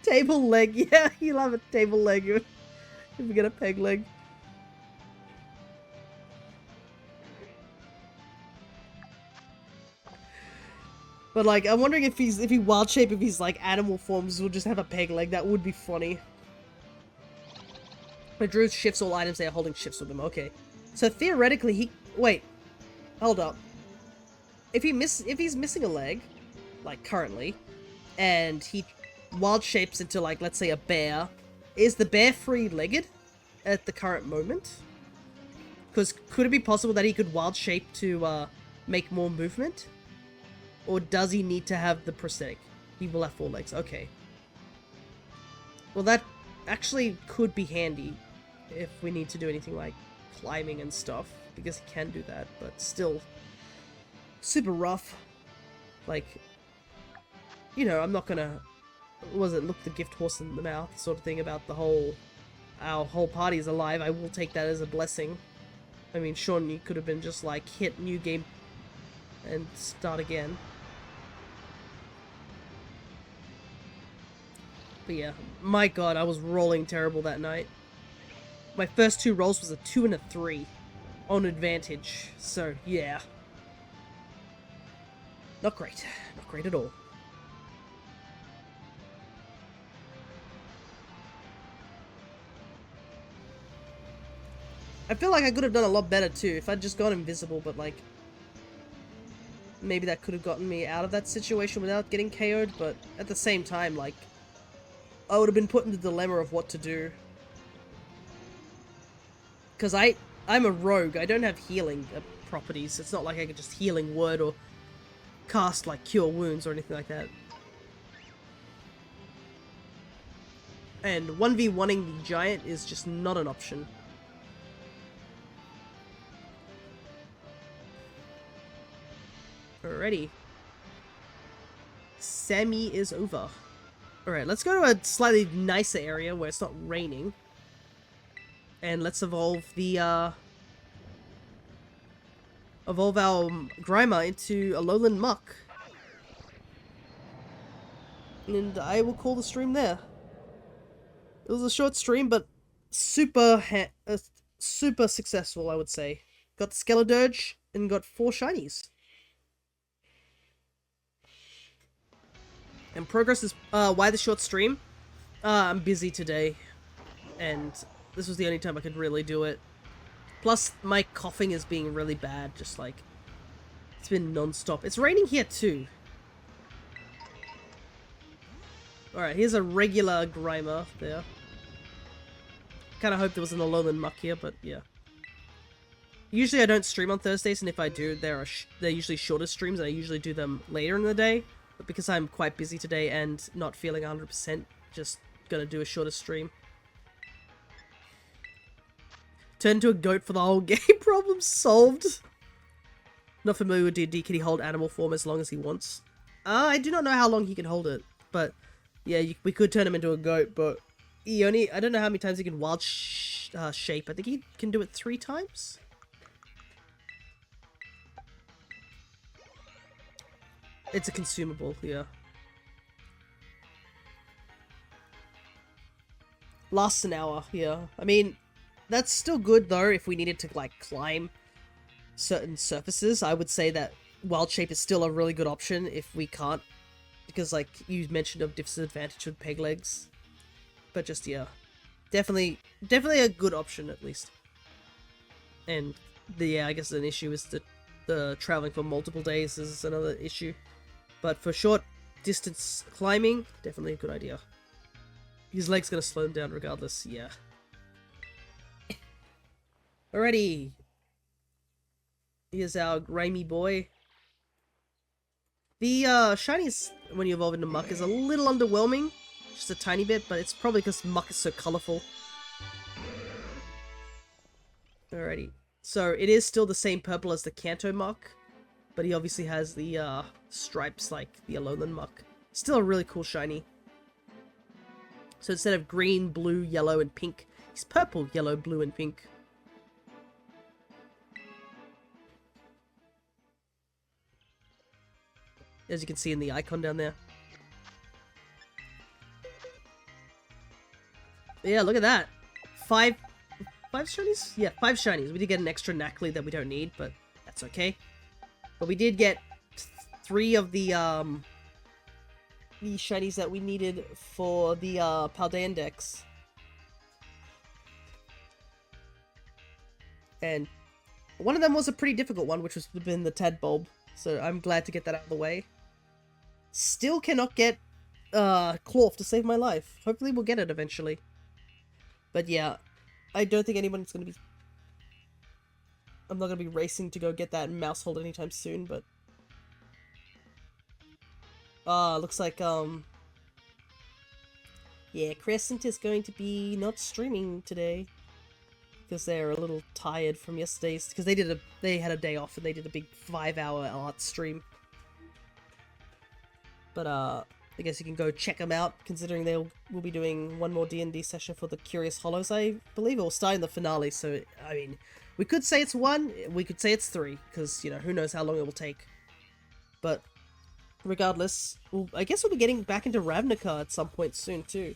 table leg. Yeah, he'll have a table leg if we get a peg leg. But like, I'm wondering if he wild shape, if he's like animal forms, will just have a peg leg. That would be funny. But Drew shifts all items they are holding shifts with him. Okay, so theoretically he... Wait, hold up. If he's missing a leg, like currently, and he wild shapes into, like, let's say a bear, is the bear free-legged at the current moment? Because could it be possible that he could wild shape to make more movement? Or does he need to have the prosthetic? He will have 4 legs. Okay. Well, that actually could be handy if we need to do anything like climbing and stuff, because he can do that, but still super rough. Like, you know, I'm not gonna... look the gift horse in the mouth sort of thing about our whole party is alive. I will take that as a blessing. I mean, Sean, you could have been just like, hit new game and start again. But yeah, my god, I was rolling terrible that night. My first 2 rolls was a 2 and a 3 on advantage, so yeah. Not great. Not great at all. I feel like I could have done a lot better too if I'd just gone invisible, but like... Maybe that could have gotten me out of that situation without getting KO'd, but at the same time, like... I would have been put in the dilemma of what to do. Because I'm a rogue, I don't have healing properties. It's not like I could just healing word or cast like cure wounds or anything like that. And 1v1ing the giant is just not an option. Alrighty. Semi is over. Alright, let's go to a slightly nicer area where it's not raining. And let's evolve the, evolve our Grimer into a lowland muck. And I will call the stream there. It was a short stream, but super successful, I would say. Got the Skeledirge and got 4 shinies. And progress is, why the short stream? I'm busy today, and this was the only time I could really do it. Plus, my coughing is being really bad, just like, it's been non-stop. It's raining here too. Alright, here's a regular Grimer there. Kinda hoped there was an Alolan Muck here, but yeah. Usually I don't stream on Thursdays, and if I do, they're usually shorter streams, and I usually do them later in the day. But because I'm quite busy today and not feeling 100%, just gonna do a shorter stream. Turn into a goat for the whole game. Problem solved. Not familiar with D&D. Can he hold animal form as long as he wants? I do not know how long he can hold it, but yeah, we could turn him into a goat, but he only, I don't know how many times he can wild shape. I think he can do it 3 times? It's a consumable, yeah. Lasts an hour, yeah. I mean, that's still good though if we needed to like climb certain surfaces. I would say that wild shape is still a really good option if we can't, because like you mentioned, of disadvantage with peg legs. But just yeah, definitely a good option at least. And yeah, I guess an issue is the traveling for multiple days is another issue. But for short distance climbing, definitely a good idea. His leg's gonna slow him down regardless, yeah. Alrighty. Here's our grimy boy. The shinies when you evolve into Muck is a little underwhelming. Just a tiny bit, but it's probably because Muck is so colourful. Alrighty. So it is still the same purple as the Kanto Muck, but he obviously has the stripes like the Alolan Muck. Still a really cool shiny. So instead of green, blue, yellow, and pink, he's purple, yellow, blue, and pink. As you can see in the icon down there. Yeah, look at that. Five shinies? Yeah, 5 shinies. We did get an extra Knackley that we don't need, but that's okay. But we did get 3 of the shinies that we needed for the Paldean Dex. And one of them was a pretty difficult one, which was been the Tadbulb. So I'm glad to get that out of the way. Still cannot get Clorf to save my life. Hopefully we'll get it eventually. But yeah, I don't think anyone's gonna be... I'm not gonna be racing to go get that Mousehold anytime soon, but... looks like, yeah, Crescent is going to be not streaming today. Because they're a little tired from yesterday's... Because they had a day off and they did a big 5-hour art stream. But, I guess you can go check them out, considering we'll be doing one more D&D session for the Curious Hollows, I believe. It will start in the finale, so, I mean, we could say it's 1, we could say it's 3, because, you know, who knows how long it will take. But, regardless, I guess we'll be getting back into Ravnica at some point soon, too.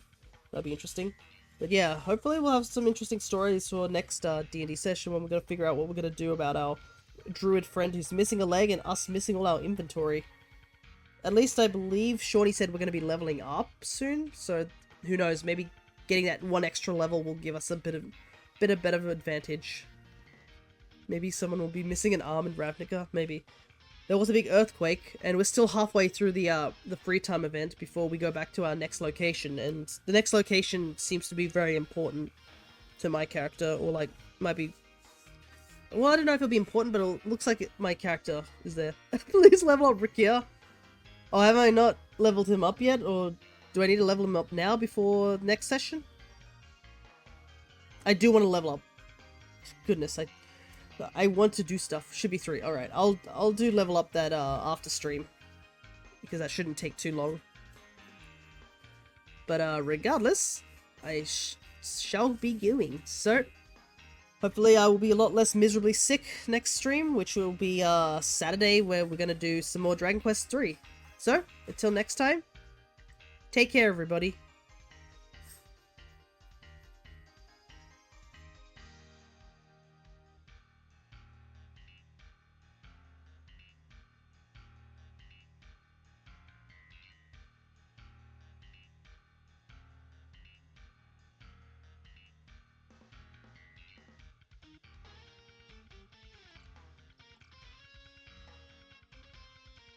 That'll be interesting. But yeah, hopefully we'll have some interesting stories for next D&D session when we're going to figure out what we're going to do about our druid friend who's missing a leg and us missing all our inventory. At least I believe Shawnee said we're going to be leveling up soon, so who knows, maybe getting that 1 extra level will give us a bit of better advantage. Maybe someone will be missing an arm in Ravnica, maybe. There was a big earthquake, and we're still halfway through the free time event before we go back to our next location, and the next location seems to be very important to my character, or like, might be... Well, I don't know if it'll be important, but it looks like my character is there. Please level up Rikia. Oh, have I not leveled him up yet, or do I need to level him up now before next session? I do want to level up. Goodness, I want to do stuff. Should be 3. Alright, I'll do level up that after stream. Because that shouldn't take too long. But regardless, I shall be going. So, hopefully I will be a lot less miserably sick next stream, which will be Saturday, where we're going to do some more Dragon Quest 3. So, until next time, take care everybody.